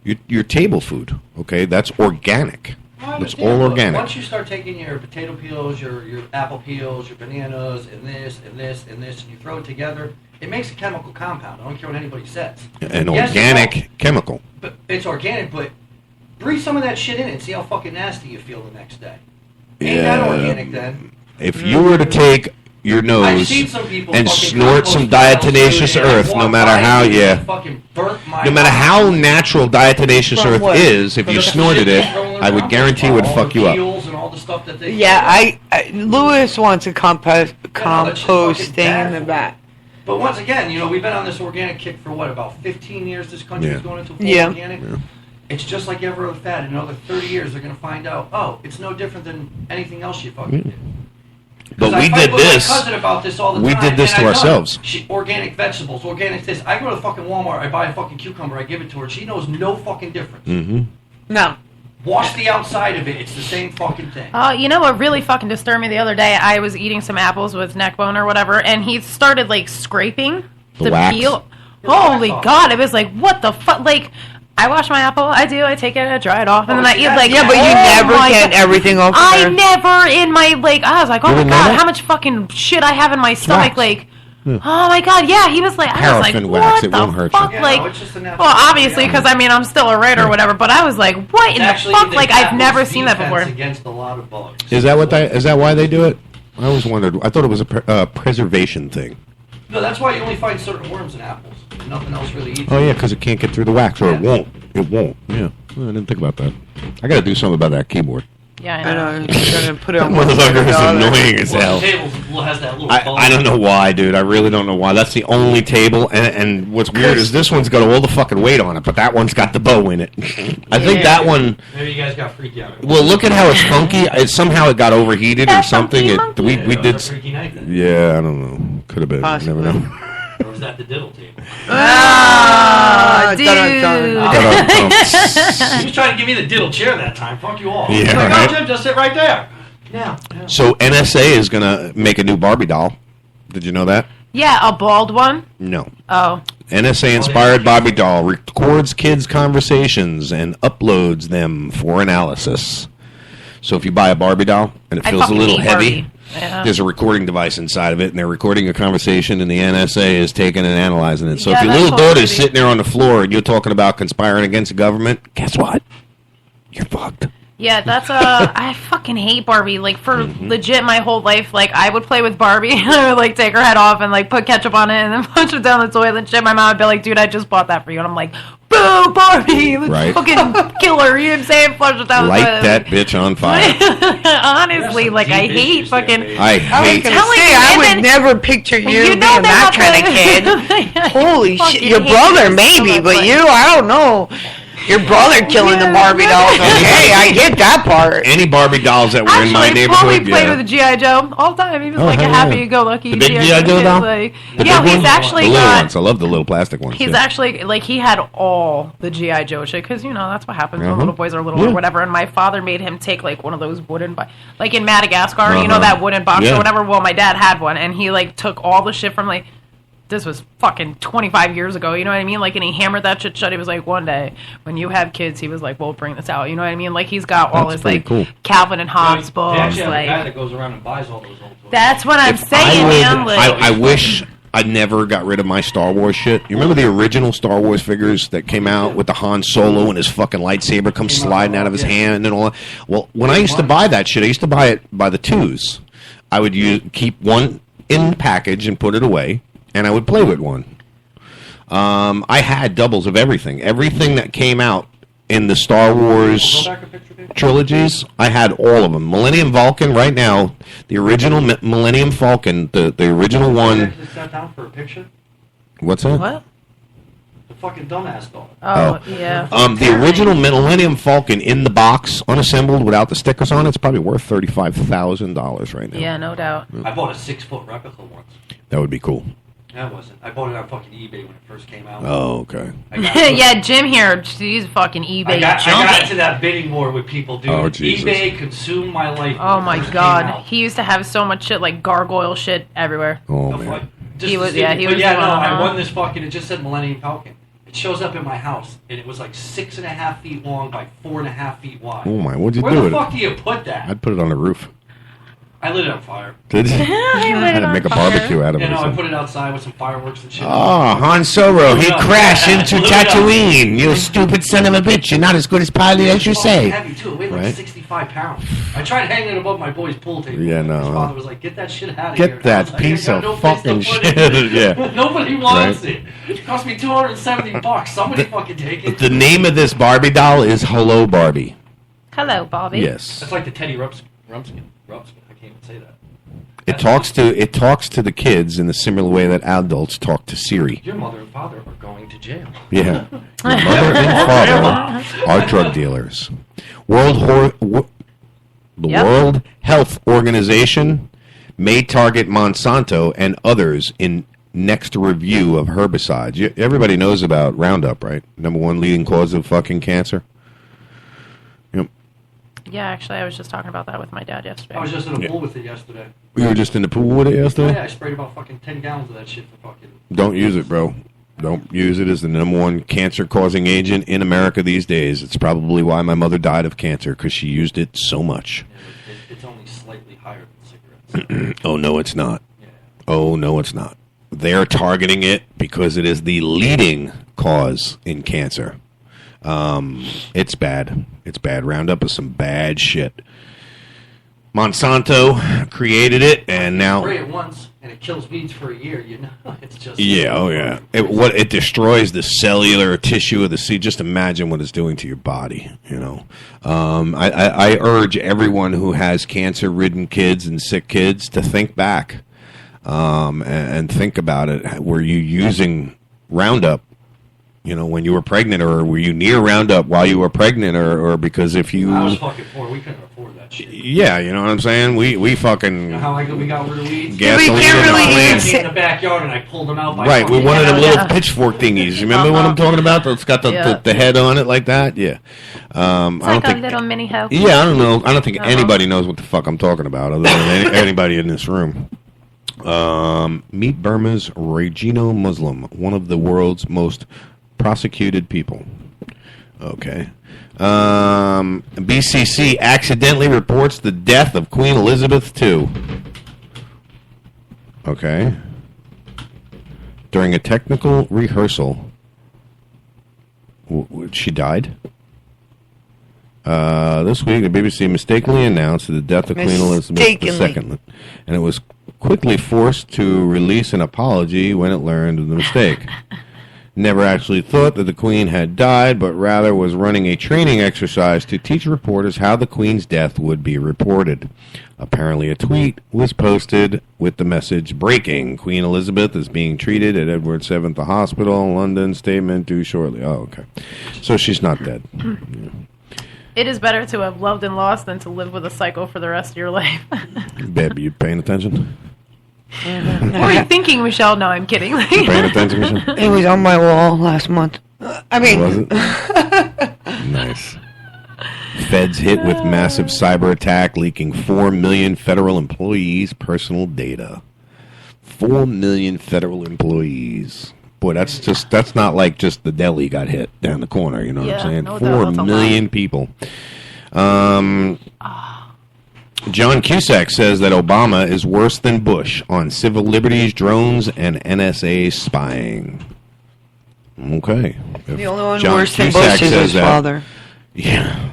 your table food. Okay, that's organic. It's all organic. Once you start taking your potato peels, your apple peels, your bananas, and this, and this, and this, and you throw it together, it makes a chemical compound. I don't care what anybody says. An organic chemical. But it's organic, but breathe some of that shit in it and see how fucking nasty you feel the next day. Ain't that organic then? If you were to take your nose and snort some diatomaceous earth, no matter how natural diatomaceous earth is, if you snorted it, I would guarantee it would fuck you up. Yeah, Lewis wants a compost thing in the back. But once again, we've been on this organic kick for about 15 years. This country is going into full organic. Yeah. It's just like every other fad. In another 30 years, they're going to find out, it's no different than anything else you fucking did. But we did this. We did this to ourselves. Organic vegetables, organic this. I go to the fucking Walmart, I buy a fucking cucumber, I give it to her. She knows no fucking difference. Mm-hmm. No. Wash the outside of it. It's the same fucking thing. You know what really fucking disturbed me the other day? I was eating some apples with neckbone or whatever, and he started scraping the peel. Holy God! It was like, what the fuck? I wash my apple. I take it, I dry it off, and then I eat but you never get everything off. I never in my I was like, oh my God, how much fucking shit I have in my stomach, Oh my God, yeah. He was like, I was like, what the fuck? Well, obviously, because I'm still a writer or whatever. But I was like, what in the fuck? I've never seen that before. Against a lot of bugs. Is that why they do it? I always wondered. I thought it was a preservation thing. No, that's why you only find certain worms in apples. Nothing else really eats. Oh yeah, because it can't get through the wax, or it won't. It won't. Yeah, well, I didn't think about that. I got to do something about that keyboard. Yeah, I know. I'm gonna put it on. Motherfucker is annoying as hell. I don't know why, dude. I really don't know why. That's the only table, and what's weird is this one's got all the fucking weight on it, but that one's got the bow in it. I think that one. Maybe you guys got freaked out. Well, look at how it's funky. Somehow it got overheated or something. We did. Yeah, I don't know. Could have been. Possibly. Never know. Or was that the diddle table? Dude. He was trying to give me the diddle chair that time. Fuck you all. Yeah, right. Jim, just sit right there. Yeah. So NSA is going to make a new Barbie doll. Did you know that? Yeah, a bald one? No. Oh. NSA-inspired Barbie doll records kids' conversations and uploads them for analysis. So if you buy a Barbie doll and it feels a little heavy, there's a recording device inside of it, and they're recording a conversation, and the NSA is taking and analyzing it. So if your little daughter's sitting there on the floor and you're talking about conspiring against the government, guess what? You're fucked. Yeah, that's I fucking hate Barbie. For legit my whole life, I would play with Barbie and I would take her head off and put ketchup on it and then punch it down the toilet and shit. My mom would be like, dude, I just bought that for you. And I'm like, boo, Barbie, let's fucking kill her. You know what I'm saying? Flush it down the toilet. Light that bitch on fire. Honestly, I hate fucking. I would never picture you being that kind of kid. Holy shit. Your brother, maybe, but you, I don't know. Your brother killing the Barbie dolls. Okay, I get that part. Any Barbie dolls that were in my neighborhood, Paulie played with a G.I. Joe all the time. He was a happy-go-lucky the big G.I. Joe doll? He's actually the little ones. I love the little plastic ones. He's actually, he had all the G.I. Joe shit, because, that's what happens when little boys are little or whatever, and my father made him take, one of those wooden, in Madagascar, that wooden box or whatever. Well, my dad had one, and he, took all the shit from, this was fucking 25 years ago, you know what I mean? And he hammered that shit shut. He was like, one day, when you have kids, he was like, we'll bring this out, you know what I mean? He's got all his, cool. Calvin and Hobbes books. They actually have a guy that goes around and buys all those old toys. That's what I'm saying, man. I wish I never got rid of my Star Wars shit. You remember the original Star Wars figures that came out with the Han Solo and his fucking lightsaber comes sliding out of his hand and all that? Well, when I used to buy that shit, I used to buy it by the twos. I would keep one in the package and put it away, and I would play with one. I had doubles of everything. Everything that came out in the Star Wars trilogies. I had all of them. Millennium Falcon right now, the original Millennium Falcon, the original one. Sat down for a picture? What's that? What? The fucking dumbass dog. Oh, yeah. The original Millennium Falcon in the box, unassembled, without the stickers on it, it's probably worth $35,000 right now. Yeah, no doubt. I bought a 6-foot replica once. That would be cool. That wasn't. I bought it on fucking eBay when it first came out. Oh, okay. Yeah, Jim here, he's fucking eBay I got jumping. into that bidding war with people, dude. Oh, Jesus. eBay consumed my life. Oh when it my first god, came out. he used to have so much shit like gargoyle shit everywhere. Oh man. Just He was, to see yeah, it. he But was. yeah, no, one, I won this fucking. It just said Millennium Falcon. It shows up in my house, and it was like 6.5 feet long by 4.5 feet wide. Oh my, what'd you Where do the with fuck it? do you put that? I'd put it on the roof. I lit it on fire. Did you? I lit Had it to on make a fire. barbecue out of it. You or know, I something. put it outside with some fireworks and shit. Oh, Han Solo, he No. crashed into Blew it up. Tatooine. You stupid son of a bitch. You're not as good as pilot as you say. Heavy too. It weighed like Right? 65 pounds. I tried hanging it above my boy's pool table. Yeah, no, His huh? father was like, "Get that shit out of here." Get And I that was like, piece "I got of no place to fucking put shit. it." Yeah. Nobody wants Right. it. It cost me $270. Somebody fucking take it. The name of this Barbie doll is Hello Barbie. Hello, Bobby. Yes. That's like the Teddy Rumpskin. I can't even say that. It talks to the kids in the similar way that adults talk to Siri. Your mother and father are going to jail. Yeah. Your mother and father are drug dealers. The World Health Organization may target Monsanto and others in next review of herbicides. Everybody knows about Roundup, right? #1 leading cause of fucking cancer. Yep. Yeah, actually, I was just talking about that with my dad yesterday. I was just in a pool with it yesterday. You were just in the pool with it Yeah, yesterday? I sprayed about fucking 10 gallons of that shit for fucking... Don't use it, bro. Don't use it as the #1 cancer-causing agent in America these days. It's probably why my mother died of cancer, because she used it so much. Yeah, it's only slightly higher than cigarettes. Oh, no, it's not. Oh, no, it's not. They're targeting it because it is the leading cause in cancer. It's bad. It's bad. Roundup is some bad shit. Monsanto created it, and now... Spray it once, and it kills weeds for a year, you know? It's just... Yeah, oh yeah. It destroys the cellular tissue of the seed. Just imagine what it's doing to your body, you know. I urge everyone who has cancer-ridden kids and sick kids to think back and think about it. Were you using Roundup, you know, when you were pregnant, or were you near Roundup while you were pregnant, or because if you... I was fucking poor. We couldn't afford that shit. Yeah, you know what I'm saying? We fucking... You know how we got rid of weeds? Gasoline we in the really plant. in the backyard, and I pulled them out by Right, with fucking- one of the little pitchfork thingies. You remember what I'm talking about? It's got the head on it like that? Yeah. It's I don't like a think... little mini hoe. Yeah, I don't know. I don't think anybody knows what the fuck I'm talking about other than anybody in this room. Meet Burma's Regino Muslim, one of the world's most prosecuted people. Okay. BCC accidentally reports the death of Queen Elizabeth II. Okay. During a technical rehearsal. She died? This week, the BBC mistakenly announced the death of Queen Elizabeth II, and it was quickly forced to release an apology when it learned of the mistake. Never actually thought that the Queen had died, but rather was running a training exercise to teach reporters how the Queen's death would be reported. Apparently, a tweet was posted with the message, "Breaking, Queen Elizabeth is being treated at Edward VII Hospital, London, statement due shortly." Oh, okay. So she's not dead. It is better to have loved and lost than to live with a psycho for the rest of your life. Babe, you paying attention? What were you thinking, Michelle? No, I'm kidding. You paying attention, Michelle? It was on my wall last month. I mean... Was it? Nice. Feds hit with massive cyber attack, leaking 4 million federal employees' personal data. 4 million federal employees. Boy, that's not like just the deli got hit down the corner, you know what I'm saying? No 4 million people. John Cusack says that Obama is worse than Bush on civil liberties, drones, and NSA spying. Okay. If The only one John worse than Cusack Bush is says his that- father. Yeah.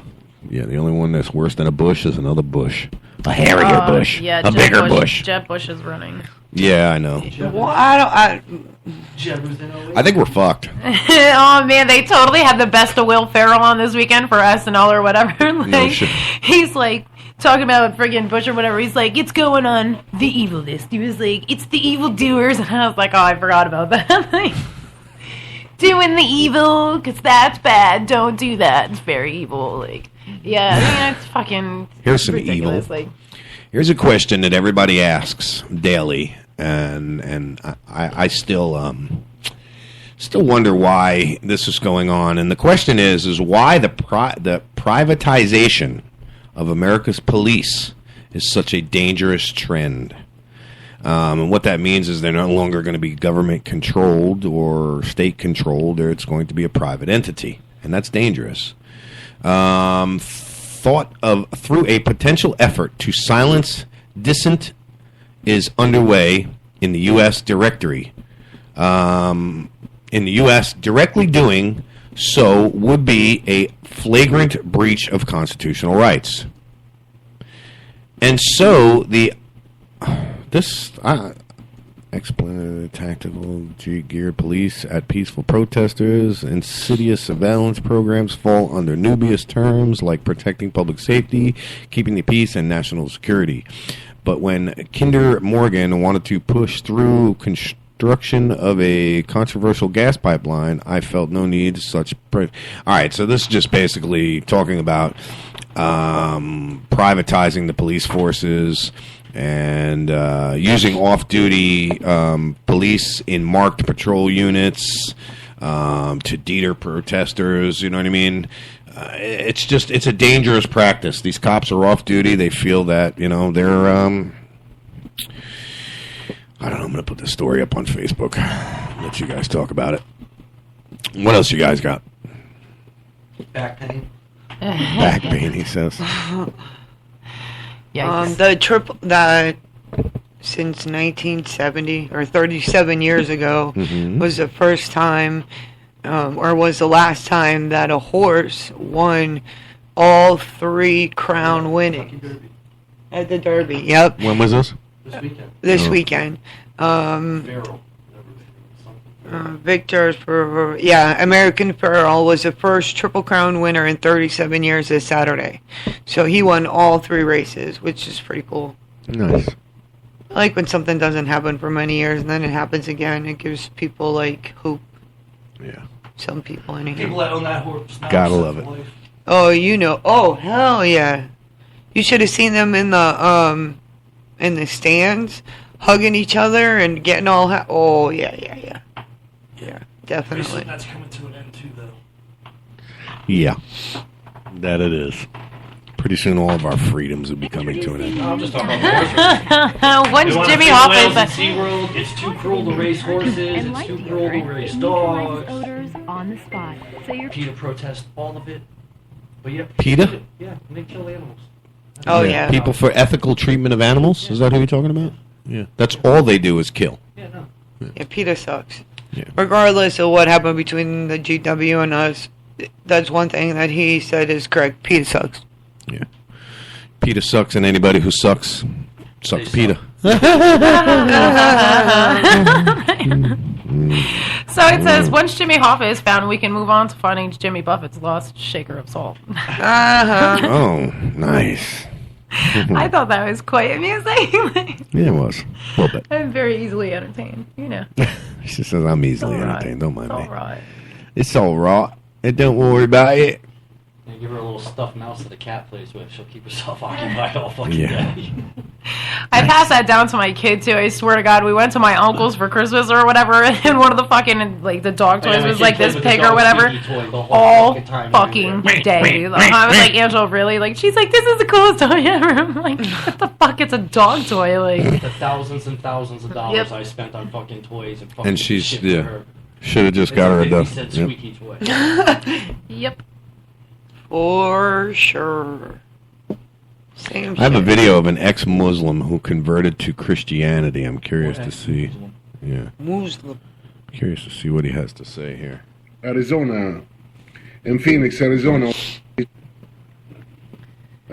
Yeah, the only one that's worse than a Bush is another Bush. A hairier Bush. Yeah, a bigger Bush. Jeb Bush is running. Yeah, I know. Well, I think we're fucked. Oh man, they totally had the best of Will Ferrell on this weekend for SNL or whatever. No shit. He's like talking about friggin' Bush or whatever. He's like, it's going on the evil list. He was like, it's the evil doers, and I was like, oh, I forgot about that. Like, doing the evil, because that's bad. Don't do that. It's very evil. Like, yeah, I mean, it's fucking Here's some ridiculous. evil. Like, Here's a question that everybody asks daily, and I still wonder why this is going on. And the question is why the privatization of America's police is such a dangerous trend. And what that means is they're no longer going to be government controlled or state controlled, or it's going to be a private entity, and that's dangerous. Thought of through a potential effort to silence dissent is underway in the U.S. directory. In the U.S., directly doing so would be a flagrant breach of constitutional rights. And so this explanatory tactical geared police at peaceful protesters, insidious surveillance programs fall under dubious terms like protecting public safety, keeping the peace, and national security. But when Kinder Morgan wanted to push through construction of a controversial gas pipeline, I felt no need such. All right, so this is just basically talking about privatizing the police forces and using off-duty police in marked patrol units to deter protesters. You know what I mean? It's a dangerous practice. These cops are off-duty. They feel that, they're I don't know. I'm going to put this story up on Facebook. Let you guys talk about it. What else you guys got? Back pain. Back pain, he says. The trip that since 1970 or 37 years ago was the first time, or was the last time that a horse won all 3 crown winnings at the Derby. Yep. When was this? This weekend. This weekend. American Pharoah was the first Triple Crown winner in 37 years this Saturday. So he won all 3 races, which is pretty cool. Nice. I like when something doesn't happen for many years and then it happens again. It gives people, hope. Yeah. Some people, anyhow. People that own that horse. Gotta love it. Oh, Oh, hell yeah. You should have seen them in the stands, hugging each other and getting all... oh, yeah. Yeah, definitely. That's coming to an end too, though. Yeah, that it is. Pretty soon, all of our freedoms will be coming to an end. I'm just talking about When's Jimmy Hoffa? SeaWorld, it's too cruel to race horses. It's too cruel to race dogs. On the spot. PETA protest all of it. But yeah, PETA? Yeah, and they kill animals. Oh yeah. People for ethical treatment of animals. Is that who you're talking about? Yeah. That's all they do is kill. Yeah, no. Yeah, PETA sucks. Yeah. Regardless of what happened between the GW and us, that's one thing that he said is correct. PETA sucks. Yeah. PETA sucks, and anybody who sucks PETA. So it says, once Jimmy Hoffa is found, we can move on to finding Jimmy Buffett's lost shaker of salt. Oh, nice. I thought that was quite amusing. Yeah, it was. A little bit. I'm very easily entertained, She says I'm easily entertained. Don't mind me. All right. It's all right. And don't worry about it. Yeah, give her a little stuffed mouse that the cat plays with. She'll keep herself occupied all fucking day. I passed that down to my kid too. I swear to God, we went to my uncle's for Christmas or whatever, and one of the fucking the dog toys was like this pig or whatever. All fucking day. I was like, Angela, really? She's like, this is the coolest toy ever. I'm like, what the fuck? It's a dog toy. The thousands and thousands of dollars I spent on fucking toys and fucking she's shit for her. Should have just got her a dog. Squeaky toy. Yep. For sure. Same I have a video of an ex-Muslim who converted to Christianity. I'm curious to see. Yeah. Muslim. Curious to see what he has to say here. Arizona. In Phoenix, Arizona.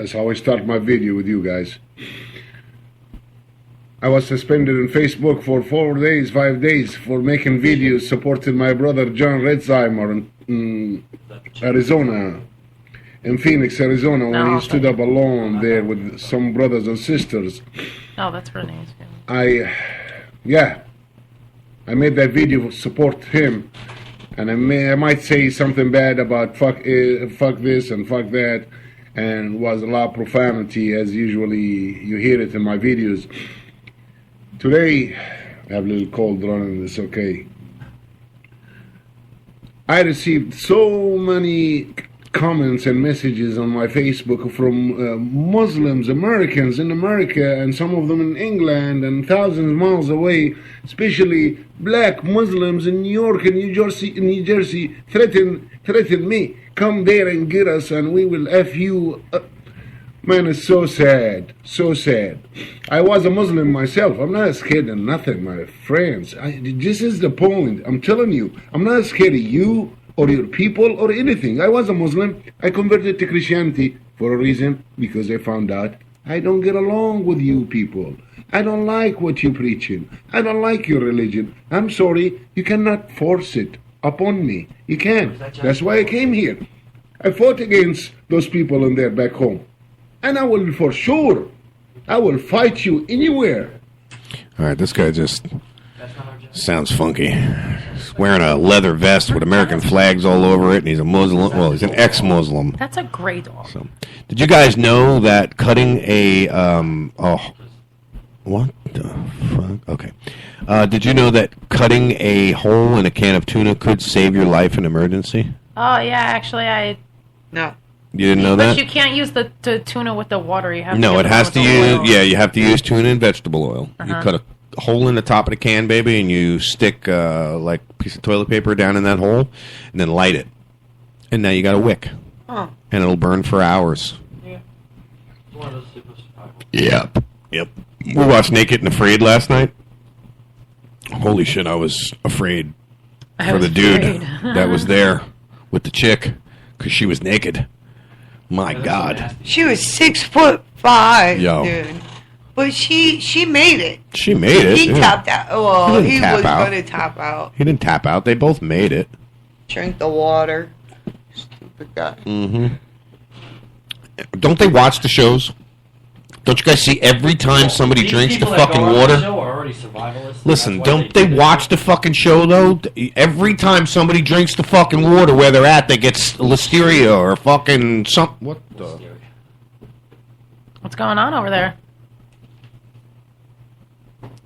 That's how I start my video with you guys. I was suspended on Facebook for 5 days for making videos supporting my brother John Retzheimer in Arizona, in Phoenix, Arizona, when he stood up alone there with some brothers and sisters. Oh, that's Renee's. I made that video to support him, and I might say something bad about fuck this and fuck that, and was a lot of profanity as usually you hear it in my videos. Today, I have a little cold running, it's okay. I received so many comments and messages on my Facebook from Muslims, Americans in America, and some of them in England and thousands of miles away, especially black Muslims in New York and New Jersey, threaten me. Come there and get us and we will F you. Man, it's so sad, so sad. I was a Muslim myself. I'm not scared of nothing, my friends. This is the point. I'm telling you, I'm not scared of you or your people or anything. I was a Muslim. I converted to Christianity for a reason, because I found out I don't get along with you people. I don't like what you're preaching. I don't like your religion. I'm sorry, you cannot force it upon me. You can't. That's why I came here. I fought against those people in there back home. And I will, for sure, I will fight you anywhere. All right, this guy just sounds funky. He's wearing a leather vest with American flags all over it, and he's a Muslim. Well, he's an ex-Muslim. That's a great dog. So, did you guys know that cutting a what the fuck? Okay. Did you know that cutting a hole in a can of tuna could save your life in emergency? Oh yeah, actually No. You didn't know that? But you can't use the tuna with the water. You have no, to it has to use. Yeah, you have to use tuna and vegetable oil. Uh-huh. You cut a hole in the top of the can, baby, and you stick like a piece of toilet paper down in that hole, and then light it. And now you got a wick, and it'll burn for hours. Yeah. It's one of those super survival. Yep. We watched Naked and Afraid last night. Holy shit, I was afraid for the dude that was there with the chick because she was naked. My God. She was 6'5", Yo. dude. But she made it. She made it. He tapped out. Well, he was out. going to tap out. He didn't tap out. They both made it. Drink the water. Stupid guy. Mm-hmm. Don't they watch the shows? Don't you guys see every time somebody drinks the fucking water? Listen, don't they watch the fucking show though? Every time somebody drinks the fucking water where they're at, they get listeria or fucking something. What the? What's going on over there?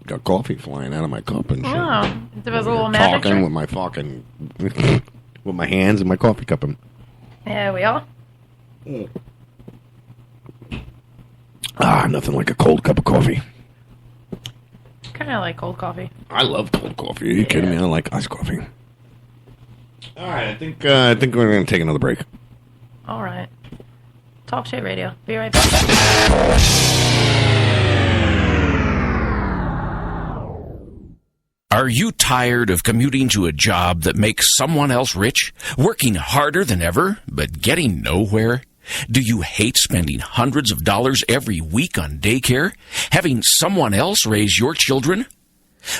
Got coffee flying out of my cup and shit. Oh, there was a little magic talking trick. with my fucking with my hands in my coffee cup. And Yeah, we are. nothing like a cold cup of coffee. Kind of like cold coffee. I love cold coffee. Are you kidding me? I like iced coffee. All right, I think we're going to take another break. All right. Talk Shit Radio. Be right back. Are you tired of commuting to a job that makes someone else rich? Working harder than ever, but getting nowhere? Do you hate spending hundreds of dollars every week on daycare? Having someone else raise your children?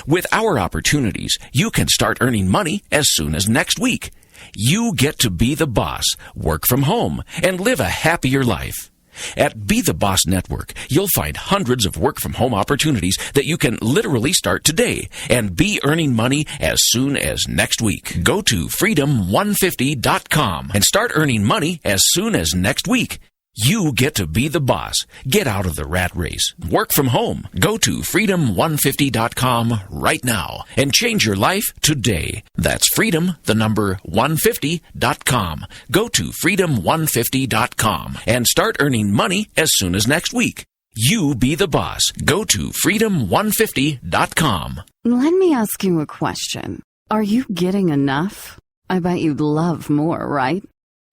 With our opportunities, you can start earning money as soon as next week. You get to be the boss, work from home, and live a happier life. At Be the Boss Network, you'll find hundreds of work-from-home opportunities that you can literally start today and be earning money as soon as next week. Go to freedom150.com and start earning money as soon as next week. You get to be the boss. Get out of the rat race. Work from home. Go to freedom150.com right now and change your life today. That's freedom150.com. Go to freedom150.com and start earning money as soon as next week. You be the boss. Go to freedom150.com. Let me ask you a question. Are you getting enough? I bet you'd love more, right?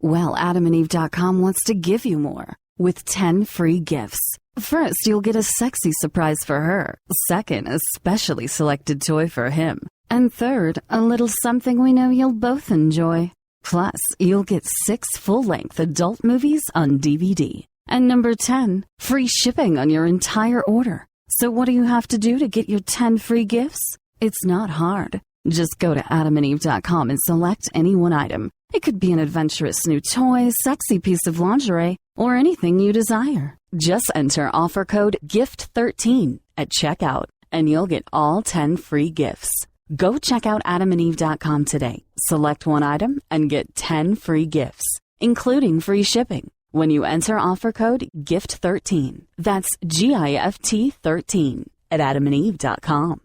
Well, AdamandEve.com wants to give you more with 10 free gifts. First, you'll get a sexy surprise for her. Second, a specially selected toy for him. And third, a little something we know you'll both enjoy. Plus, you'll get 6 full-length adult movies on DVD. And number 10, free shipping on your entire order. So what do you have to do to get your 10 free gifts? It's not hard. Just go to adamandeve.com and select any one item. It could be an adventurous new toy, sexy piece of lingerie, or anything you desire. Just enter offer code GIFT13 at checkout, and you'll get all 10 free gifts. Go check out adamandeve.com today. Select one item and get 10 free gifts, including free shipping, when you enter offer code GIFT13. That's GIFT 13 at adamandeve.com.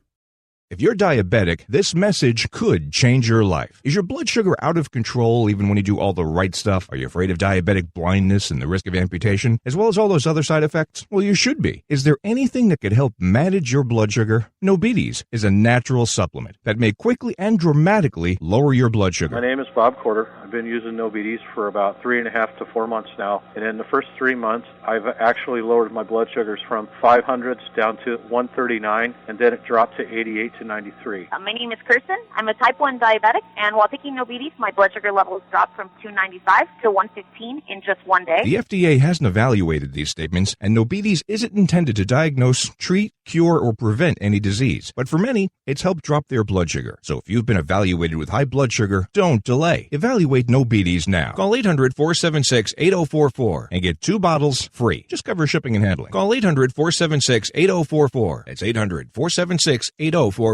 If you're diabetic, this message could change your life. Is your blood sugar out of control even when you do all the right stuff? Are you afraid of diabetic blindness and the risk of amputation, as well as all those other side effects? Well, you should be. Is there anything that could help manage your blood sugar? Nobetes is a natural supplement that may quickly and dramatically lower your blood sugar. My name is Bob Corder. I've been using Nobetes for about 3.5 to 4 months now. And in the first 3 months, I've actually lowered my blood sugars from 500s down to 139, and then it dropped to 88 to 93. My name is Kirsten. I'm a type 1 diabetic, and while taking Nobetes, my blood sugar levels dropped from 295 to 115 in just 1 day. The FDA hasn't evaluated these statements, and Nobetes isn't intended to diagnose, treat, cure, or prevent any disease. But for many, it's helped drop their blood sugar. So if you've been evaluated with high blood sugar, don't delay. Evaluate Nobetes now. Call 800-476-8044 and get 2 bottles free. Just cover shipping and handling. Call 800-476-8044. That's 800-476-8044.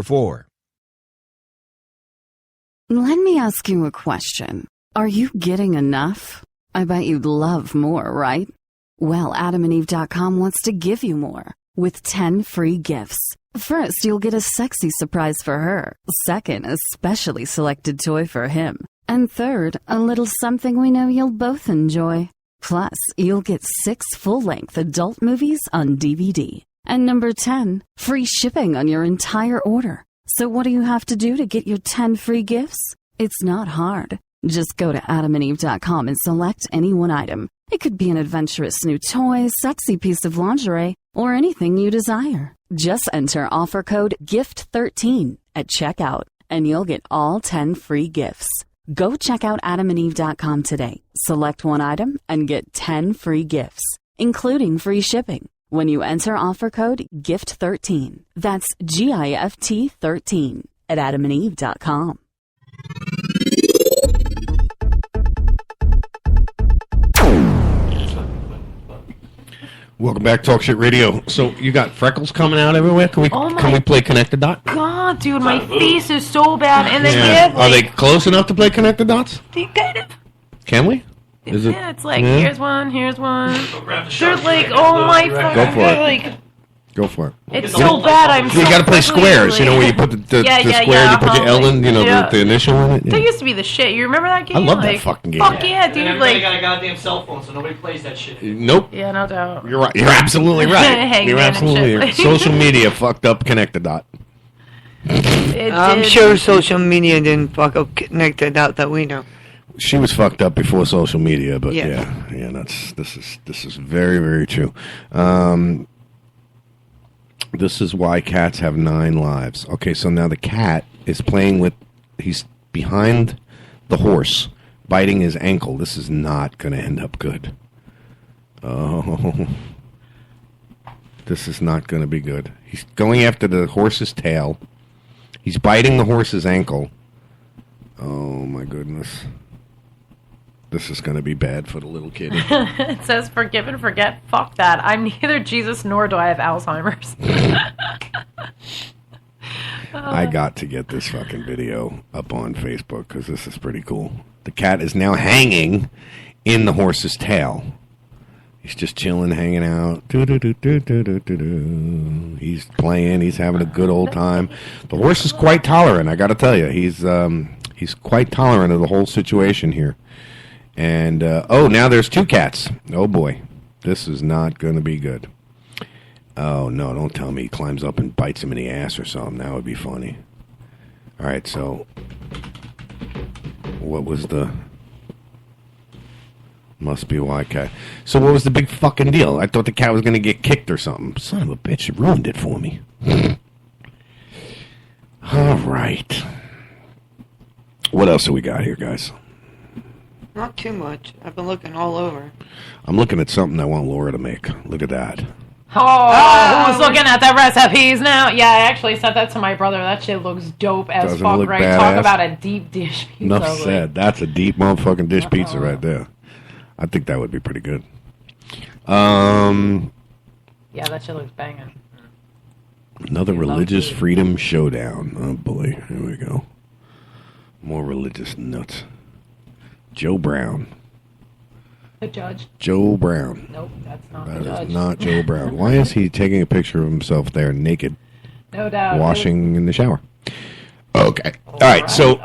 Let me ask you a question. Are you getting enough? I bet you'd love more, right? Well, adamandeve.com wants to give you more with 10 free gifts. First, you'll get a sexy surprise for her. Second, a specially selected toy for him. And third, a little something we know you'll both enjoy. Plus, you'll get 6 full-length adult movies on DVD. And number 10, free shipping on your entire order. So what do you have to do to get your 10 free gifts? It's not hard. Just go to adamandeve.com and select any one item. It could be an adventurous new toy, sexy piece of lingerie, or anything you desire. Just enter offer code GIFT13 at checkout, and you'll get all 10 free gifts. Go check out adamandeve.com today. Select one item and get 10 free gifts, including free shipping, when you enter offer code GIFT13. That's GIFT 13 at adamandeve.com. Welcome back, Talk Shit Radio. So you got freckles coming out everywhere. Can we play Connect the Dot? God, dude, my face is so bad, and then Are they close enough to play Connect the Dots? kind of. Can we? Yeah, it's like here's one. There's like, oh my fucking Go for it. like. Go for it. It's so bad. You got to play squares. You know where you put the square, you put your L in. You know the initial in it. That used to be the shit. You remember that game? I love that fucking game. Fuck yeah, dude! And everybody Like, got a goddamn cell phone, so nobody plays that shit. Nope. yeah, no doubt. You're right. You're absolutely right. Hangman You're and absolutely shit. right. Social media fucked up Connect the Dot. I'm sure social media didn't fuck up Connect the Dot that we know. She was fucked up before social media, but Yeah. this is very, very true. This is why cats have 9 lives. Okay, so now the cat is playing with. He's behind the horse, biting his ankle. This is not going to end up good. Oh, this is not going to be good. He's going after the horse's tail. He's biting the horse's ankle. Oh my goodness. This is going to be bad for the little kitty. It says forgive and forget. Fuck that. I'm neither Jesus nor do I have Alzheimer's. I got to get this fucking video up on Facebook because this is pretty cool. The cat is now hanging in the horse's tail. He's just chilling, hanging out. He's playing. He's having a good old time. The horse is quite tolerant, I got to tell you. He's quite tolerant of the whole situation here. And, now there's 2 cats. Oh, boy. This is not going to be good. Oh, no, don't tell me he climbs up and bites him in the ass or something. That would be funny. All right, so what was the... Must be why cat. So what was the big fucking deal? I thought the cat was going to get kicked or something. Son of a bitch, it ruined it for me. All right. What else do we got here, guys? Not too much. I've been looking all over. I'm looking at something I want Laura to make. Look at that. Who's looking at the recipes now? Yeah, I actually sent that to my brother. That shit looks dope as Doesn't fuck, look right? badass? Talk about a deep dish pizza. Enough said. That's a deep motherfucking dish pizza right there. I think that would be pretty good. Yeah, that shit looks banging. Another religious freedom showdown. Oh boy, here we go. More religious nuts. Joe Brown. The judge. Joe Brown. Nope, that's not That the judge. is not Joe Brown. Why is he taking a picture of himself there naked? No doubt. Washing in the shower. Okay. All right. So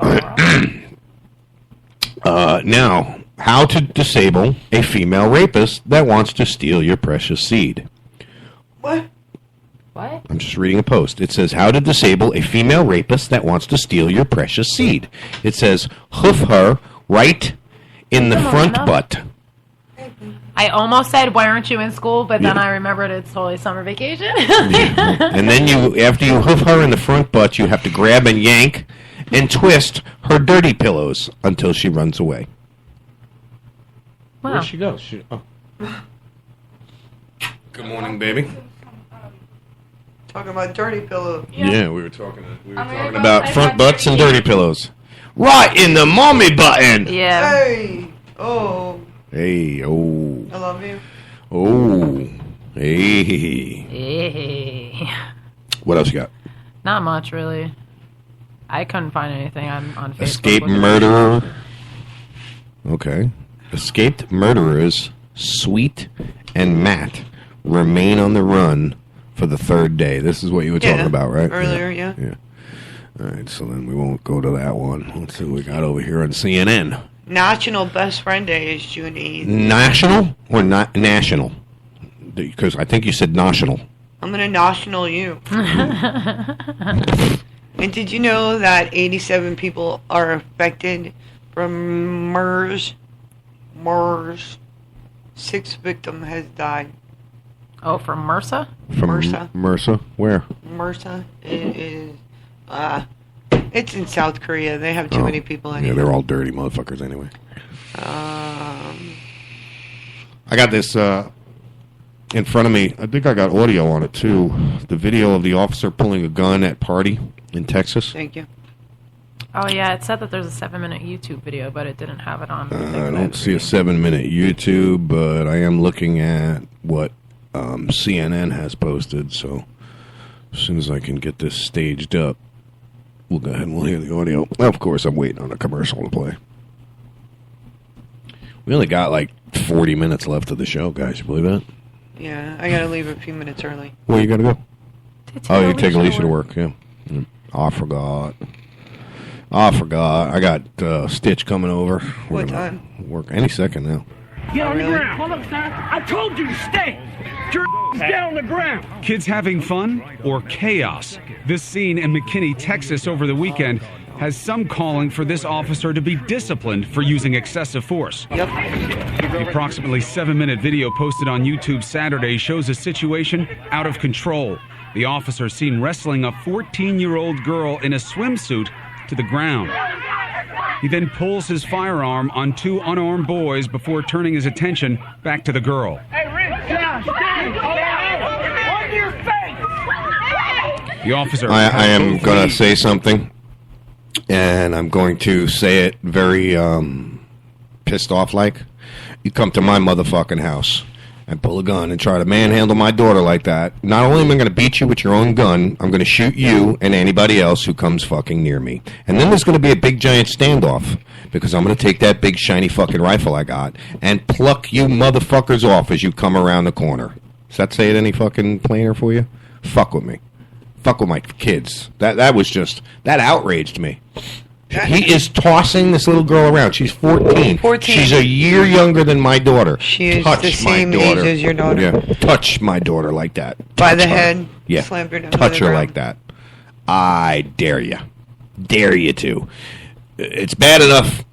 now, how to disable a female rapist that wants to steal your precious seed. What? What? I'm just reading a post. It says, how to disable a female rapist that wants to steal your precious seed. It says, hoof her right in the front butt. I almost said, why aren't you in school? But then I remembered it's totally summer vacation. And then after you hoof her in the front butt, you have to grab and yank and twist her dirty pillows until she runs away. Wow. Where'd she go? Good morning, baby. Talking about dirty pillow. Yeah, we were talking about front butts and dirty pillows. Right in the mommy button. Yeah. Hey. Oh. Hey, oh. I love you. Oh. Hey. Hey. What else you got? Not much, really. I couldn't find anything on Facebook. Escaped murderer. Okay. Escaped murderers, Sweet and Matt, remain on the run for the third day. This is what you were talking about, right? Earlier, yeah. All right, so then we won't go to that one. Let's see what we got over here on CNN. National Best Friend Day is June 8th. National or not national? Because I think you said national. I'm going to national you. And did you know that 87 people are affected from MERS? MERS. 6 victim has died. Oh, from MRSA? From MRSA. MRSA? Where? MRSA is it's in South Korea. They have too many people in Yeah, it. they're all dirty motherfuckers anyway. I got this in front of me. I think I got audio on it too. The video of the officer pulling a gun at party in Texas. Thank you. Oh, yeah, it said that there's a 7-minute YouTube video, but it didn't have it on. I don't see a 7-minute YouTube, but I am looking at what CNN has posted. So as soon as I can get this staged up, we'll go ahead and we'll hear the audio. Of course, I'm waiting on a commercial to play. We only got like 40 minutes left of the show, guys. You believe that? Yeah, I gotta leave a few minutes early. Where you gotta go? Oh, you take Alicia to work, yeah. Oh, I forgot. I got Stitch coming over. What time? Work any second now. Get on the ground. Hold up, sir. I told you to stay. Your down on the ground. Kids having fun or chaos? This scene in McKinney, Texas over the weekend has some calling for this officer to be disciplined for using excessive force. Yep. The approximately 7-minute video posted on YouTube Saturday shows a situation out of control. The officer seen wrestling a 14-year-old girl in a swimsuit to the ground. He then pulls his firearm on 2 unarmed boys before turning his attention back to the girl. Hey, Rick, down, stand. On your face. The officer... I am going to say something, and I'm going to say it very pissed off like. You come to my motherfucking house and pull a gun and try to manhandle my daughter like that. Not only am I going to beat you with your own gun, I'm going to shoot you and anybody else who comes fucking near me. And then there's going to be a big giant standoff because I'm going to take that big shiny fucking rifle I got and pluck you motherfuckers off as you come around the corner. Does that say it any fucking plainer for you? Fuck with me. Fuck with my kids. That outraged me. He is tossing this little girl around. She's 14. She's a year younger than my daughter. She is the same age as your daughter. Yeah. Touch my daughter like that. By the head. Yeah. Slam her down Touch to the her ground. like that. I dare you. Dare you to. It's bad enough.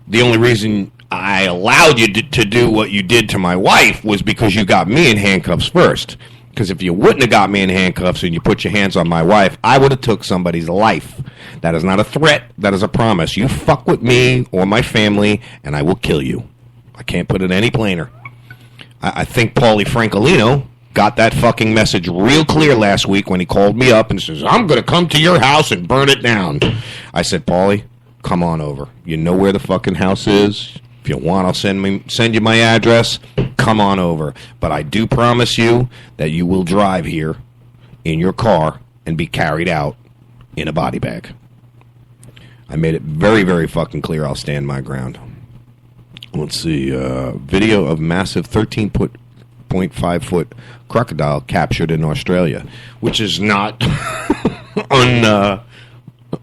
The only reason I allowed you to do what you did to my wife was because you got me in handcuffs first. Because if you wouldn't have got me in handcuffs and you put your hands on my wife, I would have took somebody's life. That is not a threat. That is a promise. You fuck with me or my family, and I will kill you. I can't put it any plainer. I think Paulie Francolino got that fucking message real clear last week when he called me up and says, I'm going to come to your house and burn it down. I said, Paulie, come on over. You know where the fucking house is. If you want, I'll send you my address. Come on over. But I do promise you that you will drive here in your car and be carried out in a body bag. I made it very, very fucking clear I'll stand my ground. Let's see. Video of massive 13.5 foot crocodile captured in Australia, which is not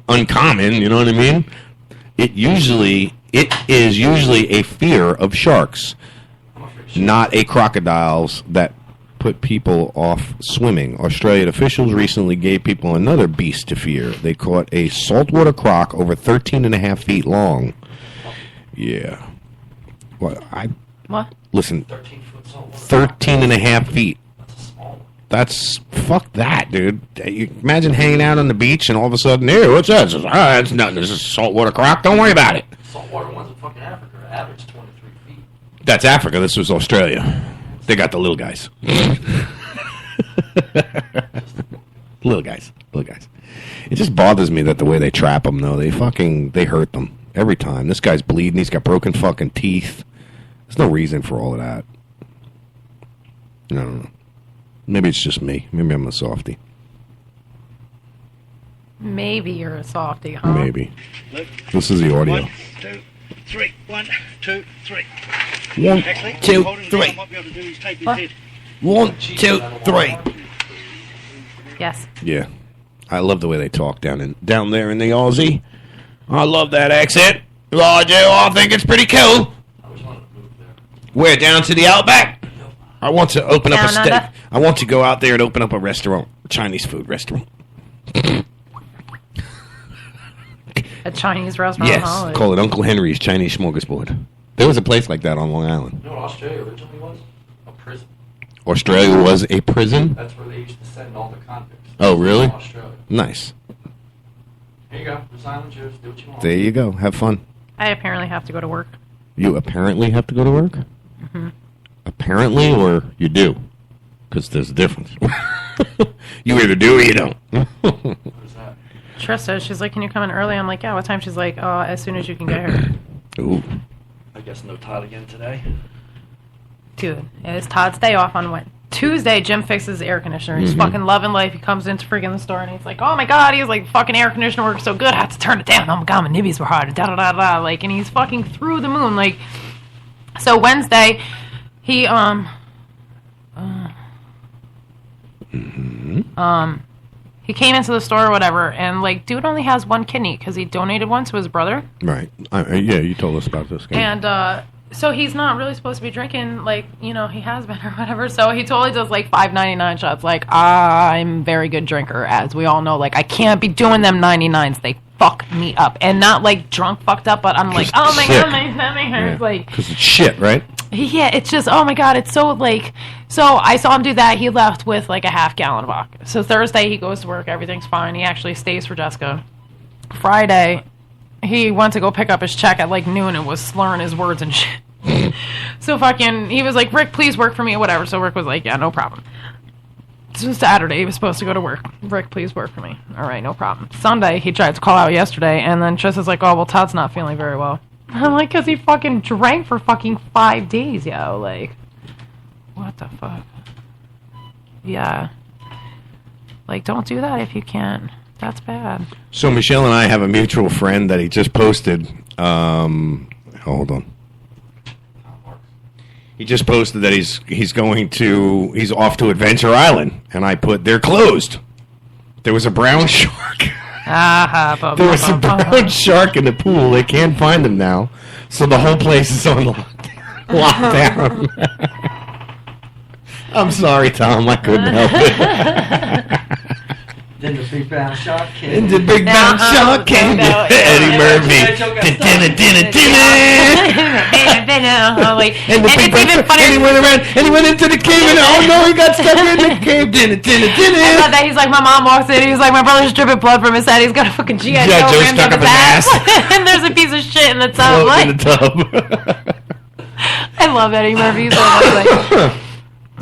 uncommon, you know what I mean? It is usually a fear of sharks, not a crocodiles that put people off swimming. Australian officials recently gave people another beast to fear. They caught a saltwater croc over 13.5 feet long. Yeah. What? Listen, 13.5 feet. That's fuck that, dude. You imagine hanging out on the beach and all of a sudden, here, what's that? It's nothing. This is a saltwater croc. Don't worry about it. Saltwater ones in fucking Africa are average 23 feet. That's Africa. This was Australia. They got the little guys. Little guys. It just bothers me that the way they trap them, though, they hurt them every time. This guy's bleeding. He's got broken fucking teeth. There's no reason for all of that. I don't know. Maybe it's just me. Maybe I'm a softie. Maybe you're a softie, huh? Maybe. This is the audio. 1, 2, 3. 1, 2, 3. 1, 2, 3. 1, 2, 3. Yes. Yeah. I love the way they talk down there in the Aussie. I love that accent. I do. I think it's pretty cool. Where, down to the Outback? I want to open up a steak. I want to go out there and open up a restaurant, Chinese food restaurant. A Chinese restaurant? Yes, call it Uncle Henry's Chinese Smorgasbord. There was a place like that on Long Island. You know what Australia originally was? A prison. Australia was a prison? That's where they used to send all the convicts. Oh, really? Australia. Nice. Here you go. Resign, cheers. Do what you want. There you go. Have fun. I apparently have to go to work. You apparently have to go to work? Mm-hmm. Apparently, or you do? Because there's a difference. You either do or you don't. Trista, she's like, can you come in early? I'm like, yeah, what time? She's like, as soon as you can get here. Ooh. I guess no Todd again today. Dude, it's Todd's day off on Tuesday. Jim fixes the air conditioner. He's fucking loving life. He comes into freaking the store and he's like, oh my god, he's like, fucking air conditioner works so good, I had to turn it down. Oh my god, my nibbies were hard. Da da da da. Like, and he's fucking through the moon. Like, so Wednesday, he he came into the store or whatever, and like, dude only has one kidney because he donated one to his brother. Right. Yeah, you told us about this game. And so he's not really supposed to be drinking, like, you know, he has been or whatever. So he totally does like $5.99 shots. Like, I'm a very good drinker, as we all know. Like, I can't be doing them 99s. They fuck me up, and not like drunk fucked up, but I'm like, oh my god, my stomach hurts. Like, because it's shit, right? Yeah, it's just, oh my god, it's so like, so I saw him do that. He left with like a half gallon of vodka. So Thursday he goes to work, everything's fine. He actually stays for Jessica. Friday, he went to go pick up his check at like noon and was slurring his words and shit. So fucking, he was like, Rick, please work for me or whatever. So Rick was like, yeah, no problem. So Saturday he was supposed to go to work. Rick, please work for me. All right, no problem. Sunday he tried to call out yesterday, and then Trista's like, oh well, Todd's not feeling very well. I'm like, because he fucking drank for fucking 5 days, yo. Like, what the fuck? Yeah. Like, don't do that if you can't. That's bad. So Michelle and I have a mutual friend that he just posted. Hold on. He just posted that he's off to Adventure Island, and I put, they're closed. There was a brown shark. There was a brown shark in the pool. They can't find him now, so the whole place is on lockdown. I'm sorry, Tom. I couldn't help it. In the Big Bang Shot Cave. In the Big Bang Shot Cave. Eddie Murphy. And the Big Bang Shot. And he went around, and he went into the cave, and oh no, he got stuck in the cave. I love that. He's like, my mom walks in, he's like, my brother's dripping blood from his head. He's got a fucking G.I. Joe stuck up his ass. And there's a piece of shit in the tub. In the tub. I love Eddie Murphy so much.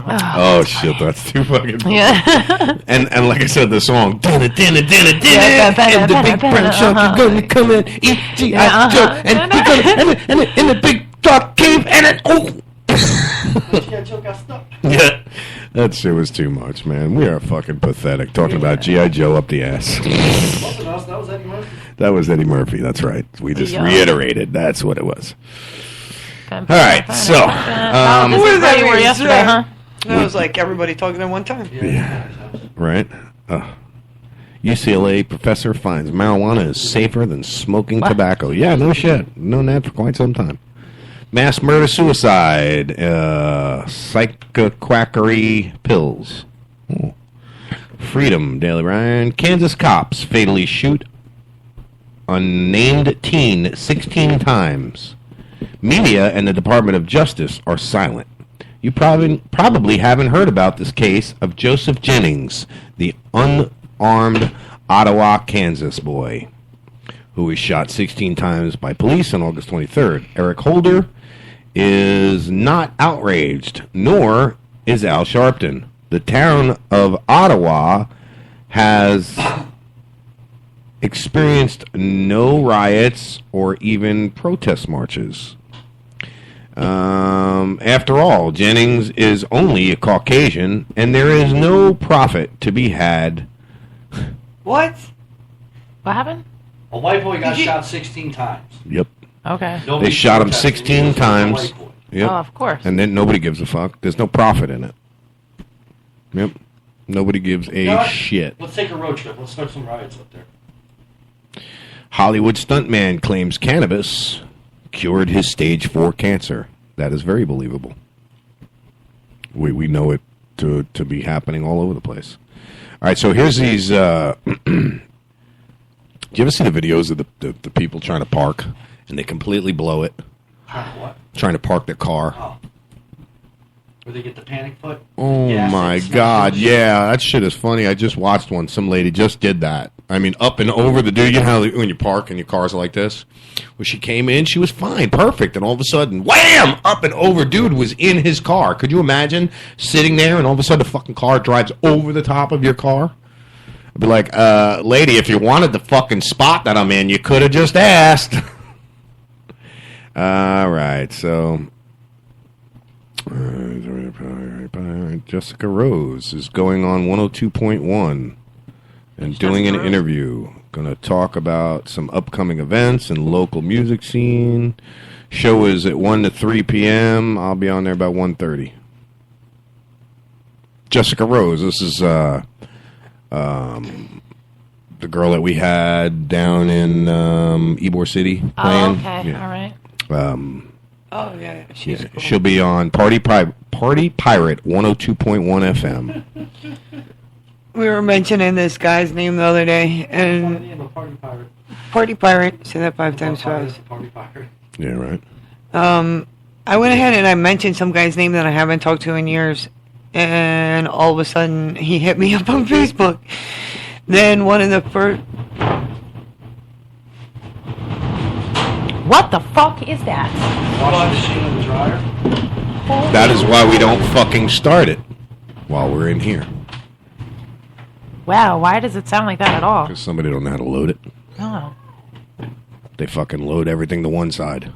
Oh shit, that's too fucking funny. Yeah. and like I said, the song dinner, and the Big Brown Shark is gonna come and eat G.I. Joe, and he's gonna in the big dark cave, and then G.I. Joe got stuck. Yeah, that shit was too much, man. We are fucking pathetic talking about G.I. Joe up the ass. That was Eddie Murphy. That was Eddie Murphy. That's right. We just reiterated. That's what it was. All right, so this is where you were yesterday, huh? It was like everybody talking at one time. Yeah. Right? UCLA professor finds marijuana is safer than smoking tobacco. Yeah, no shit. Known that for quite some time. Mass murder suicide. Psychoquackery pills. Oh. Freedom, Daily Ryan. Kansas cops fatally shoot unnamed teen 16 times. Media and the Department of Justice are silent. You probably haven't heard about this case of Joseph Jennings, the unarmed Ottawa, Kansas boy, who was shot 16 times by police on August 23rd. Eric Holder is not outraged, nor is Al Sharpton. The town of Ottawa has experienced no riots or even protest marches. After all, Jennings is only a Caucasian, and there is no profit to be had. What? What happened? A white boy got shot 16 times. Yep. Okay. They shot him 16 times. Yep. Oh, of course. And then nobody gives a fuck. There's no profit in it. Yep. Nobody gives a shit. Let's take a road trip. Let's start some riots up there. Hollywood stuntman claims cannabis cured his stage 4 cancer. That is very believable. We know it to be happening all over the place. All right, so here's these. Do you ever see the videos of the people trying to park and they completely blow it? What? Trying to park their car. Oh. Where they get the panic foot? Oh my God! Yeah, that shit is funny. I just watched one. Some lady just did that. I mean, up and over the dude. You know how when you park and your cars are like this? When she came in, she was fine, perfect, and all of a sudden, wham! Up and over, dude was in his car. Could you imagine sitting there and all of a sudden the fucking car drives over the top of your car? I'd be like, lady, if you wanted the fucking spot that I'm in, you could have just asked. All right, so Jessica Rose is going on 102.1 and doing an interview. Going to talk about some upcoming events and local music scene. Show is at 1 to 3 p.m. I'll be on there about 1:30. Jessica Rose, this is the girl that we had down in Ybor City playing. Oh, okay, yeah. All right. Oh, yeah. She's cool. She'll be on Party Pirate 102.1 FM. We were mentioning this guy's name the other day, and Party Pirate. Say that 5 times fast. Party Pirate. Yeah, right. I went ahead and I mentioned some guy's name that I haven't talked to in years, and all of a sudden he hit me up on Facebook. Then one of the first. What the fuck is that? Washing machine in the dryer. That is why we don't fucking start it while we're in here. Wow, why does it sound like that at all? Because somebody don't know how to load it. Oh. They fucking load everything to one side.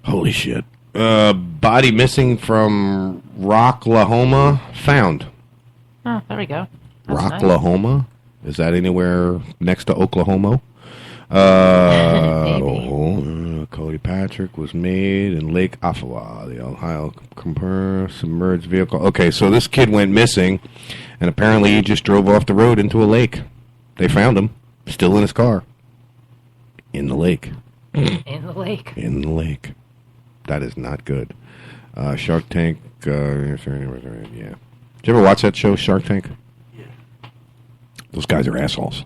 Holy shit. Body missing from Rocklahoma found. Oh, there we go. That's Rocklahoma? Nice. Is that anywhere next to Oklahoma? Cody Patrick was made in Lake Afua, the Ohio submerged vehicle. Okay, so this kid went missing, and apparently he just drove off the road into a lake. They found him, still in his car. In the lake. In the lake. In the lake. That is not good. Shark Tank. Yeah. Did you ever watch that show, Shark Tank? Yeah. Those guys are assholes.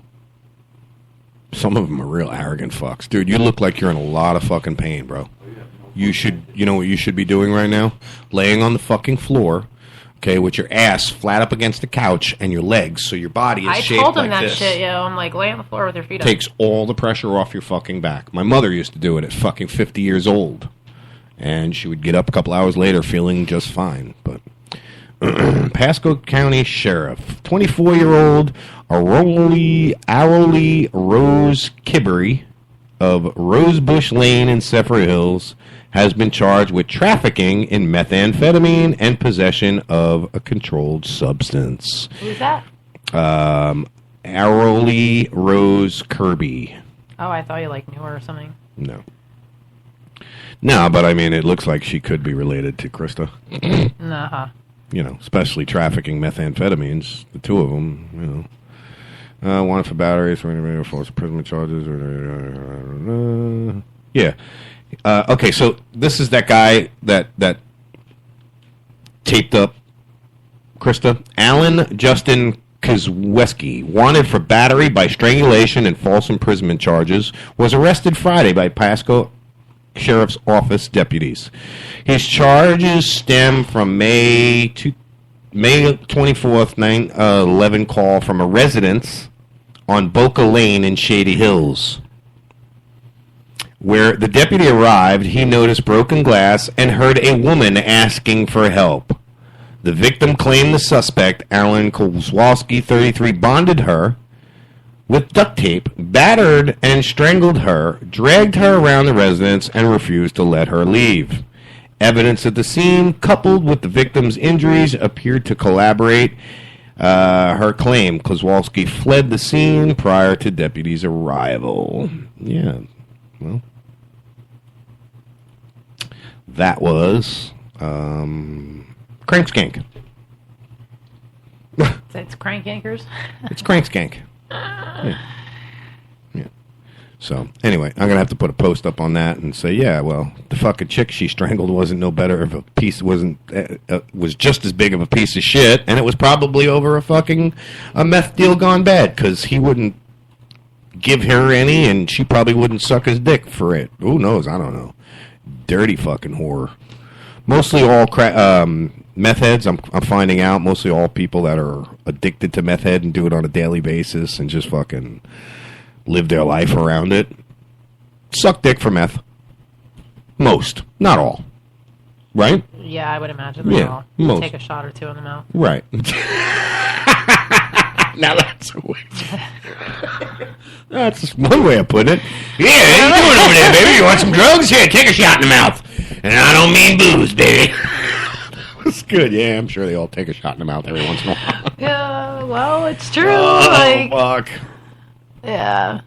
Some of them are real arrogant fucks. Dude, you look like you're in a lot of fucking pain, bro. You know what you should be doing right now? Laying on the fucking floor, okay, with your ass flat up against the couch and your legs, so your body is shaped like this. I told him that shit, yo. I'm like, lay on the floor with your feet up. Takes all the pressure off your fucking back. My mother used to do it at fucking 50 years old. And she would get up a couple hours later feeling just fine. But Pasco County Sheriff, 24-year-old Aroli Rose Kibbery of Rosebush Lane in Zephyr Hills has been charged with trafficking in methamphetamine and possession of a controlled substance. Who's that? Aroli Rose Kirby. Oh, I thought you knew her or something. No, but I mean, it looks like she could be related to Krista. Nah. You know, especially trafficking methamphetamines, the two of them, wanted for batteries, for false imprisonment charges. Yeah. Okay, so this is that guy that taped up Krista. Alan Justin Kozweski, wanted for battery by strangulation and false imprisonment charges, was arrested Friday by Pasco Sheriff's Office deputies. His charges stem from May 24th, 9/11 call from a residence on Boca Lane in Shady Hills. Where the deputy arrived, he noticed broken glass and heard a woman asking for help. The victim claimed the suspect, Alan Kowalski, 33, bonded her with duct tape, battered and strangled her, dragged her around the residence, and refused to let her leave. Evidence at the scene, coupled with the victim's injuries, appeared to corroborate her claim. Kozlowski fled the scene prior to deputies' arrival. Yeah, well, that was Crank Skank. It's Crank Yankers? It's Crank Skank. Yeah. So, anyway, I'm going to have to put a post up on that and say, yeah, well, the fucking chick she strangled wasn't no better of a piece, was just as big of a piece of shit, and it was probably over a meth deal gone bad, because he wouldn't give her any, and she probably wouldn't suck his dick for it. Who knows? I don't know. Dirty fucking whore. Mostly all meth heads, I'm finding out, mostly all people that are addicted to meth head and do it on a daily basis and just fucking live their life around it. Suck dick for meth. Most. Not all. Right? Yeah, I would imagine they all. Most. Take a shot or two in the mouth. Right. Now that's a way. That's one way of putting it. Yeah, how you doing over there, baby? You want some drugs? Here, take a shot in the mouth. And I don't mean booze, baby. That's good. Yeah, I'm sure they all take a shot in the mouth every once in a while. Yeah, well, it's true. Oh, fuck. Yeah.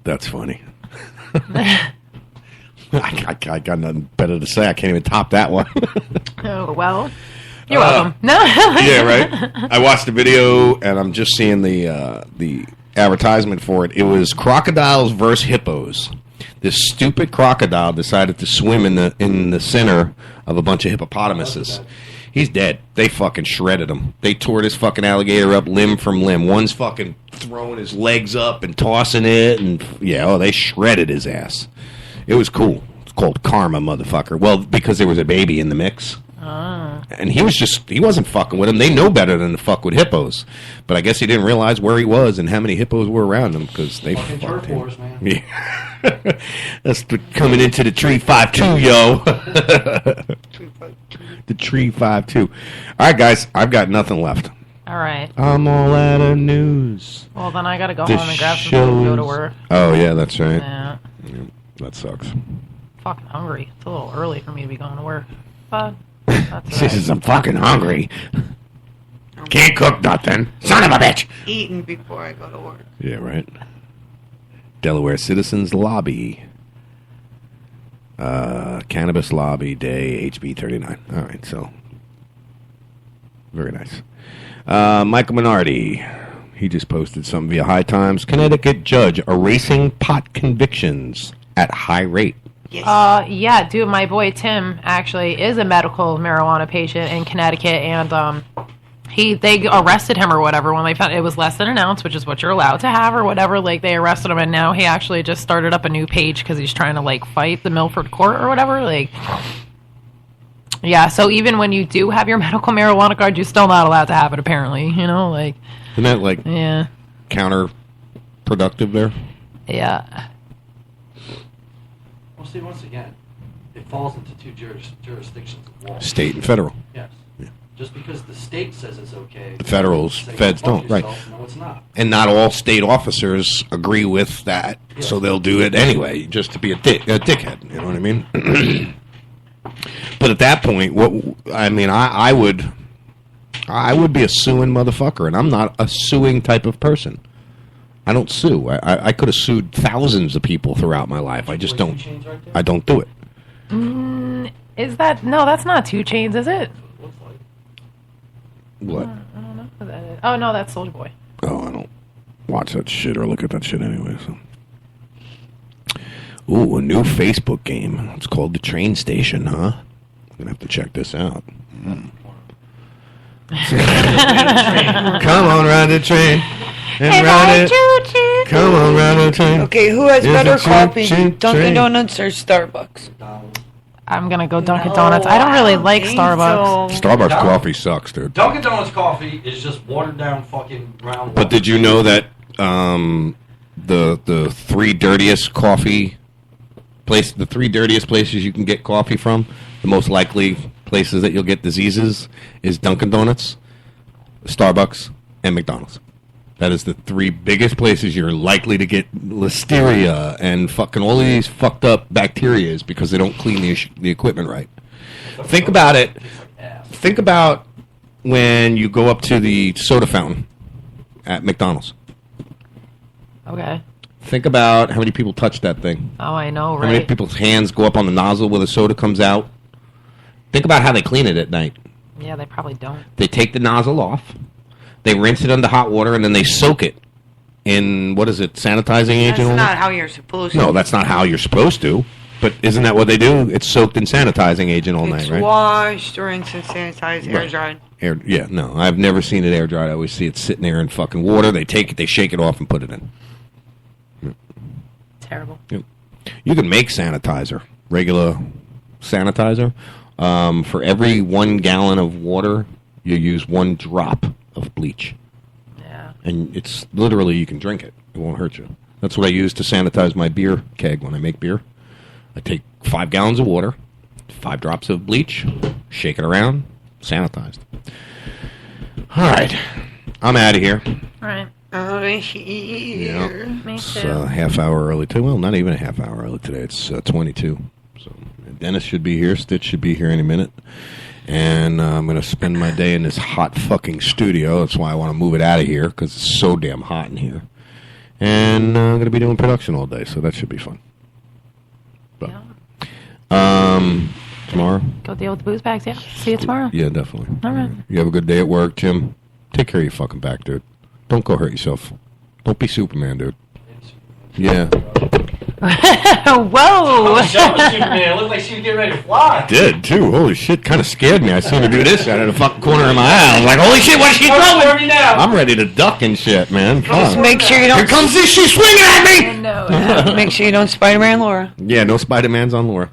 That's funny. I got nothing better to say. I can't even top that one. Oh, well. You're welcome. No. Yeah, right. I watched the video, and I'm just seeing the advertisement for it. It was crocodiles versus hippos. This stupid crocodile decided to swim in the center of a bunch of hippopotamuses. He's dead. They fucking shredded him. They tore this fucking alligator up limb from limb. One's fucking throwing his legs up and tossing it, and they shredded his ass. It was cool. It's called Karma, motherfucker. Well, because there was a baby in the mix. And he wasn't fucking with him. They know better than to fuck with hippos. But I guess he didn't realize where he was and how many hippos were around him because they fucking fucked him. Wars, man. Yeah. That's coming into the tree 5-2, yo. The tree 5-2. All right, guys. I've got nothing left. All right. I'm all out of news. Well, then I got to go home and grab some food and go to work. Oh, yeah, that's right. Yeah. That sucks. Fucking hungry. It's a little early for me to be going to work. But... She says, I'm fucking hungry. Can't cook nothing. Son of a bitch. Eating before I go to work. Yeah, right. Delaware Citizens Lobby. Cannabis Lobby Day, HB 39. All right, so. Very nice. Michael Minardi. He just posted something via High Times. Connecticut judge erasing pot convictions at high rate. Yes. Yeah, dude, my boy Tim actually is a medical marijuana patient in Connecticut, and They arrested him or whatever when they found it was less than an ounce, which is what you're allowed to have or whatever. Like, they arrested him, and now he actually just started up a new page because he's trying to, like, fight the Milford court or whatever. Like, yeah, so even when you do have your medical marijuana card, you're still not allowed to have it, apparently, you know? Like, isn't that, like, yeah, counterproductive there? Yeah. Well, see, once again, it falls into two jurisdictions of law. State and federal. Yes. Yeah. Just because the state says it's okay. The feds don't, right? No, it's not. And not all state officers agree with that, so they'll do it anyway, just to be a dickhead. You know what I mean? But at that point, I would be a suing motherfucker, and I'm not a suing type of person. I don't sue. I could have sued thousands of people throughout my life. I just don't. I don't do it. Is that no? That's not 2 Chainz, is it? What? I don't know. Is that it? Oh no, that's Soulja Boy. Oh, I don't watch that shit or look at that shit anyway. So. Ooh, a new Facebook game. It's called The Train Station, huh? I'm gonna have to check this out. Come on, ride the train. And ride it. Come on, ride the train. Okay, who has better coffee, Dunkin' Donuts or Starbucks? I'm gonna go Dunkin' Donuts. I don't really like Starbucks. Starbucks coffee sucks, dude. Dunkin' Donuts coffee is just watered down fucking brown. But did you know that the 3 dirtiest coffee place, the 3 dirtiest places you can get coffee from, the most likely places that you'll get diseases is Dunkin' Donuts, Starbucks, and McDonald's. That is the 3 biggest places you're likely to get listeria and fucking all of these fucked up bacteria because they don't clean the equipment right. Think about it. Think about when you go up to the soda fountain at McDonald's. Okay. Think about how many people touch that thing. Oh, I know, right? How many people's hands go up on the nozzle where the soda comes out? Think about how they clean it at night. Yeah, they probably don't. They take the nozzle off. They rinse it under hot water, and then they soak it in, what is it, sanitizing agent? That's not how you're supposed to. No, that's not how you're supposed to. But isn't that what they do? It's soaked in sanitizing agent all night, right? It's washed, rinsed, and sanitized, air dried. Yeah, no, I've never seen it air dried. I always see it sitting there in fucking water. They take it, they shake it off, and put it in. Terrible. Yep. You can make sanitizer, regular sanitizer. For every 1 gallon of water, you use 1 drop of bleach. Yeah. And it's literally, you can drink it. It won't hurt you. That's what I use to sanitize my beer keg when I make beer. I take 5 gallons of water, 5 drops of bleach, shake it around, sanitized. All right. I'm out of here. All right. Yeah. Me It's too. a half hour early too. Well, not even a half hour early today. It's 22. So Dennis should be here. Stitch should be here any minute. And I'm going to spend my day in this hot fucking studio. That's why I want to move it out of here, because it's so damn hot in here. And I'm going to be doing production all day, so that should be fun. But, tomorrow? Go deal with the booze bags, yeah. See you tomorrow. Yeah, definitely. All right. You have a good day at work, Jim. Take care of your fucking back, dude. Don't go hurt yourself. Don't be Superman, dude. Yeah. Whoa! Superman. It looked like she was getting ready to fly. Did, too. Holy shit, kind of scared me. I seen her do this out of the fucking corner of my eye. I was like, holy shit, what's she throwing? I'm ready to duck and shit, man. Just make sure you don't... Here comes this, she's swinging at me! No. Make sure you don't Spider-Man Laura. Yeah, no Spider-Mans on Laura.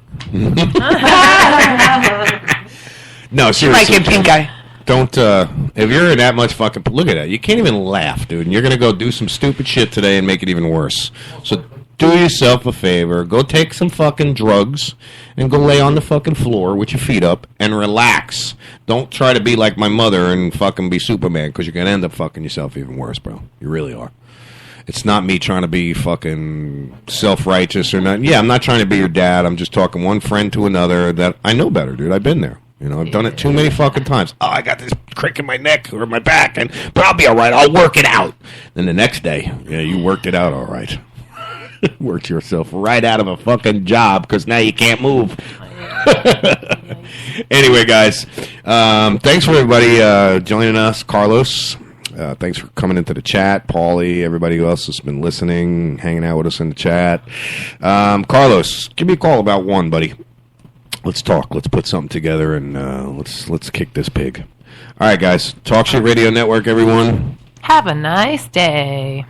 No, seriously. She might get pink eye. Don't, if you're in that much fucking... Look at that. You can't even laugh, dude. And you're going to go do some stupid shit today and make it even worse. So do yourself a favor. Go take some fucking drugs and go lay on the fucking floor with your feet up and relax. Don't try to be like my mother and fucking be Superman, because you're going to end up fucking yourself even worse, bro. You really are. It's not me trying to be fucking self-righteous or nothing. Yeah, I'm not trying to be your dad. I'm just talking one friend to another that I know better, dude. I've been there. You know, I've done it too many fucking times. Oh, I got this crick in my neck or my back, but I'll be all right. I'll work it out. Then the next day, yeah, you worked it out all right. Worked yourself right out of a fucking job because now you can't move. Anyway, guys, thanks for everybody joining us. Carlos, thanks for coming into the chat. Paulie, everybody else has been listening, hanging out with us in the chat. Carlos, give me a call about 1, buddy. Let's talk. Let's put something together and let's kick this pig. All right, guys. Talk Shit Radio Network, everyone. Have a nice day.